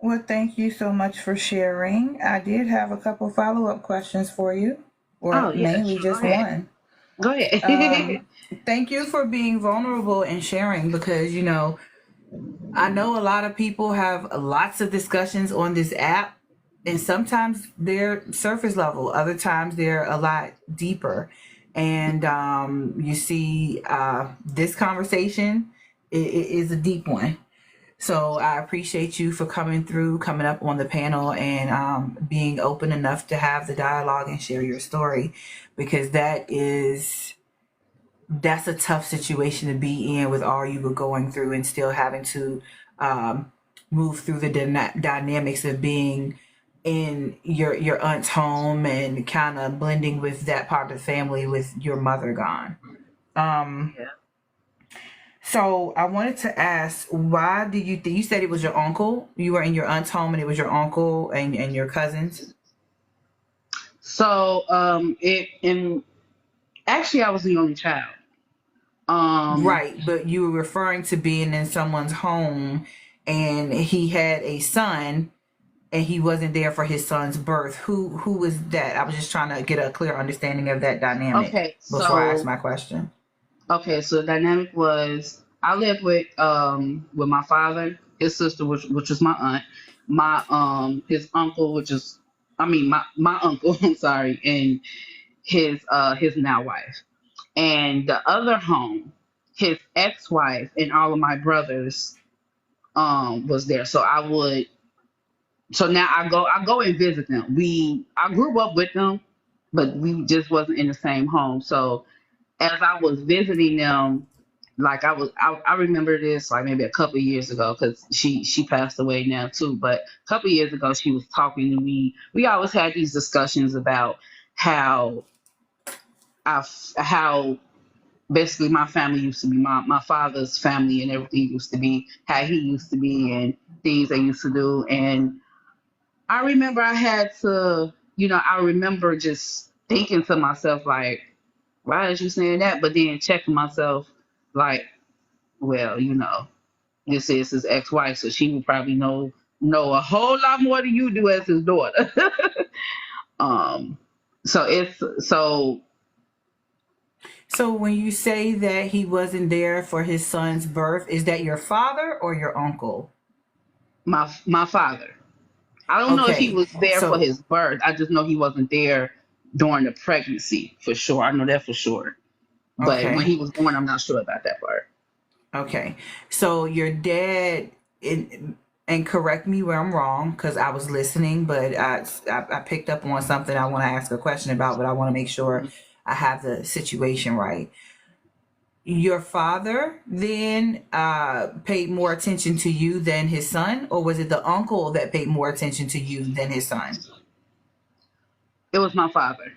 S1: Well, thank you so much for sharing. I did have a couple follow-up questions for you, or
S8: Oh yeah,
S1: mainly
S8: sure. Go
S1: just
S8: ahead.
S1: one.
S8: Go ahead.
S1: Thank you for being vulnerable and sharing because, I know a lot of people have lots of discussions on this app, and sometimes they're surface level, other times they're a lot deeper. And you see, this conversation is a deep one. So I appreciate you for coming through, coming up on the panel, and being open enough to have the dialogue and share your story, because that's a tough situation to be in with all you were going through and still having to um, move through the dynamics of being in your aunt's home and kind of blending with that part of the family with your mother gone. Um,
S8: Yeah.
S1: so I wanted to ask, why do you think you said it was your uncle? You were in your aunt's home and it was your uncle and your cousins?
S8: So it and actually I was the only child. Um,
S1: Right, but you were referring to being in someone's home and he had a son and he wasn't there for his son's birth. Who was that? I was just trying to get a clear understanding of that dynamic
S8: okay,
S1: before I ask
S8: so
S1: my question.
S8: Okay, so the dynamic was I lived with my father, his sister, which was my aunt, my his uncle, my uncle, I'm sorry, and his now wife. And the other home, his ex wife and all of my brothers was there. So now I go and visit them. I grew up with them, but we just wasn't in the same home. So as I was visiting them, like I remember this like maybe a couple of years ago because she passed away now too. But a couple of years ago, she was talking to me. We always had these discussions about how how basically my family used to be, my father's family and everything used to be, how he used to be, and things they used to do. And I remember I remember just thinking to myself like, why is you saying that? But then checking myself, like, well, this is his ex-wife, so she would probably know a whole lot more than you do as his daughter. um, so
S1: So when you say that he wasn't there for his son's birth, is that your father or your uncle?
S8: my father. I don't know if he
S1: Okay.
S8: was there for
S1: So
S8: his birth. I just know he wasn't there during the pregnancy for sure. I know that for sure. But when
S1: okay.
S8: he was born, I'm not sure about that part.
S1: Okay. So your dad, and correct me where I'm wrong because I was listening, but I picked up on something I want to ask a question about, but I want to make sure I have the situation right. Your father then paid more attention to you than his son, or was it the uncle that paid more attention to you than his son?
S8: It was my father,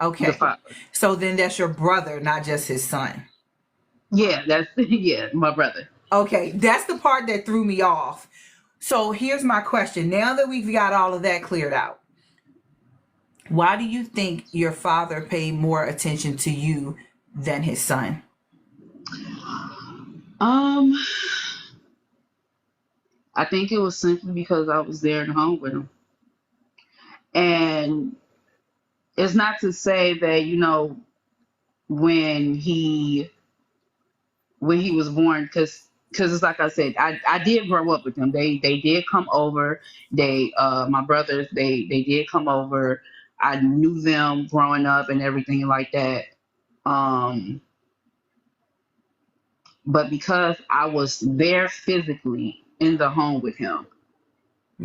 S8: the
S1: Okay.
S8: father.
S1: So then that's your brother, not just his son.
S8: Yeah, that's yeah, my brother.
S1: Okay, that's the part that threw me off. So here's my question. Now that we've got all of that cleared out, why do you think your father paid more attention to you than his son?
S8: Um, I think it was simply because I was there at home with him. And it's not to say that, when he when he was born, because because it's like I said, I did grow up with them. They did come over. They my brothers they did come over. I knew them growing up and everything like that. Um, but because I was there physically in the home with him,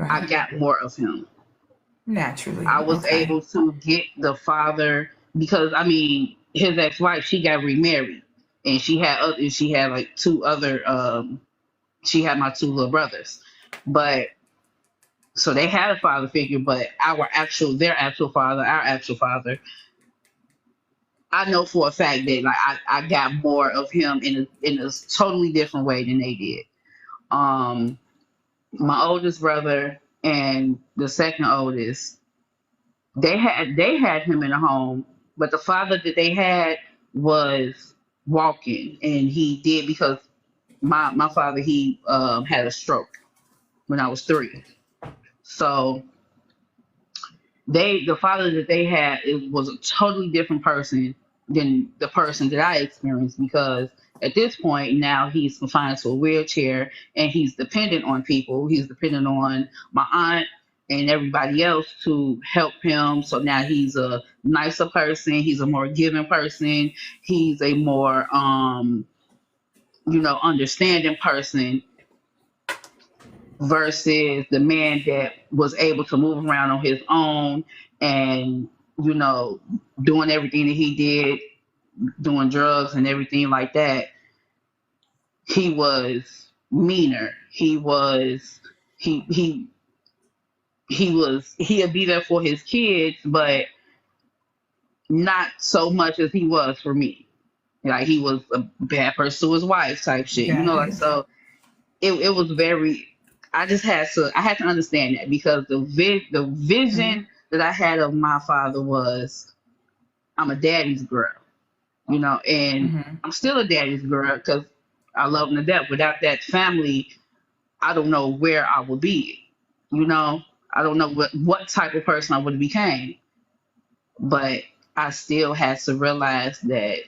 S8: I
S1: Right.
S8: got more of him.
S1: Naturally.
S8: I was
S1: Okay.
S8: able to get the father because I mean his ex-wife, she got remarried and she had like two other she had my two little brothers. But so they had a father figure, but their actual father, our actual father, I know for a fact that like I got more of him in a totally different way than they did. Um my oldest brother and the second oldest, they had him in a home, but the father that they had was walking, and he did because my father he had a stroke when I was 3. So the father that they had was a totally different person than the person that I experienced because at this point now he's confined to a wheelchair and he's dependent on people. He's dependent on my aunt and everybody else to help him. So now he's a nicer person. He's a more giving person. He's a more understanding person versus the man that was able to move around on his own and doing everything that he did, doing drugs and everything like that. He was meaner. He'd be there for his kids, but not so much as he was for me. Like he was a bad person to his wife type shit,
S1: Got
S8: like
S1: you.
S8: so it was very. I had to understand that because the
S1: Mm-hmm.
S8: vision that I had of my father was I'm a daddy's girl, and
S1: Mm-hmm.
S8: I'm still a daddy's girl because I love him to death. Without that family, I don't know where I would be. I don't know what type of person I would have became, but I still had to realize that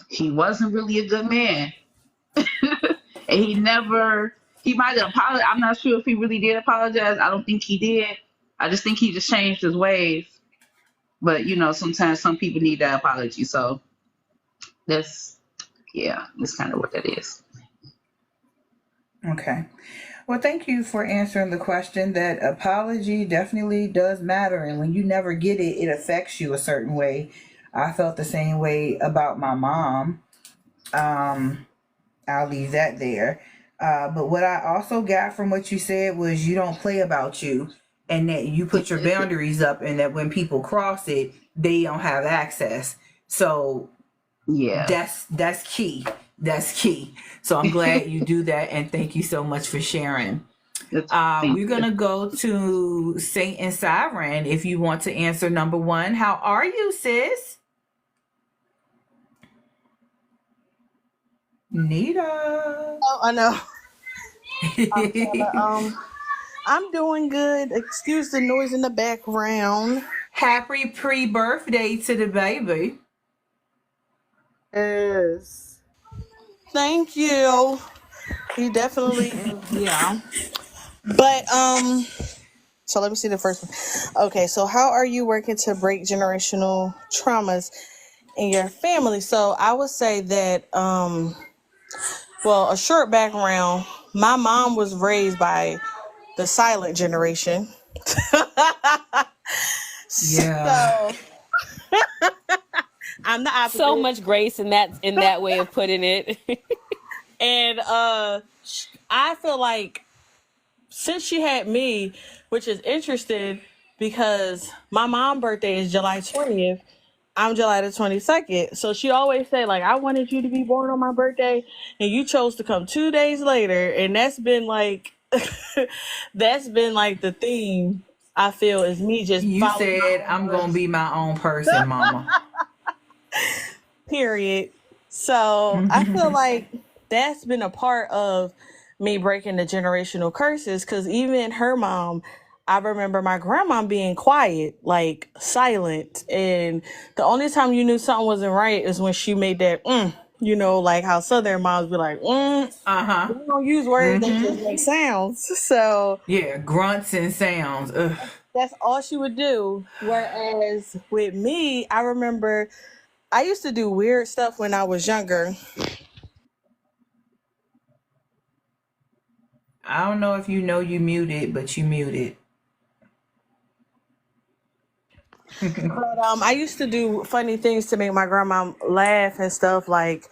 S8: he wasn't really a good man. And he might have apologized. I'm not sure if he really did apologize. I don't think he did. I just think he just changed his ways. But sometimes some people need that apology. So that's that's kind of what that is.
S1: Okay. Well, thank you for answering the question. That apology definitely does matter. And when you never get it, it affects you a certain way. I felt the same way about my mom. Um, I'll leave that there. But what I also got from what you said was you don't play about you and that you put your boundaries up and that when people cross it, they don't have access. So
S8: Yeah.
S1: that's key. That's key. So I'm glad you do that and thank you so much for sharing.
S8: Thank
S1: We're
S8: you.
S1: gonna go to Saint and Siren if you want to answer number one. How are you, sis? Nita.
S9: Oh, I know. I'm trying to, I'm doing good. Excuse the noise in the background.
S1: Happy pre-birthday to the baby.
S9: Yes. Thank you. He definitely, yeah. But so let me see the first one. Okay, so how are you working to break generational traumas in your family? So I would say that well, a short background. My mom was raised by the silent generation.
S1: Yeah.
S9: So I'm the
S2: So
S9: opposite.
S2: much grace in that way of putting it.
S9: And I feel like since she had me, which is interesting because my mom's birthday is July 20th. I'm July the 22nd. So she always said, like, I wanted you to be born on my birthday, and you chose to come 2 days later. And that's been like that's been like the theme, I feel, is me just
S1: You
S9: following my
S1: said
S9: own
S1: I'm gonna
S9: heart.
S1: be my own person, mama.
S9: Period. So I feel like that's been a part of me breaking the generational curses because even her mom, I remember my grandma being quiet, like silent. And the only time you knew something wasn't right is when she made that You know, like how Southern moms be like,
S1: Uh-huh.
S9: we don't use words that just make sounds. So
S1: Yeah, grunts and sounds. Ugh.
S9: that's all she would do. Whereas with me, I remember I used to do weird stuff when I was younger.
S1: I don't know if you know you muted, but you muted.
S9: But I used to do funny things to make my grandma laugh and stuff, like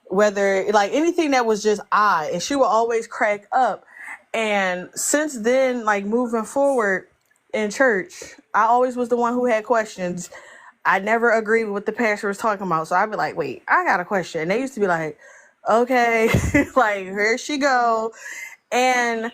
S9: whether like anything that was just odd, and she would always crack up. And since then, like moving forward in church, I always was the one who had questions. I never agreed with what the pastor was talking about, so I'd be like, "Wait, I got a question." And they used to be like, "Okay," like here she go, and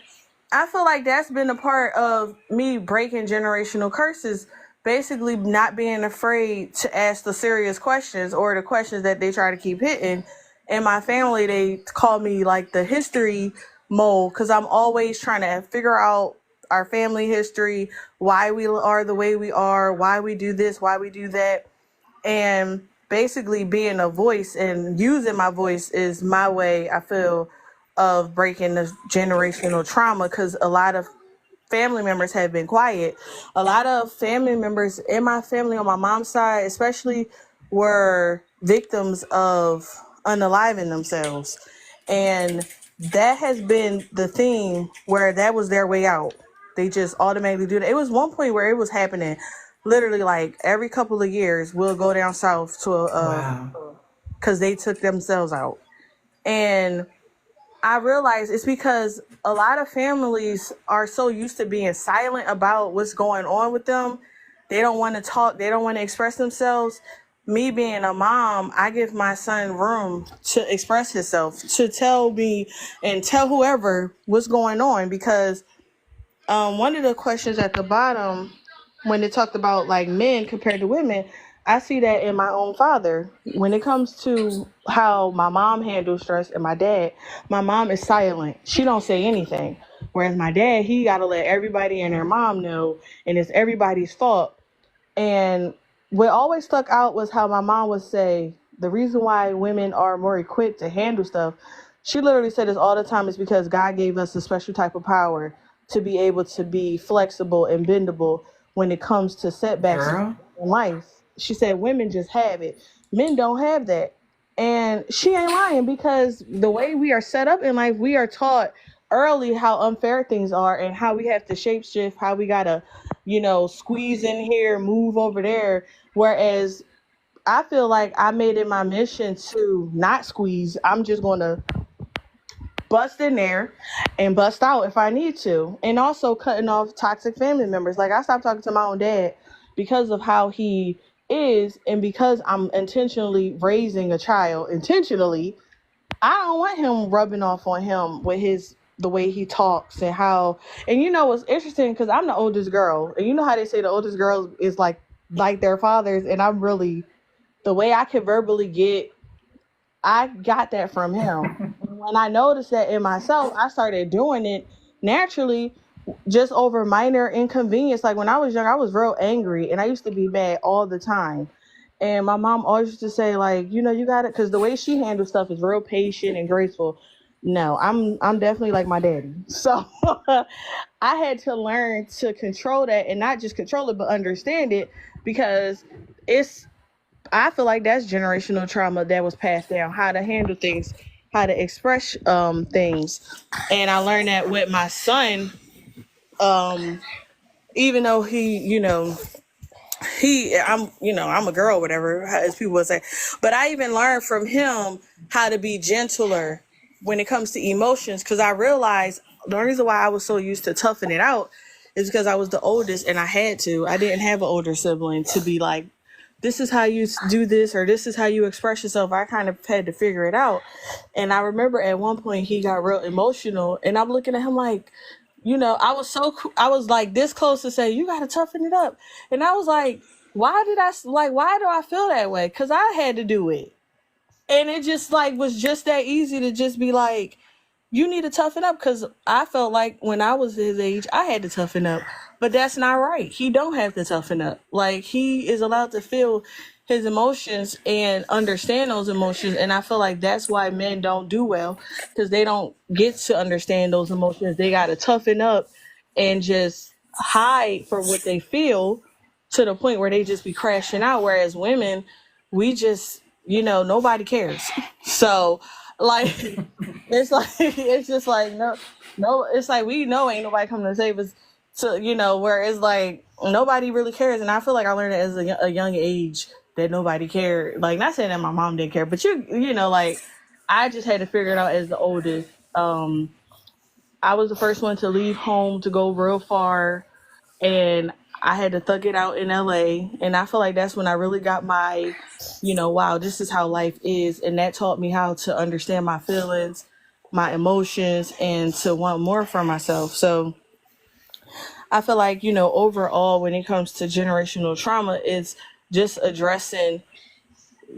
S9: I feel like that's been a part of me breaking generational curses, basically not being afraid to ask the serious questions or the questions that they try to keep hitting. In my family, they call me like the history mole because I'm always trying to figure out our family history, why we are the way we are, why we do this, why we do that. And basically being a voice and using my voice is my way, I feel, of breaking the generational trauma, because a lot of family members have been quiet. A lot of family members in my family on my mom's side especially were victims of unaliving themselves, and that has been the thing where that was their way out. They just automatically do that. It was one point where it was happening literally like every couple of years. We'll go down south to
S1: Wow.
S9: because they took themselves out. And I realize it's because a lot of families are so used to being silent about what's going on with them. They don't want to talk, they don't want to express themselves. Me being a mom, I give my son room to express himself, to tell me and tell whoever what's going on, because one of the questions at the bottom, when it talked about like men compared to women, I see that in my own father. When it comes to how my mom handles stress and my mom is silent. She don't say anything. Whereas my dad, he got to let everybody and their mom know, and it's everybody's fault. And what always stuck out was how my mom would say the reason why women are more equipped to handle stuff. She literally said this all the time is because God gave us a special type of power to be able to be flexible and bendable when it comes to setbacks
S1: Girl.
S9: in life. She said women just have it. Men don't have that. And she ain't lying, because the way we are set up in life, we are taught early how unfair things are and how we have to shapeshift, how we gotta, squeeze in here, move over there. Whereas I feel like I made it my mission to not squeeze. I'm just gonna bust in there and bust out if I need to. And also cutting off toxic family members. Like I stopped talking to my own dad because of how he is, and because I'm intentionally raising a child intentionally. I don't want him rubbing off on him with the way he talks and how. And what's interesting, because I'm the oldest girl, and you know how they say the oldest girls is like their fathers, and I'm really, the way I can verbally get, I got that from him. And when I noticed that in myself, I started doing it naturally, just over minor inconvenience. Like when I was young, I was real angry, and I used to be mad all the time. And my mom always used to say, like, you got it, because the way she handles stuff is real patient and graceful. No, I'm definitely like my daddy. So I had to learn to control that, and not just control it, but understand it, because it's I feel like that's generational trauma that was passed down, how to handle things, how to express things. And I learned that with my son, um, even though I'm a girl, whatever, as people would say. But I even learned from him how to be gentler when it comes to emotions, because I realized the only reason why I was so used to toughing it out is because I was the oldest and I had to. I didn't have an older sibling to be like, this is how you do this, or this is how you express yourself. I kind of had to figure it out. And I remember at one point he got real emotional, and I'm looking at him like, I was like this close to say, you got to toughen it up. And I was like, why do I feel that way? Because I had to do it. And it just like was just that easy to just be like, you need to toughen up, because I felt like when I was his age, I had to toughen up. But that's not right. He don't have to toughen up. Like, he is allowed to feel his emotions and understand those emotions. And I feel like that's why men don't do well, because they don't get to understand those emotions. They got to toughen up and just hide for what they feel to the point where they just be crashing out. Whereas women, we just, nobody cares. So, like, it's just like, no, it's like, we know ain't nobody coming to save us. So, where it's like, nobody really cares. And I feel like I learned it as a young age that nobody cared. Like, not saying that my mom didn't care, but like, I just had to figure it out as the oldest. I was the first one to leave home to go real far, and I had to thug it out in LA. And I feel like that's when I really got my, wow, this is how life is. And that taught me how to understand my feelings, my emotions, and to want more for myself. So I feel like, overall, when it comes to generational trauma, it's just addressing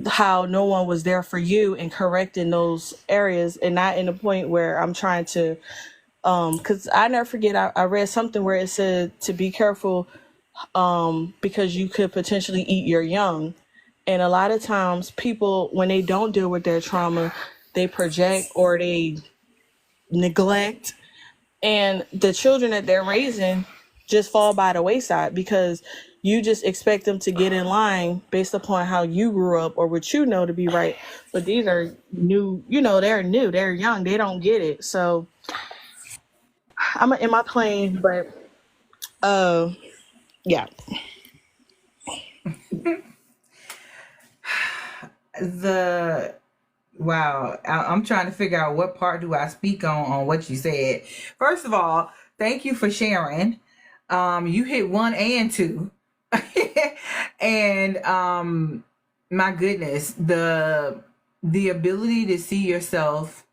S9: how no one was there for you and correcting those areas, and not in the point where I'm trying to, because I never forget, I read something where it said to be careful, because you could potentially eat your young. And a lot of times people, when they don't deal with their trauma, they project or they neglect, and the children that they're raising just fall by the wayside because you just expect them to get in line based upon how you grew up or what you know to be right. But these are new, they're new, they're young, they don't get it. So I'm in my plane, but yeah.
S1: Wow, I'm trying to figure out what part do I speak on what you said. First of all, thank you for sharing. You hit 1 and 2. And my goodness, the ability to see yourself,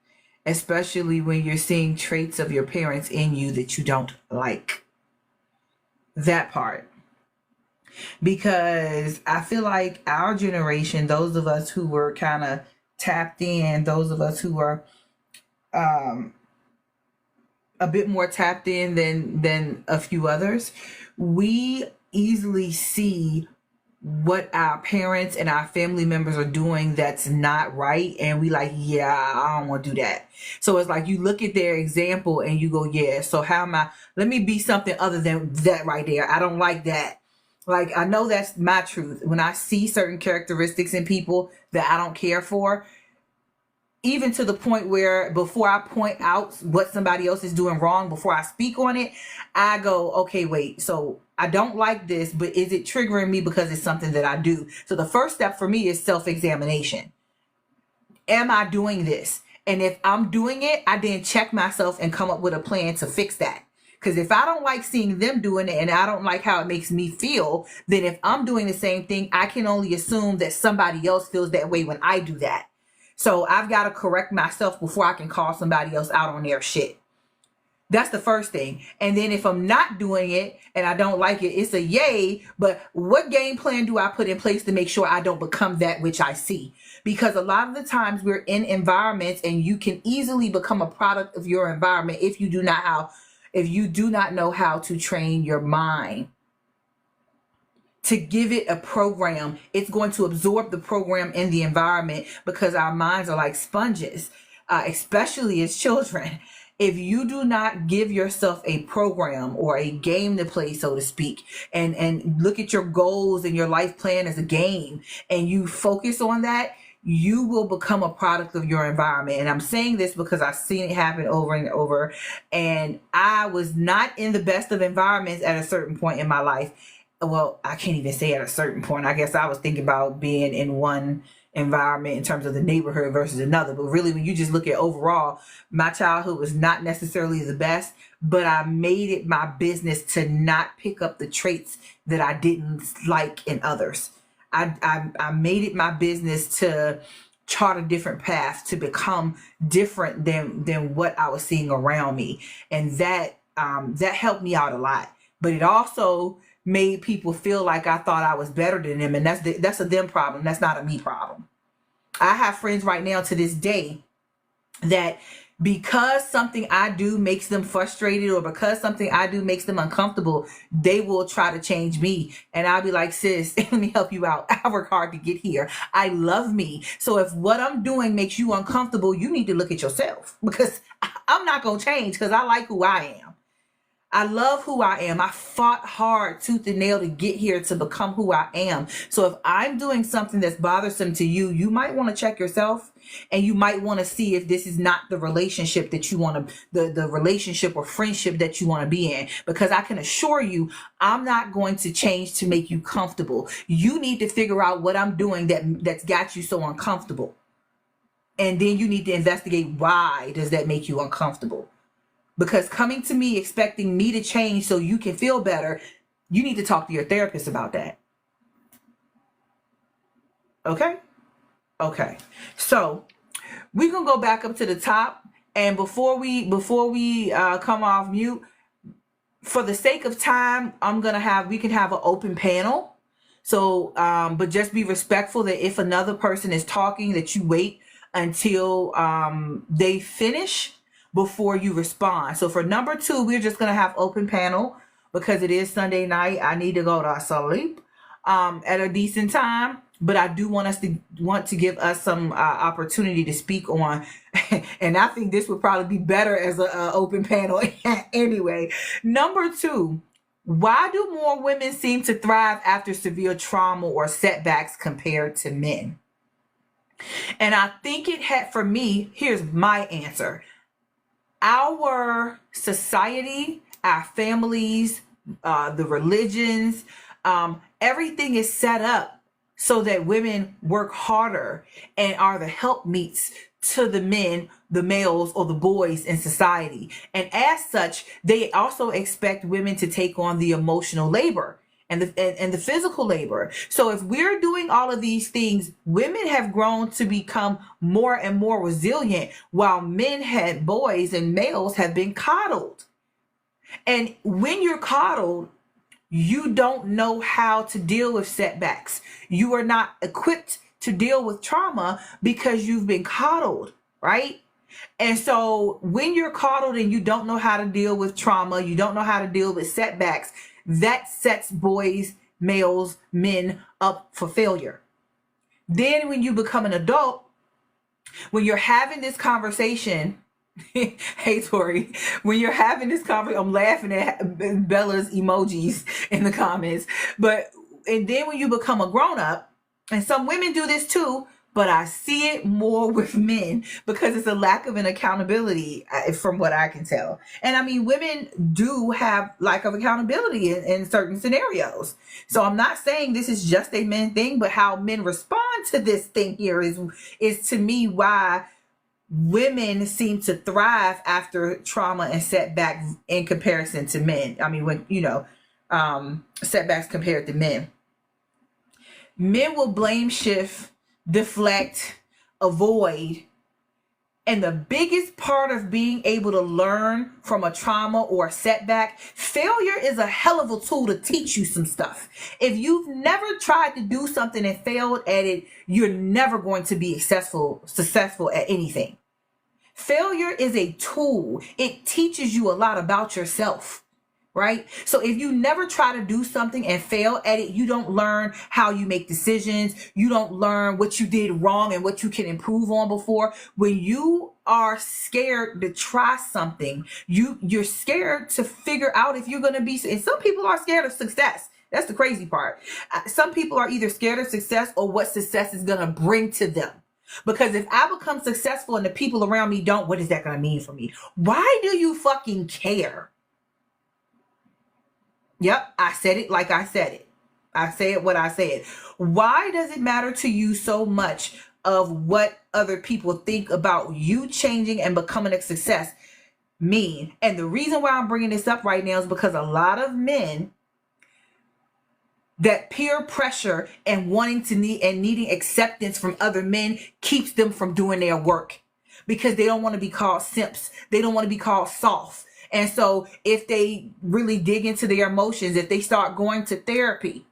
S1: especially when you're seeing traits of your parents in you that you don't like. That part. Because I feel like our generation, those of us who were kind of tapped in, those of us who were a bit more tapped in than a few others, we easily see what our parents and our family members are doing that's not right, and we like, yeah, I don't want to do that. So it's like you look at their example and you go, yeah, so how am I, let me be something other than that right there. I don't like that. Like, I know that's my truth. When I see certain characteristics in people that I don't care for, even to the point where before I point out what somebody else is doing wrong, before I speak on it, I go, okay, wait, so I don't like this, but is it triggering me because it's something that I do? So the first step for me is self-examination. Am I doing this? And if I'm doing it, I then check myself and come up with a plan to fix that. Because if I don't like seeing them doing it and I don't like how it makes me feel, then if I'm doing the same thing, I can only assume that somebody else feels that way when I do that. So I've got to correct myself before I can call somebody else out on their shit. That's the first thing. And then if I'm not doing it and I don't like it, it's a yay. But what game plan do I put in place to make sure I don't become that which I see? Because a lot of the times we're in environments and you can easily become a product of your environment if you do not know how to train your mind to give it a program. It's going to absorb the program in the environment because our minds are like sponges, especially as children. If you do not give yourself a program or a game to play, so to speak, and look at your goals and your life plan as a game, and you focus on that, you will become a product of your environment. And I'm saying this because I've seen it happen over and over. And I was not in the best of environments at a certain point in my life. Well, I can't even say at a certain point. I guess I was thinking about being in one environment in terms of the neighborhood versus another. But really, when you just look at overall, my childhood was not necessarily the best, but I made it my business to not pick up the traits that I didn't like in others. I made it my business to chart a different path, to become different than what I was seeing around me. And that helped me out a lot. But it also made people feel like I thought I was better than them. And that's a them problem. That's not a me problem. I have friends right now to this day that because something I do makes them frustrated, or because something I do makes them uncomfortable, they will try to change me. And I'll be like, sis, let me help you out. I work hard to get here. I love me. So if what I'm doing makes you uncomfortable, you need to look at yourself, because I'm not going to change because I like who I am. I love who I am. I fought hard tooth and nail to get here, to become who I am. So if I'm doing something that's bothersome to you, you might want to check yourself, and you might want to see if this is not the relationship that you want to, the relationship or friendship that you want to be in. Because I can assure you, I'm not going to change to make you comfortable. You need to figure out what I'm doing that's got you so uncomfortable. And then you need to investigate, why does that make you uncomfortable? Because coming to me expecting me to change so you can feel better, you need to talk to your therapist about that. Okay? Okay. So we're going to go back up to the top. And before we come off mute, for the sake of time, we can have an open panel. So, but just be respectful that if another person is talking, that you wait until they finish before you respond. So for number 2, we're just going to have open panel because it is Sunday night. I need to go to sleep at a decent time, but I do want to give us some opportunity to speak on, and I think this would probably be better as an open panel anyway. Number 2, why do more women seem to thrive after severe trauma or setbacks compared to men? And I think for me, here's my answer. Our society, our families, the religions, everything is set up so that women work harder and are the helpmeets to the men, the males, or the boys in society. And as such, they also expect women to take on the emotional labor and the physical labor. So if we're doing all of these things, women have grown to become more and more resilient, while boys and males have been coddled. And when you're coddled, you don't know how to deal with setbacks. You are not equipped to deal with trauma because you've been coddled, right? And so when you're coddled and you don't know how to deal with trauma, you don't know how to deal with setbacks, that sets boys, males, men up for failure. Then when you become an adult, when you're having this conversation, hey Tori, when you're having this conversation, I'm laughing at Bella's emojis in the comments, and then when you become a grown-up, and some women do this too, but I see it more with men because it's a lack of an accountability from what I can tell. And I mean, women do have lack of accountability in certain scenarios. So I'm not saying this is just a men thing, but how men respond to this thing here is to me why women seem to thrive after trauma and setback in comparison to men. I mean, when, setbacks compared to men. Men will blame shift, deflect, avoid. And the biggest part of being able to learn from a trauma or a setback, failure is a hell of a tool to teach you some stuff. If you've never tried to do something and failed at it, you're never going to be successful at anything. Failure is a tool. It teaches you a lot about yourself, right? So if you never try to do something and fail at it, you don't learn how you make decisions. You don't learn what you did wrong and what you can improve on before. When you are scared to try something, you're scared to figure out if you're going to be, and some people are scared of success. That's the crazy part. Some people are either scared of success or what success is going to bring to them. Because if I become successful and the people around me don't, what is that going to mean for me? Why do you fucking care? Yep, I said it like I said it. I say it what I said. Why does it matter to you so much of what other people think about you changing and becoming a success mean? And the reason why I'm bringing this up right now is because a lot of men, that peer pressure and needing acceptance from other men keeps them from doing their work because they don't want to be called simps. They don't want to be called soft. And so if they really dig into their emotions, if they start going to therapy,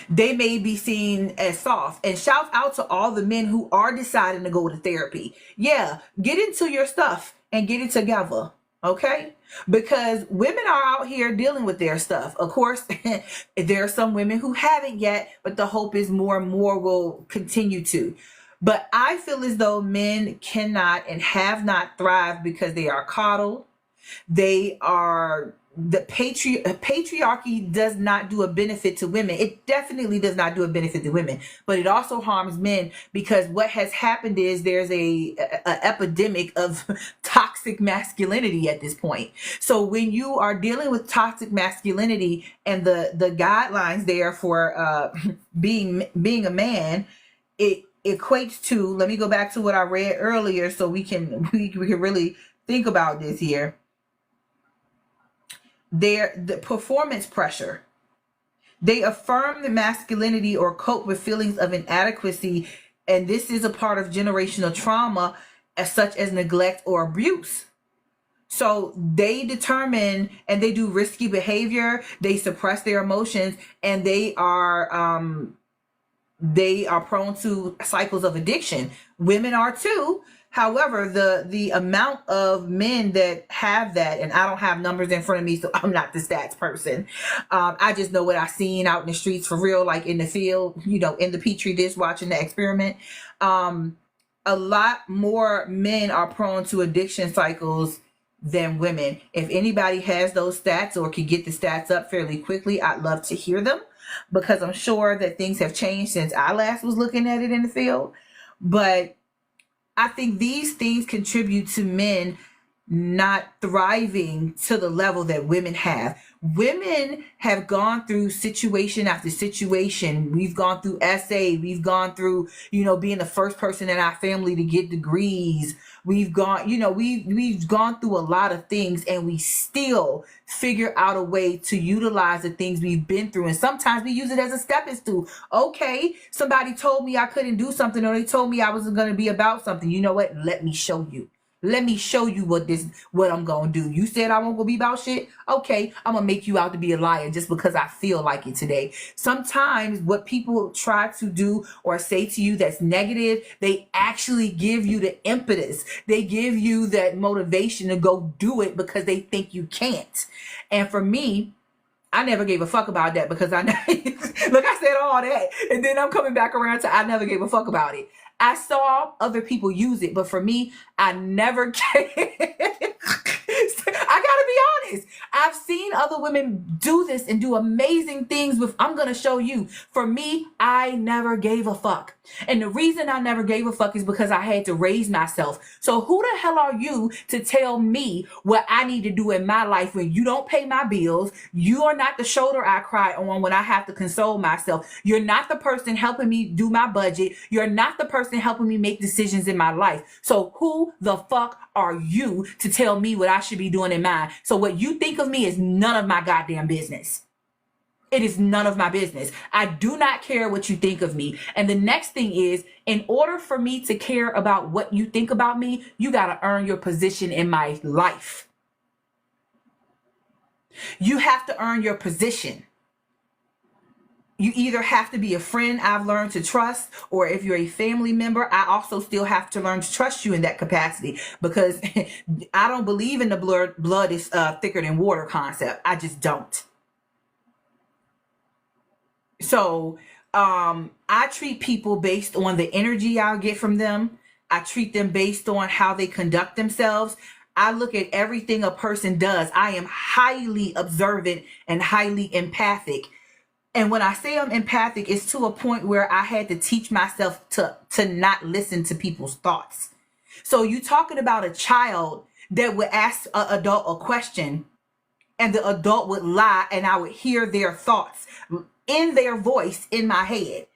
S1: They may be seen as soft. And shout out to all the men who are deciding to go to therapy. Yeah, get into your stuff and get it together. Okay? Because women are out here dealing with their stuff. Of course, there are some women who haven't yet, but the hope is more and more will continue to. But I feel as though men cannot and have not thrived because they are coddled. They are patriarchy does not do a benefit to women. It definitely does not do a benefit to women, but it also harms men, because what has happened is there's a epidemic of toxic masculinity at this point. So when you are dealing with toxic masculinity and the guidelines there for being a man, it equates to, let me go back to what I read earlier so we can really think about this here. The performance pressure. They affirm the masculinity or cope with feelings of inadequacy, and this is a part of generational trauma, such as neglect or abuse. So they determine and they do risky behavior, they suppress their emotions, and they are prone to cycles of addiction. Women are too. However, the amount of men that have that, and I don't have numbers in front of me, so I'm not the stats person. I just know what I've seen out in the streets for real, like in the field, in the petri dish watching the experiment. A lot more men are prone to addiction cycles than women. If anybody has those stats or can get the stats up fairly quickly, I'd love to hear them, because I'm sure that things have changed since I last was looking at it in the field. But I think these things contribute to men not thriving to the level that women have. Women have gone through situation after situation. We've gone through SA. We've gone through, being the first person in our family to get degrees. We've gone, we've gone through a lot of things, and we still figure out a way to utilize the things we've been through. And sometimes we use it as a stepping stool. Okay, somebody told me I couldn't do something, or they told me I wasn't going to be about something. You know what? Let me show you. Let me show you what I'm going to do. You said I won't go be about shit? Okay, I'm going to make you out to be a liar just because I feel like it today. Sometimes what people try to do or say to you that's negative, they actually give you the impetus. They give you that motivation to go do it because they think you can't. And for me, I never gave a fuck about that, because look, I said all that, and then I'm coming back around to I never gave a fuck about it. I saw other people use it, but for me, I never cared. I gotta be honest. I've seen other women do this and do amazing things with, I'm gonna show you. For me, I never gave a fuck. And the reason I never gave a fuck is because I had to raise myself. So who the hell are you to tell me what I need to do in my life when you don't pay my bills? You are not the shoulder I cry on when I have to console myself. You're not the person helping me do my budget. You're not the person helping me make decisions in my life. So who the fuck are you to tell me what I should be doing in mine? So what you think of me is none of my goddamn business. It is none of my business. I do not care what you think of me. And the next thing is, in order for me to care about what you think about me, you got to earn your position in my life. You have to earn your position. You either have to be a friend I've learned to trust, or if you're a family member, I also still have to learn to trust you in that capacity, because I don't believe in the blood is thicker than water concept. I just don't. So I treat people based on the energy I'll get from them. I treat them based on how they conduct themselves. I look at everything a person does. I am highly observant and highly empathic. And when I say I'm empathic, it's to a point where I had to teach myself to not listen to people's thoughts. So you talking about a child that would ask an adult a question, and the adult would lie, and I would hear their thoughts in their voice in my head.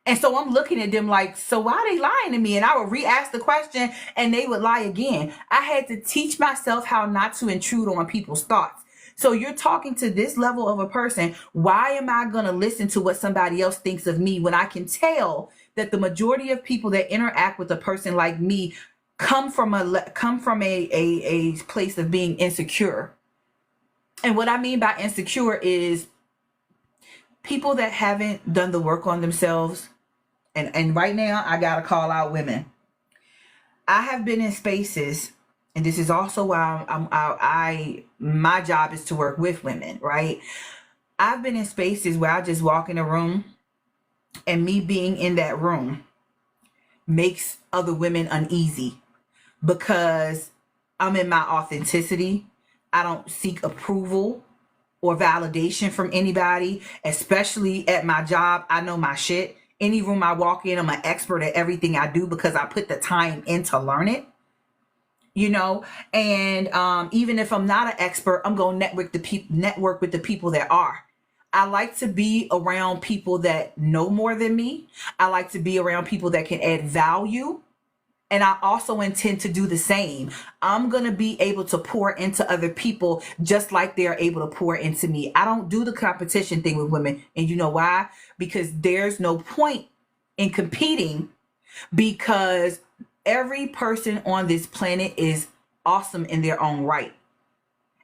S1: And so I'm looking at them like, so why are they lying to me? And I would re-ask the question and they would lie again. I had to teach myself how not to intrude on people's thoughts. So you're talking to this level of a person. Why am I going to listen to what somebody else thinks of me when I can tell that the majority of people that interact with a person like me come from a place of being insecure? And what I mean by insecure is people that haven't done the work on themselves, and right now I gotta call out women. I have been in spaces, and this is also why my job is to work with women, right? I've been in spaces where I just walk in a room, and me being in that room makes other women uneasy because I'm in my authenticity. I don't seek approval or validation from anybody, especially at my job. I know my shit. Any room I walk in, I'm an expert at everything I do because I put the time in to learn it. And even if I'm not an expert, I'm going to network with the people that are. I like to be around people that know more than me. I like to be around people that can add value. And I also intend to do the same. I'm going to be able to pour into other people just like they're able to pour into me. I don't do the competition thing with women. And you know why? Because there's no point in competing, because every person on this planet is awesome in their own right.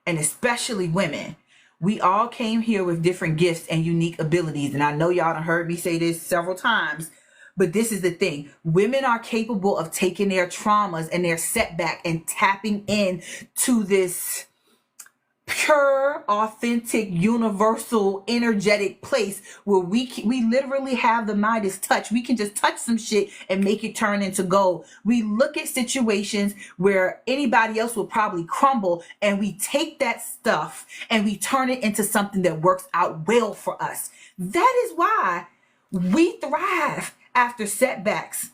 S1: And especially women. We all came here with different gifts and unique abilities. And I know y'all done heard me say this several times. But this is the thing. Women are capable of taking their traumas and their setback and tapping in to this pure, authentic, universal, energetic place where we literally have the Midas touch. We can just touch some shit and make it turn into gold. We look at situations where anybody else will probably crumble, and we take that stuff and we turn it into something that works out well for us. That is why we thrive after setbacks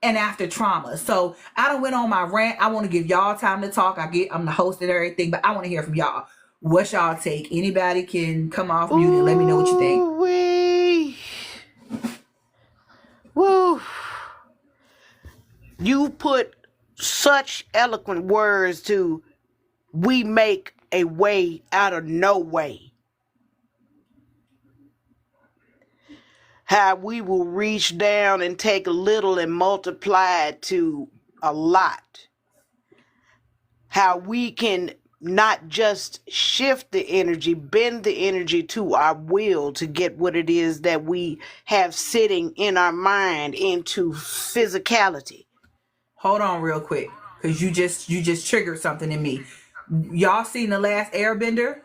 S1: and after trauma. So I done went on my rant. I want to give y'all time to talk. I'm the host and everything, but I want to hear from y'all. What's y'all take? Anybody can come off mute and let me know what you think.
S3: Woo. You put such eloquent words to "we make a way out of no way." How we will reach down and take a little and multiply it to a lot. How we can not just shift the energy, bend the energy to our will to get what it is that we have sitting in our mind into physicality.
S1: Hold on real quick, because you just triggered something in me. Y'all seen The Last Airbender?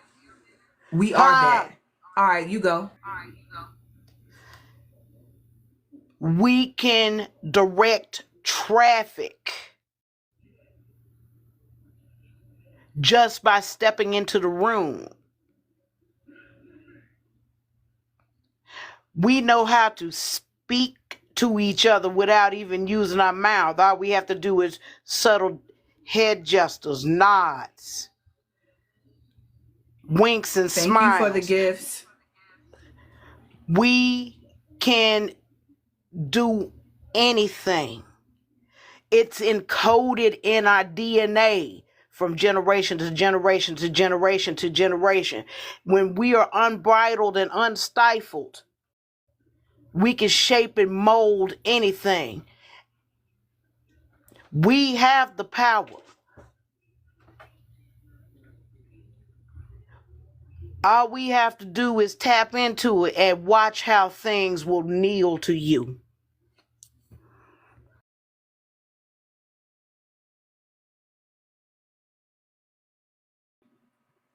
S1: We are that. All right, you go.
S3: We can direct traffic just by stepping into the room. We know how to speak to each other without even using our mouth. All we have to do is subtle head gestures, nods, winks, and smiles.
S1: Thank you for the gifts.
S3: We can do anything. It's encoded in our DNA from generation to generation to generation to generation. When we are unbridled and unstifled, we can shape and mold anything. We have the power. All we have to do is tap into it and watch how things will kneel to you.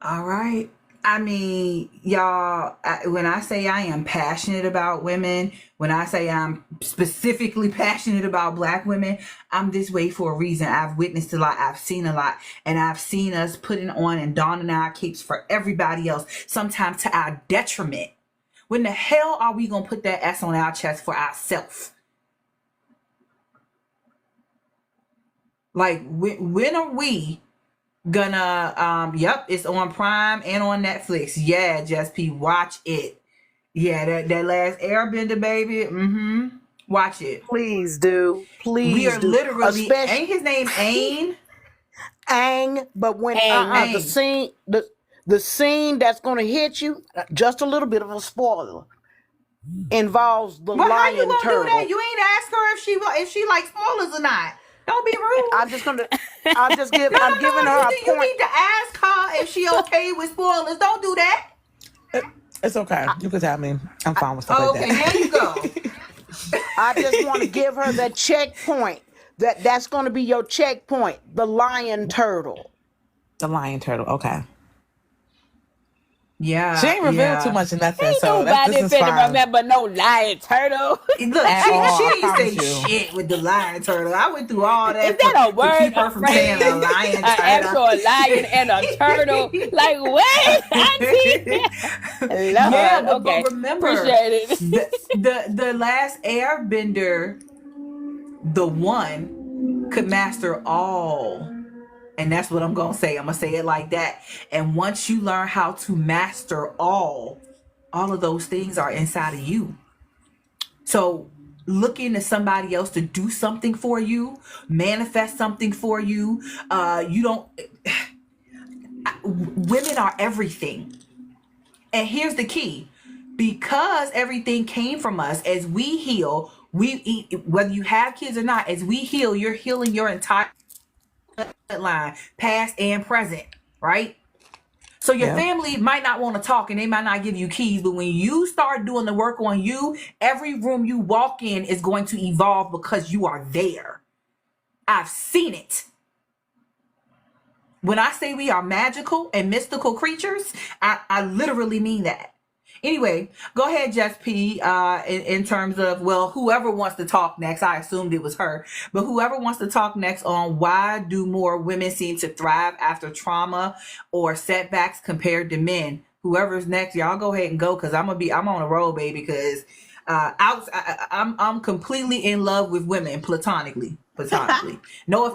S1: All right. I mean, y'all, when I say I am passionate about women, when I say I'm specifically passionate about Black women, I'm this way for a reason. I've witnessed a lot. I've seen a lot. And I've seen us putting on and donning our capes for everybody else, sometimes to our detriment. When the hell are we going to put that S on our chest for ourselves? Like, when are we gonna yep, it's on Prime and on Netflix. Yeah, Just P, watch it. Yeah, that last Airbender, baby. Watch it.
S3: Please do. Please
S1: we are
S3: do.
S1: literally ain't his name Aang?
S3: Aang, but when
S1: Aang.
S3: the scene that's gonna hit you, just a little bit of a spoiler, involves the lion
S1: how you gonna
S3: turtle.
S1: do that? You ain't ask her if she likes spoilers or not. Don't be rude.
S3: I'm giving her a point.
S1: You need to ask her if she okay with spoilers. Don't do that.
S6: It's okay. You can tell me. I'm fine with stuff like
S1: Oh, okay, there you go.
S6: that.
S3: I just want to give her that checkpoint. That's going to be your checkpoint. The lion turtle.
S6: The lion turtle. Okay. She
S1: Yeah,
S6: ain't revealed too
S1: yeah.
S6: much of nothing,
S2: Ain't
S6: so that's
S2: nobody
S6: this is
S2: finna
S6: fine
S2: remember no lion turtle.
S1: Look,
S6: at
S1: she
S6: all. I
S1: ain't say
S6: promise you.
S1: shit with the lion turtle. I went through all
S2: Is
S1: that
S2: that a
S1: to
S2: word,
S1: keep
S2: a
S1: her from saying a
S2: phrase,
S1: lion
S2: an
S1: turtle.
S2: actual lion and a turtle? Like, wait, auntie.
S1: Yeah,
S2: Lord,
S1: but
S2: okay.
S1: remember,
S2: Appreciate it.
S1: the last airbender, the one could master all. And that's what I'm gonna say. I'm gonna say it like that. And once you learn how to master all of those things are inside of you. So looking to somebody else to do something for you, manifest something for you, you don't women are everything. And here's the key. Because everything came from us, as we heal, we eat, whether you have kids or not, as we heal, you're healing your entire line, past and present, right? So your
S6: Yep.
S1: family might not want to talk and they might not give you keys, but when you start doing the work on you, every room you walk in is going to evolve because you are there. I've seen it. When I say we are magical and mystical creatures, I literally mean that. Anyway, go ahead, Jess P. In terms of, well, whoever wants to talk next, I assumed it was her, but whoever wants to talk next on why do more women seem to thrive after trauma or setbacks compared to men? Whoever's next, y'all go ahead and go because I'm on a roll, baby. Because I'm completely in love with women platonically. No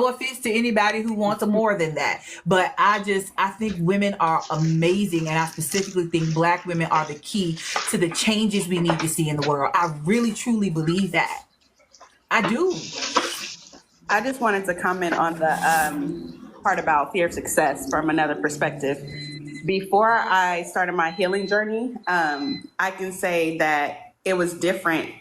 S1: offense to anybody who wants more than that. But I think women are amazing, and I specifically think Black women are the key to the changes we need to see in the world. I really truly believe that. I do.
S5: I just wanted to comment on the part about fear of success from another perspective. Before I started my healing journey, I can say that it was different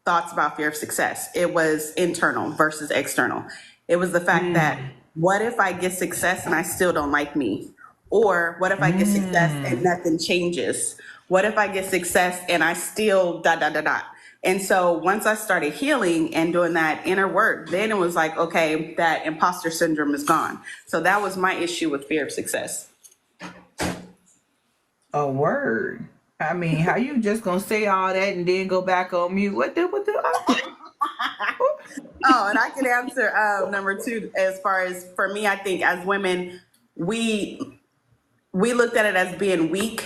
S5: thoughts about fear of success. It was internal versus external. It was the fact that what if I get success and I still don't like me? Or what if I get success and nothing changes? What if I get success and I still dot dot dot dot? And so once I started healing and doing that inner work, then it was like, okay, that imposter syndrome is gone. So that was my issue with fear of success.
S1: A word. I mean, how you just gonna say all that and then go back on mute? What the?
S5: Oh, and I can answer number two. As far as for me, I think as women, we we looked at it as being weak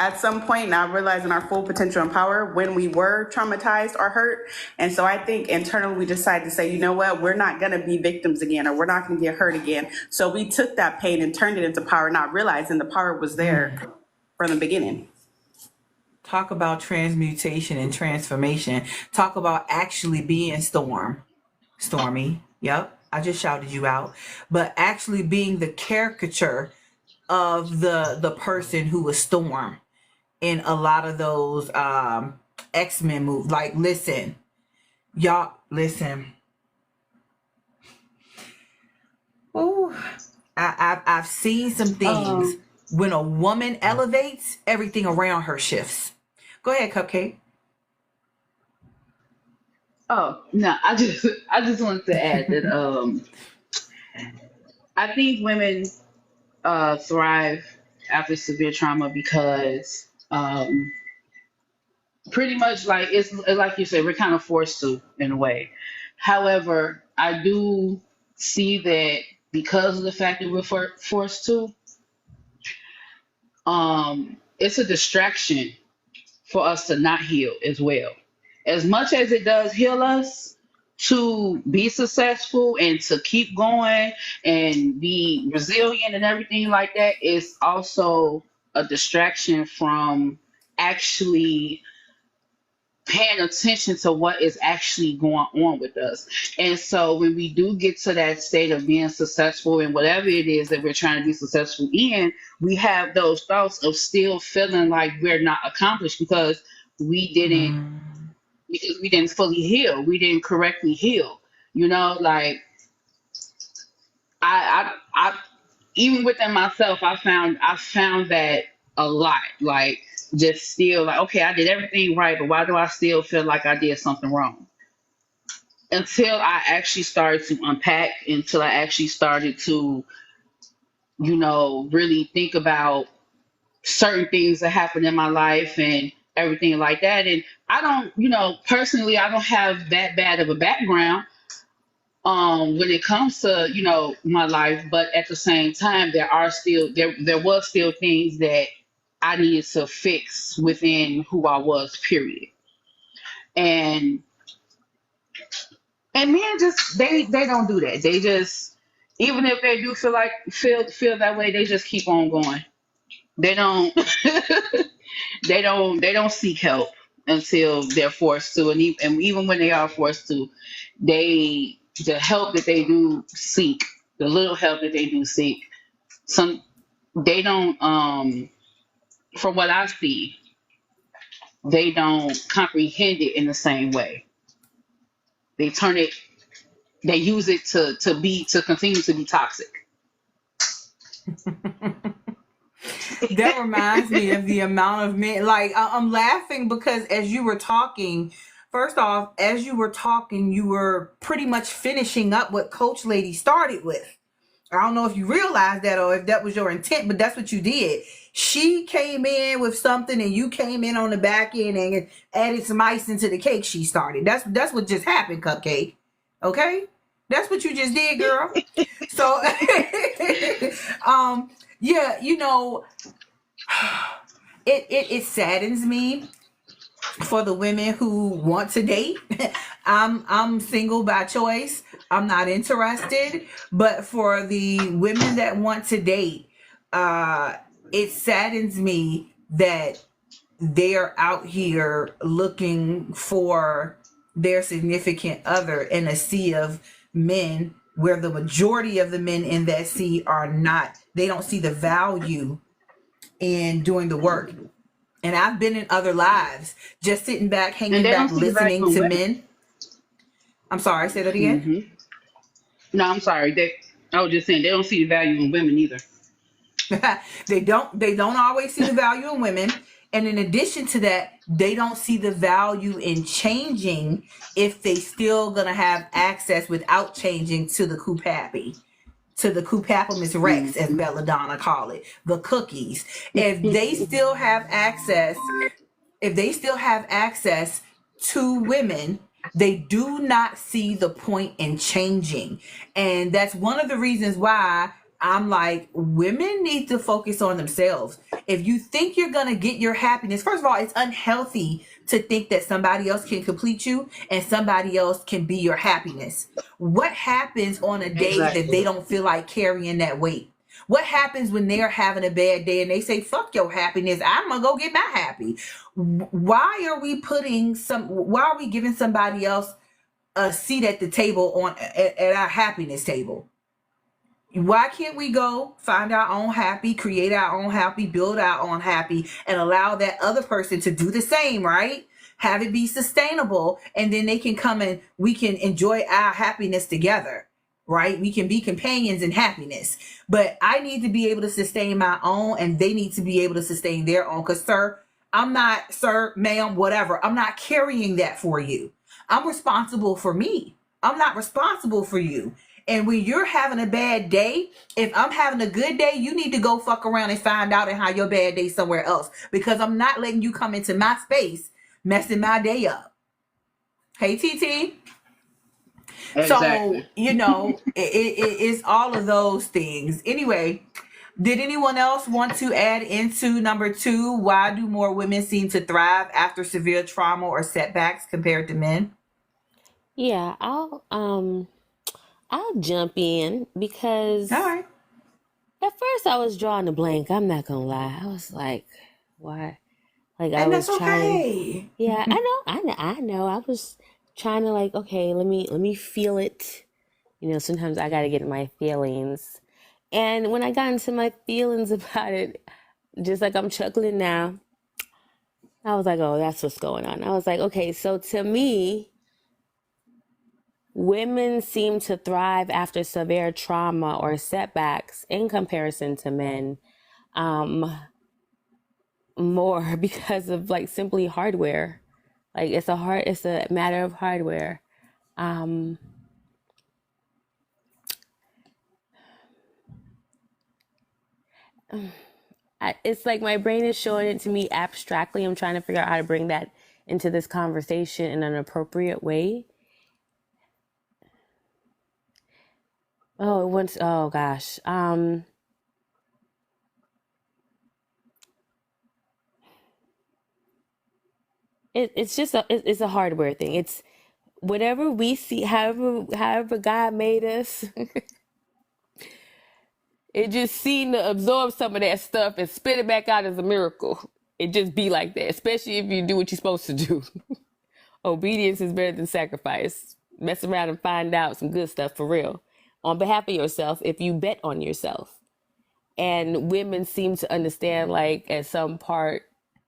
S5: at some point, not realizing our full potential and power when we were traumatized or hurt. And so I think internally we decided to say, you know what, we're not going to be victims again, or we're not going to get hurt again. So we took that pain and turned it into power, not realizing the power was there from the beginning.
S1: Talk about transmutation and transformation. Talk about actually being Stormy. Yep, I just shouted you out. But actually being the caricature of the person who was Storm in a lot of those X-Men movies. Like, listen, y'all, listen. Ooh, I've seen some things.
S8: Um,
S1: When a woman elevates, everything around her shifts. Go ahead, Cupcake.
S8: oh no, I just wanted to add that I think women thrive after severe trauma because pretty much like it's like you said, we're kind of forced to in a way. However, I do see that because of the fact that we're forced to, it's a distraction for us to not heal as well. As much as it does heal us to be successful and to keep going and be resilient and everything like that, it's also a distraction from actually paying attention to what is actually going on with us. And so when we do get to that state of being successful in whatever it is that we're trying to be successful in, we have those thoughts of still feeling like we're not accomplished we didn't because we didn't fully heal. We didn't correctly heal. You know, like I even within myself, I found that a lot. Like, just still like, okay, I did everything right, but why do I still feel like I did something wrong? Until I actually started to unpack, until I actually started to, really think about certain things that happened in my life and everything like that. And I don't, personally, I don't have that bad of a background when it comes to, my life, but at the same time, there was still things that I needed to fix within who I was, period. And men just they don't do that. They just, even if they do feel that way, they just keep on going. They don't they don't seek help until they're forced to, and even when they are forced to, the help that they do seek, the little help that they do seek, some they don't, from what I see, they don't comprehend it in the same way. They turn it, they use it to continue to be toxic.
S1: That reminds me of the amount of men. Like, I'm laughing because as you were talking, first off, as you were talking, you were pretty much finishing up what Coach Lady started with. I don't know if you realized that or if that was your intent, but that's what you did. She came in with something and you came in on the back end and added some icing to the cake she started. That's what just happened, Cupcake. Okay? That's what you just did, girl. So yeah, it saddens me for the women who want to date. I'm single by choice. I'm not interested. But for the women that want to date, uh, it saddens me that they're out here looking for their significant other in a sea of men where the majority of the men in that sea are not, they don't see the value in doing the work. And I've been in other lives, just sitting back,
S8: And
S1: hanging
S8: they don't
S1: back,
S8: see the value
S1: listening
S8: in
S1: to
S8: women.
S1: men. I'm sorry, say that again.
S8: Hmm. No, I'm sorry. I was just saying they don't see the value in women either.
S1: They don't always see the value in women. And in addition to that, they don't see the value in changing if they still gonna have access without changing to the coupappy, to the coupapimus rex, as
S8: Hmm.
S1: Belladonna call it, the cookies. If they still have access, if they still have access to women, they do not see the point in changing. And that's one of the reasons why I'm like, women need to focus on themselves. If you think you're going to get your happiness, first of all, it's unhealthy to think that somebody else can complete you and somebody else can be your happiness. What happens on a day that they
S8: Exactly.
S1: don't feel like carrying that weight? What happens when they're having a bad day and they say, fuck your happiness, I'm gonna go get my happy? Why are we giving somebody else a seat at the table at our happiness table? Why can't we go find our own happy, create our own happy, build our own happy, and allow that other person to do the same, right? Have it be sustainable, and then they can come and we can enjoy our happiness together, right? We can be companions in happiness. But I need to be able to sustain my own, and they need to be able to sustain their own. Because, sir, ma'am, whatever, I'm not carrying that for you. I'm responsible for me. I'm not responsible for you. And when you're having a bad day, if I'm having a good day, you need to go fuck around and find out and have your bad day somewhere else. Because I'm not letting you come into my space messing my day up. Hey, TT. So,
S8: Exactly.
S1: it's all of those things. Anyway, did anyone else want to add into number 2? Why do more women seem to thrive after severe trauma or setbacks compared to men?
S2: Yeah, I'll jump in
S1: All
S2: because
S1: right.
S2: at first I was drawing a blank. I'm not gonna lie. I was like, why? Like I
S1: And that's
S2: was trying.
S1: okay.
S2: Yeah, I know. I was trying to like, okay, let me feel it. Sometimes I gotta get in my feelings. And when I got into my feelings about it, just like I'm chuckling now, I was like, oh, that's what's going on. I was like, okay, so to me, women seem to thrive after severe trauma or setbacks in comparison to men. Um, more because of like simply hardware. Like it's a matter of hardware. It's like my brain is showing it to me abstractly. I'm trying to figure out how to bring that into this conversation in an appropriate way. Oh gosh. It's a hardware thing. It's whatever we see, however God made us. It just seemed to absorb some of that stuff and spit it back out as a miracle. It just be like that, especially if you do what you're supposed to do. Obedience is better than sacrifice. Mess around and find out some good stuff for real. On behalf of yourself, if you bet on yourself. And women seem to understand, like, at some part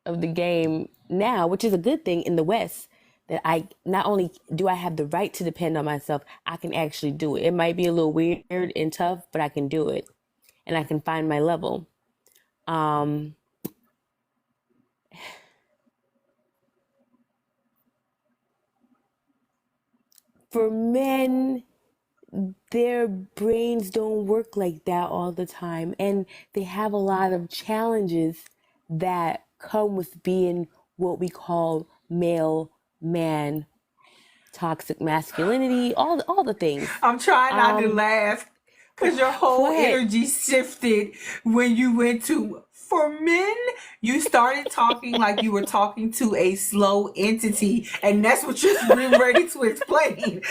S2: of the game now, which is a good thing in the West, that I not only do I have the right to depend on myself, I can actually do it. It might be a little weird and tough, but I can do it. And I can find my level. For men, their brains don't work like that all the time. And they have a lot of challenges that come with being what we call male man, toxic masculinity, all the things.
S1: I'm trying not to laugh because your whole energy shifted when you went to, for men, you started talking like you were talking to a slow entity, and that's what you're ready to explain.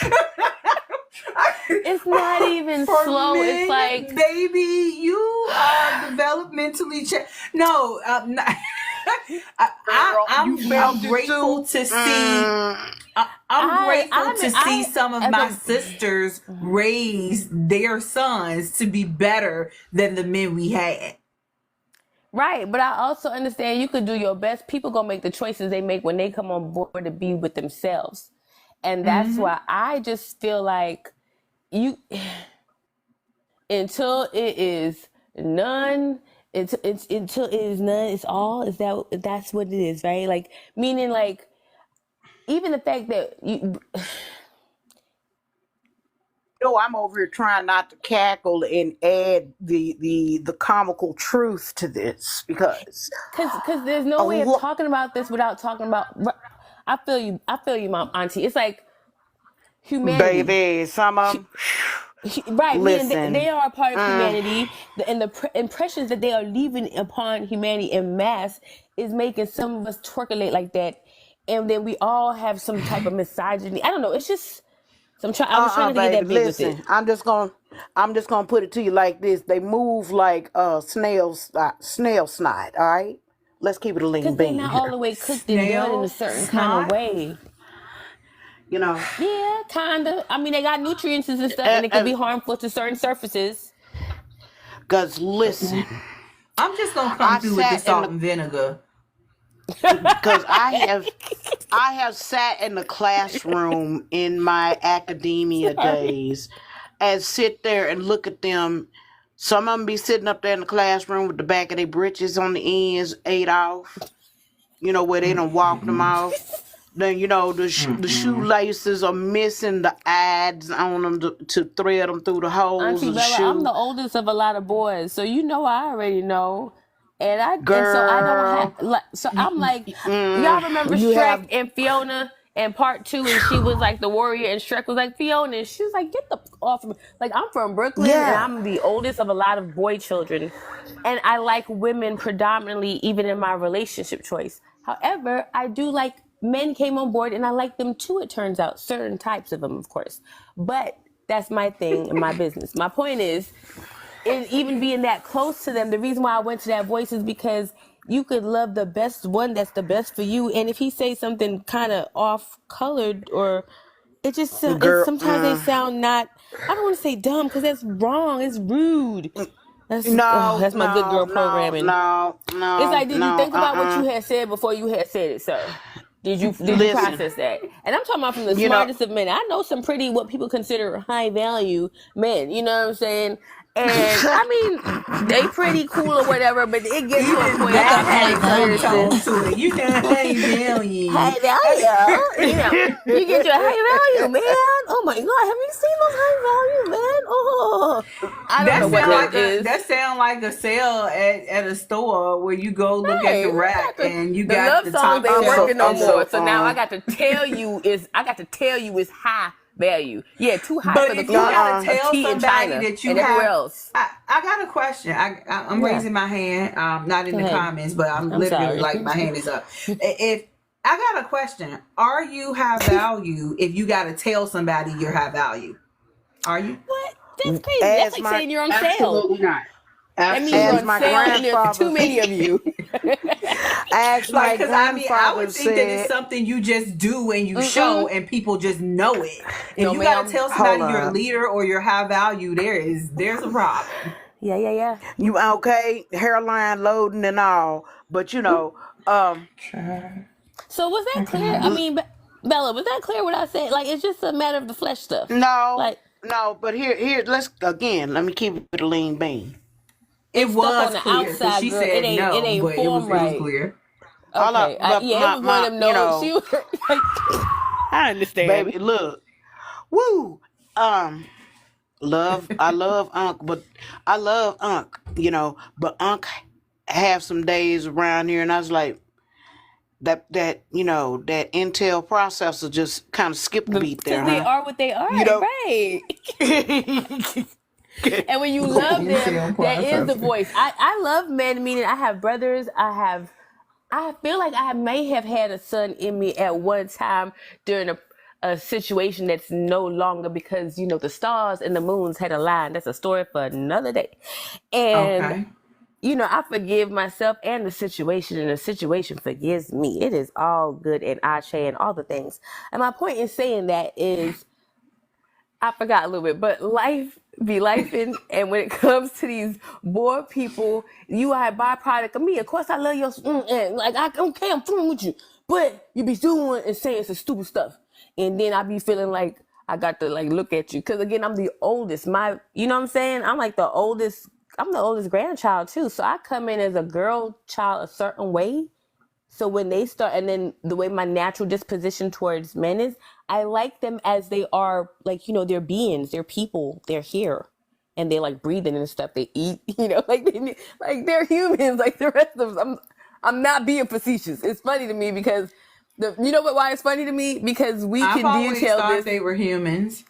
S2: It's not even slow.
S1: Men,
S2: it's like,
S1: baby, you are developmentally No, I'm grateful to see. I'm grateful to see some of my sisters raise their sons to be better than the men we had.
S2: Right, but I also understand you could do your best. People gonna make the choices they make when they come on board to be with themselves, and that's why I just feel like you until it is none. It's until it is none. It's all. That's what it is, right? Like meaning, like even the fact that you.
S3: No, I'm over here trying not to cackle and add the comical truth to this because
S2: there's no way of talking about this without talking about. I feel you, mom, auntie. It's like humanity,
S3: baby. Some of them,
S2: right?
S3: Listen,
S2: they are a part of humanity, and the impressions that they are leaving upon humanity in mass is making some of us twerkulate like that, and then we all have some type of misogyny. I don't know. It's just. So I was trying to
S3: baby,
S2: get that big
S3: listen,
S2: with it.
S3: I'm just gonna put it to you like this. They move like snail snot. All right, let's keep it a lean bean.
S2: Because they're not all the way cooked and done in a certain kind of way.
S3: You know.
S2: Yeah, kinda. I mean, they got nutrients and stuff, and it could be harmful to certain surfaces.
S3: Cause listen,
S1: I'm just gonna come through with the salt and vinegar.
S3: Because I have sat in the classroom in my academia days and sit there and look at them. Some of them be sitting up there in the classroom with the back of their britches on the ends ate off. You know, where they done walked them off. Then, you know, the shoelaces are missing the ads on them to thread them through the holes
S2: Auntie
S3: of the
S2: Bella,
S3: shoe.
S2: I'm the oldest of a lot of boys, so you know I already know. And so I don't have, so I'm like, y'all remember Shrek and Fiona in part 2, and she was like the warrior, and Shrek was like Fiona, and she was like, get the off of me. Like, I'm from Brooklyn, and I'm the oldest of a lot of boy children, and I like women predominantly, even in my relationship choice. However, I do like men came on board, and I like them too, it turns out. Certain types of them, of course. But that's my thing and my business. My point is, and even being that close to them, the reason why I went to that voice is because you could love the best one that's the best for you, and if he says something kind of off-colored, or it just sometimes they sound not. I don't want to say dumb because that's wrong. It's rude. That's my good girl programming.
S3: No.
S2: It's like, did you think about what you had said before you had said it, sir? Did you process that? And I'm talking about from the smartest of men. I know some pretty what people consider high value men. You know what I'm saying? And I mean, they pretty cool or whatever, but it gets to a
S1: Even
S2: point
S1: that
S2: I'm
S1: had
S2: like,
S1: some tone
S2: listen,
S1: to it. You know, hey value.
S2: high value. You get your high value, man. Oh my god, have you seen those high value, man? Oh, I don't know what that is.
S1: That sound like a sale at a store where you go look at
S2: Hey,
S1: the rack and you
S2: the
S1: got
S2: love
S1: the
S2: songs
S1: top
S2: ain't
S1: shelf.
S2: working no more. So now I
S3: uh,
S2: got to tell you is high value. Yeah, too high
S1: But
S2: for the
S1: if you
S2: cost
S1: gotta
S2: of
S1: tell
S2: tea in
S1: somebody
S2: China
S1: that you
S2: and everywhere
S1: have,
S2: else.
S1: I got a question. I'm
S2: Yeah,
S1: raising my hand, not in
S2: go
S1: the
S2: ahead.
S1: comments, but I'm
S2: I'm
S1: literally
S2: sorry.
S1: like my hand is up. If I got a question, are you high value if you gotta tell somebody you're high value? Are you?
S2: What? That's crazy. That's
S3: as
S2: like
S3: my
S2: saying you're on sale.
S8: Absolutely not.
S2: That means you're
S3: as
S2: on
S8: Absolutely
S3: my
S8: not.
S2: sale and there's too
S3: grandfather
S2: many of you.
S3: as
S1: Like,
S3: my
S1: because I mean, I
S3: grandfather
S1: would think that it's
S3: said,
S1: something you just do and you show
S2: Mm-mm.
S1: and people just know it. If
S2: No,
S1: you got to
S2: ma'am.
S1: tell
S3: hold
S1: somebody you're a
S3: up.
S1: leader or you're high value, there's a problem.
S2: Yeah.
S3: You okay? Hairline loading and all, but
S2: So was that
S1: I
S2: clear? I
S1: cannot.
S2: mean, Bella, was that clear what I said? Like, it's just a matter of the flesh stuff.
S3: no,
S2: Like,
S3: no. But here, let me keep it a lean bean.
S1: It
S2: it's stuff on
S1: was
S2: the
S1: clear because
S2: outside,
S1: she
S2: girl. It
S1: said
S2: ain't it
S1: no,
S2: ain't
S1: but
S2: form
S1: it was
S2: right.
S1: clear.
S3: All up,
S2: Okay.
S3: but
S2: Yeah, it was one
S3: my,
S2: of them no's. She was like, I understand.
S3: baby, look, woo, um, I love Unc, but I love Unc, but Unc have some days around here, and I was like, that Intel processor just kind of skipped a beat there,
S2: Because they
S3: huh?
S2: are what they are,
S3: You know.
S2: right? And when you love them,
S1: Intel
S2: that is the
S1: processor.
S2: voice. I love men, meaning I have brothers. I feel like I may have had a son in me at one time during a situation that's no longer because, the stars and the moons had aligned. That's a story for another day. And
S1: Okay.
S2: I forgive myself and the situation, and the situation forgives me. It is all good and Ashe and all the things. And my point in saying that is, I forgot a little bit, but life be lifing, and when it comes to these bored people, you are a byproduct of me. Of course, I love your and like okay, I'm fooling with you, but you be doing and saying some stupid stuff, and then I be feeling like I got to like look at you because again, I'm the oldest. You know what I'm saying? I'm like the oldest. I'm the oldest grandchild too, so I come in as a girl child a certain way. So when they start, and then the way my natural disposition towards men is, I like them as they are, like, they're beings, they're people, they're here, and they like breathing and stuff. They eat, like they're humans, like the rest of us. I'm not being facetious. It's funny to me because you know what? Why it's funny to me because we
S1: I've
S2: can
S1: always
S2: detail
S1: thought
S2: this.
S1: they were humans.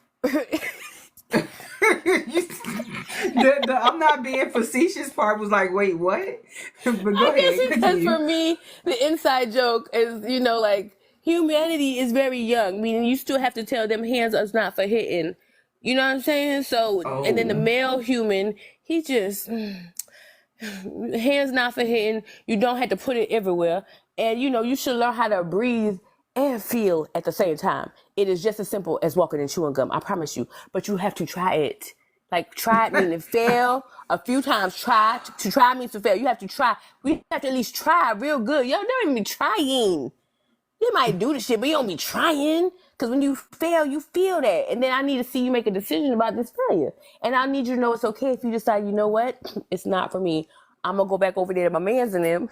S1: I'm not being facetious part was like, wait, what? But go
S2: I guess
S1: ahead,
S2: it's because
S1: continue.
S2: for me, the inside joke is, like humanity is very young, meaning you still have to tell them hands are not for hitting. You know what I'm saying? So, and then the
S1: Oh.
S2: male human, he just hands not for hitting. You don't have to put it everywhere, and you should learn how to breathe and feel at the same time. It is just as simple as walking and chewing gum. I promise you, but you have to try it. Like try it meaning fail a few times. Try to try means to fail. You have to try. We have to at least try real good. Y'all don't even be trying. You might do the shit, but you don't be trying. Because when you fail, you feel that. And then I need to see you make a decision about this failure. And I need you to know it's okay if you decide, you know what? It's not for me. I'm going to go back over there to my mans and them.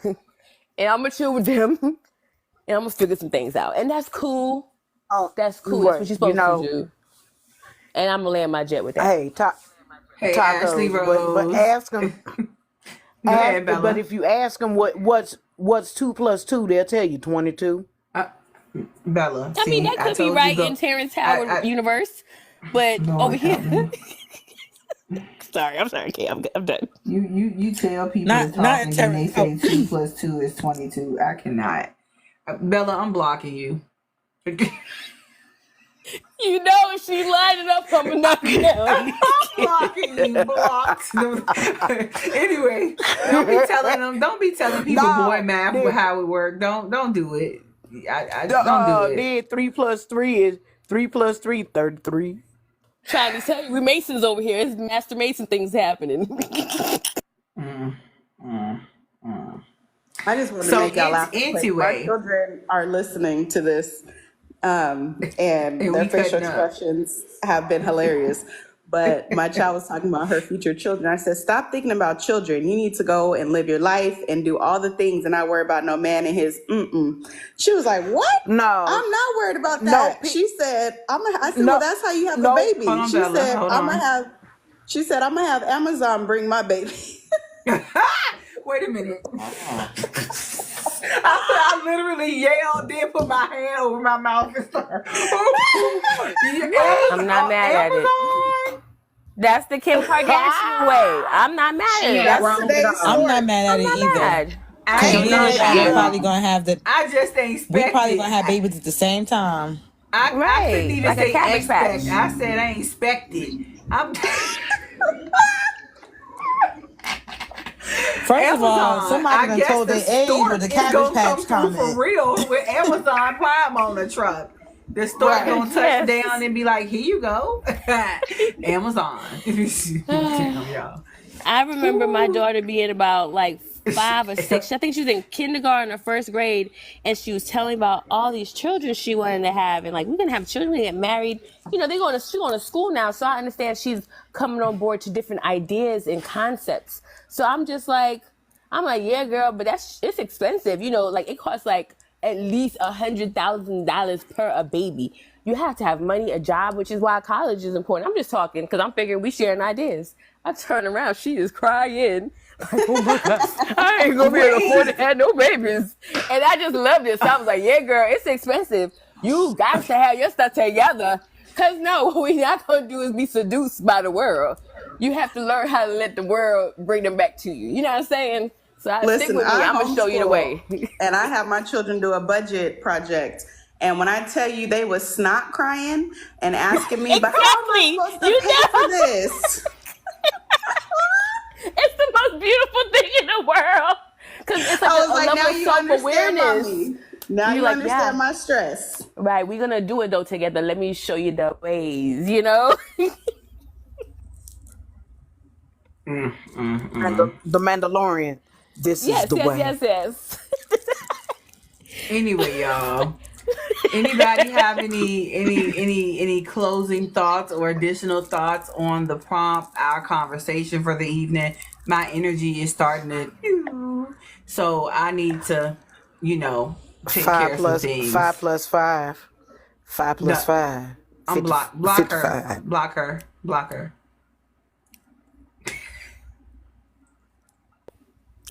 S2: And I'm going to chill with them. And I'm going to figure some things out. And that's cool.
S3: Oh,
S2: That's cool. That's
S3: but
S2: what you're supposed to do. And I'm going to land my jet with that.
S3: hey,
S1: Hey, Ashley
S3: tacos, but
S1: Rose.
S3: ask them.
S1: Go ahead,
S3: But
S1: Bella.
S3: if you ask them what's 2 + 2, they'll tell you 22.
S1: Bella,
S2: I mean,
S1: see,
S2: that
S1: I
S2: could be
S1: told you
S2: right
S1: go.
S2: in Terrence Howard universe. But over
S1: Lord
S2: here...
S1: help me.
S2: I'm sorry. Okay, I'm done.
S1: You tell people to
S6: Not
S1: talk
S6: in
S1: and then they
S6: terms.
S1: say 2 + 2 is 22. I cannot. Bella, I'm blocking you.
S2: She lined it up. I'm not down.
S1: I'm blocking you. Blocked. Anyway, Don't be telling people boy
S3: No,
S1: math with
S3: then
S1: how it works. Don't do it. I don't do it.
S3: then 3 + 3 is 3 + 3, 33.
S2: Trying to tell you, we Masons over here. It's Master Mason things happening.
S1: Mm, mm, mm.
S5: I just want to
S1: So
S5: make y'all laugh real quick. My
S1: anyway,
S5: children are listening to this, and
S1: and
S5: their
S1: we
S5: facial
S1: cutting up.
S5: expressions have been hilarious. But my child was talking about her future children. I said, stop thinking about children. You need to go and live your life and do all the things and not worry about no man and his She was like, what?
S3: No.
S5: I'm not worried about
S3: No,
S5: that. She said, I said, well, that's how you have a baby.
S3: Hold on,
S5: She
S3: Bella,
S5: said,
S3: hold
S5: I'm
S3: on.
S5: going to have Amazon bring my baby.
S1: Wait a minute. I literally yelled, then put my hand over my mouth and started.
S2: I'm not mad at it. That's the Kim Kardashian way. I'm not mad at it.
S6: I'm not mad at it either.
S2: Mad.
S6: We're probably gonna have
S1: I just ain't expect
S6: we're probably gonna have babies at the same time.
S1: I couldn't even
S2: Like a
S1: say
S2: Cabbage
S1: expect.
S2: Patch.
S1: I said I ain't expected. I'm
S6: First of all, somebody done told their age with the Cabbage Patch comment.
S1: For real, with Amazon Prime on the truck. The store gonna touch down and be like, here you go. Amazon. Damn, y'all.
S2: I remember my daughter being about like 5 or 6. I think she was in kindergarten or first grade, and she was telling about all these children she wanted to have, and like, we're gonna have children, we get married. You know, she's going to school now, so I understand she's coming on board to different ideas and concepts. So I'm like, yeah, girl, but it's expensive. You know, like it costs like at least $100,000 per a baby. You have to have money, a job, which is why college is important. I'm just talking because I'm figuring we sharing ideas. I turn around, she is crying. Like, oh my God, I ain't gonna be able to afford to have no babies. And I just loved it. So I was like, yeah, girl, it's expensive. You got to have your stuff together. Because no, what we're not going to do is be seduced by the world. You have to learn how to let the world bring them back to you. You know what I'm saying? So stick with me. I'm going to show you the way.
S5: And I have my children do a budget project. And when I tell you they was snot crying and asking me,
S2: exactly.
S5: But how am I supposed to pay for this?
S2: It's the most beautiful thing in the world. Because it's like a level of self-awareness.
S5: Now you understand my stress.
S2: Right, we're going to do it, though, together. Let me show you the ways, you know?
S3: And the Mandalorian. This is the way.
S2: Yes.
S1: Anyway, y'all. Anybody have any closing thoughts or additional thoughts on the prompt, our conversation for the evening? My energy is starting to, so I need to, take care of some things.
S3: 5 plus 5. 5 plus 5.
S1: I'm block her.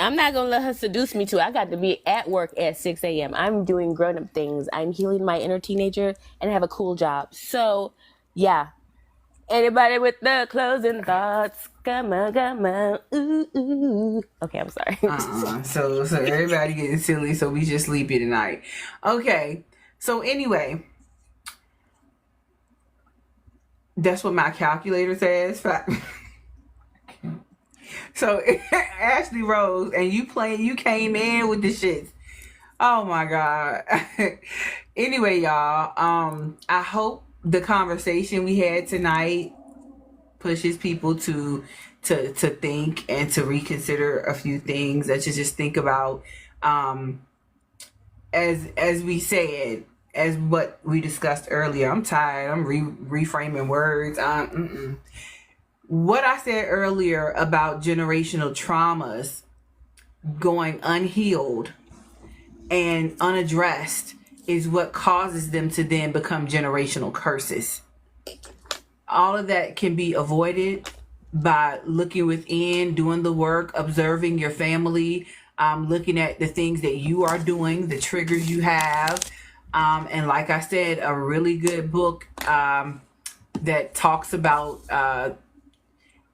S2: I'm not going to let her seduce me too. I got to be at work at 6 a.m. I'm doing grown-up things. I'm healing my inner teenager and have a cool job. So, yeah. Anybody with the closing thoughts? Come on. Ooh. Okay, I'm sorry.
S1: So everybody getting silly, so we just sleepy tonight. Okay. So anyway, that's what my calculator says. So Ashley Rose, and you came in with the shit. Oh my God. Anyway, y'all, I hope the conversation we had tonight pushes people to think and to reconsider a few things, that you just think about, as we said, as what we discussed earlier. I'm tired. I'm reframing words. What I said earlier about generational traumas going unhealed and unaddressed is what causes them to then become generational curses. All of that can be avoided by looking within, doing the work, observing your family, looking at the things that you are doing, the triggers you have. And like I said, a really good book that talks about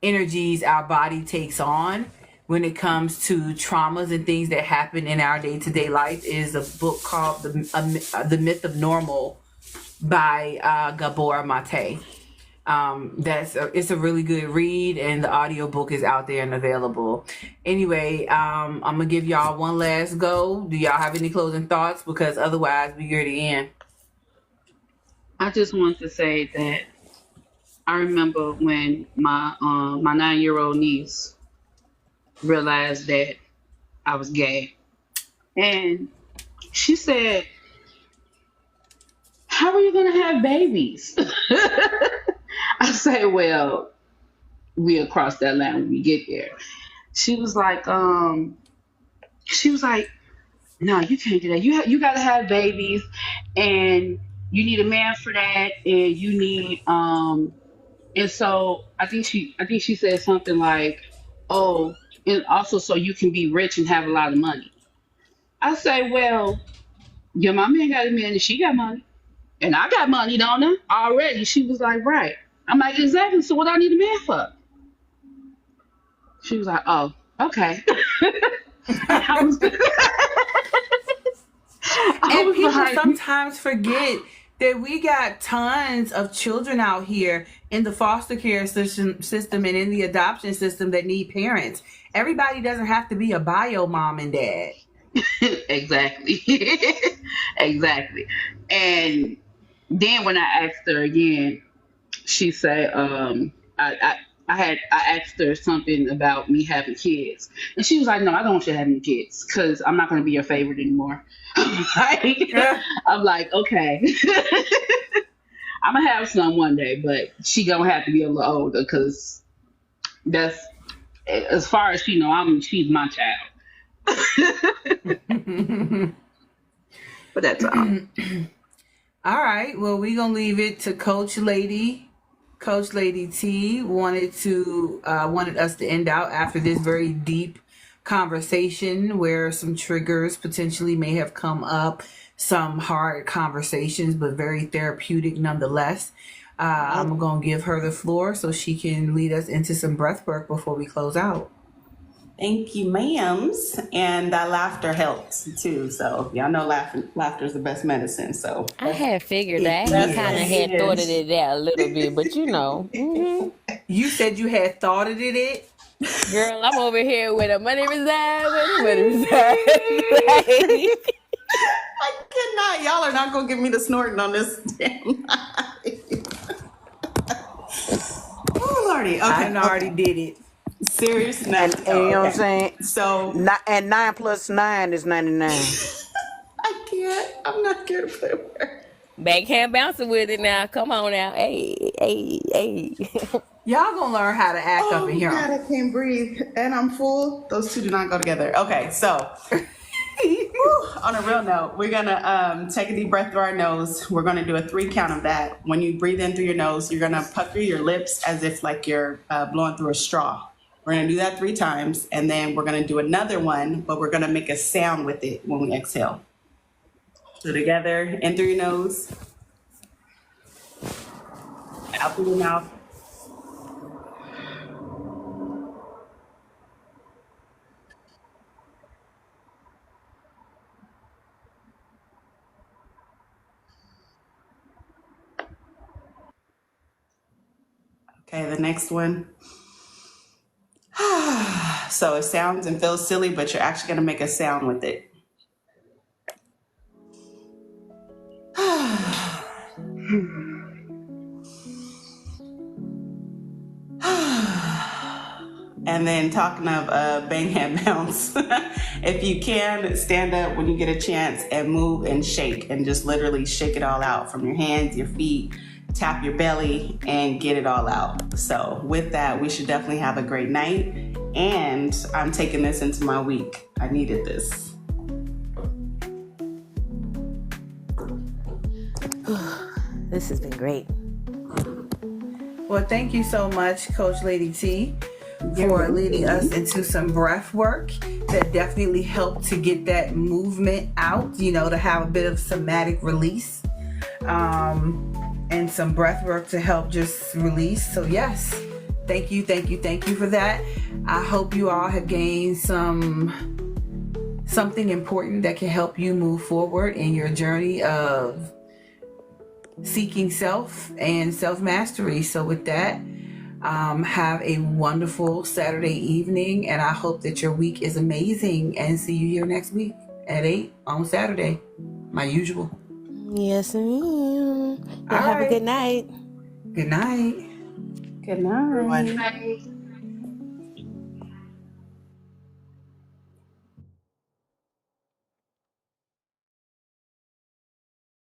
S1: energies our body takes on when it comes to traumas and things that happen in our day-to-day life is a book called The Myth of Normal by Gabor Mate. It's a really good read, and the audiobook is out there and available. Anyway, I'm gonna give y'all one last go. Do y'all have any closing thoughts? Because otherwise we get to end.
S8: I just want to say that I remember when my 9-year-old niece realized that I was gay, and she said, "How are you gonna have babies?" I say, "Well, we'll cross that line when we get there. She was like, she was like, no, you can't do that. You got to have babies, and you need a man for that, and you need and so I think she said something like, oh, and also so you can be rich and have a lot of money. I say, well, your mama ain't got a man and she got money. And I got money, don't I? Already. She was like, right. I'm like, exactly. So what I need a man for? She was like, oh, okay. I was, I
S1: And
S8: was
S1: people
S8: like,
S1: sometimes forget that we got tons of children out here in the foster care system and in the adoption system that need parents. Everybody doesn't have to be a bio mom and dad.
S8: exactly. exactly. And then when I asked her again, she said, I asked her something about me having kids, and she was like, "No, I don't want you to have any kids because I'm not going to be your favorite anymore." I'm like, okay, I'm gonna have some one day, but she gonna have to be a little older because that's as far as she know. She's my child, but that's all.
S1: All right. Well, we're gonna leave it to Coach Lady. Coach Lady T wanted us to end out after this very deep conversation where some triggers potentially may have come up, some hard conversations, but very therapeutic nonetheless. I'm gonna give her the floor so she can lead us into some breath work before we close out.
S5: Thank you, ma'ams. And that laughter helps too. So y'all know laughter is the best medicine. So
S2: I had figured that. He
S1: Yes.
S2: kind of had thought of it there a little bit, but
S1: You said you had thought of it.
S2: girl, I'm over here with a money reside, with a money reside.
S5: I cannot. Y'all are not gonna get me to snorting on this damn. Oh lordy. Okay.
S1: I already did it.
S5: Serious
S3: And you know what I'm saying?
S5: So
S3: And 9 plus 9 is 99.
S5: I can't. I'm not good for it.
S2: Backhand bouncing with it now. Come on now. Hey, hey, hey.
S1: Y'all gonna learn how to act up in here.
S5: God, I can't breathe. And I'm full. Those two do not go together. Okay, so on a real note, we're gonna take a deep breath through our nose. We're gonna do a 3 count of that. When you breathe in through your nose, you're gonna pucker your lips as if like you're blowing through a straw. We're gonna do that 3 times, and then we're gonna do another one, but we're gonna make a sound with it when we exhale. So together, in through your nose, out through your mouth. Okay, the next one. So it sounds and feels silly, but you're actually going to make a sound with it. And then talking of bang hand bounce, if you can, stand up when you get a chance and move and shake and just literally shake it all out from your hands, your feet, tap your belly and get it all out. So with that, we should definitely have a great night. And I'm taking this into my week. I needed this.
S2: This has been great.
S1: Well, thank you so much, Coach Lady T, for leading us into some breath work that definitely helped to get that movement out, to have a bit of somatic release, and some breath work to help just release. So yes, thank you for that. I hope you all have gained something important that can help you move forward in your journey of seeking self and self-mastery. So with that, have a wonderful Saturday evening, and I hope that your week is amazing, and see you here next week at 8 on Saturday, my usual.
S2: Yes, ma'am. Have a good night.
S1: Good night.
S5: Good night.
S3: Right.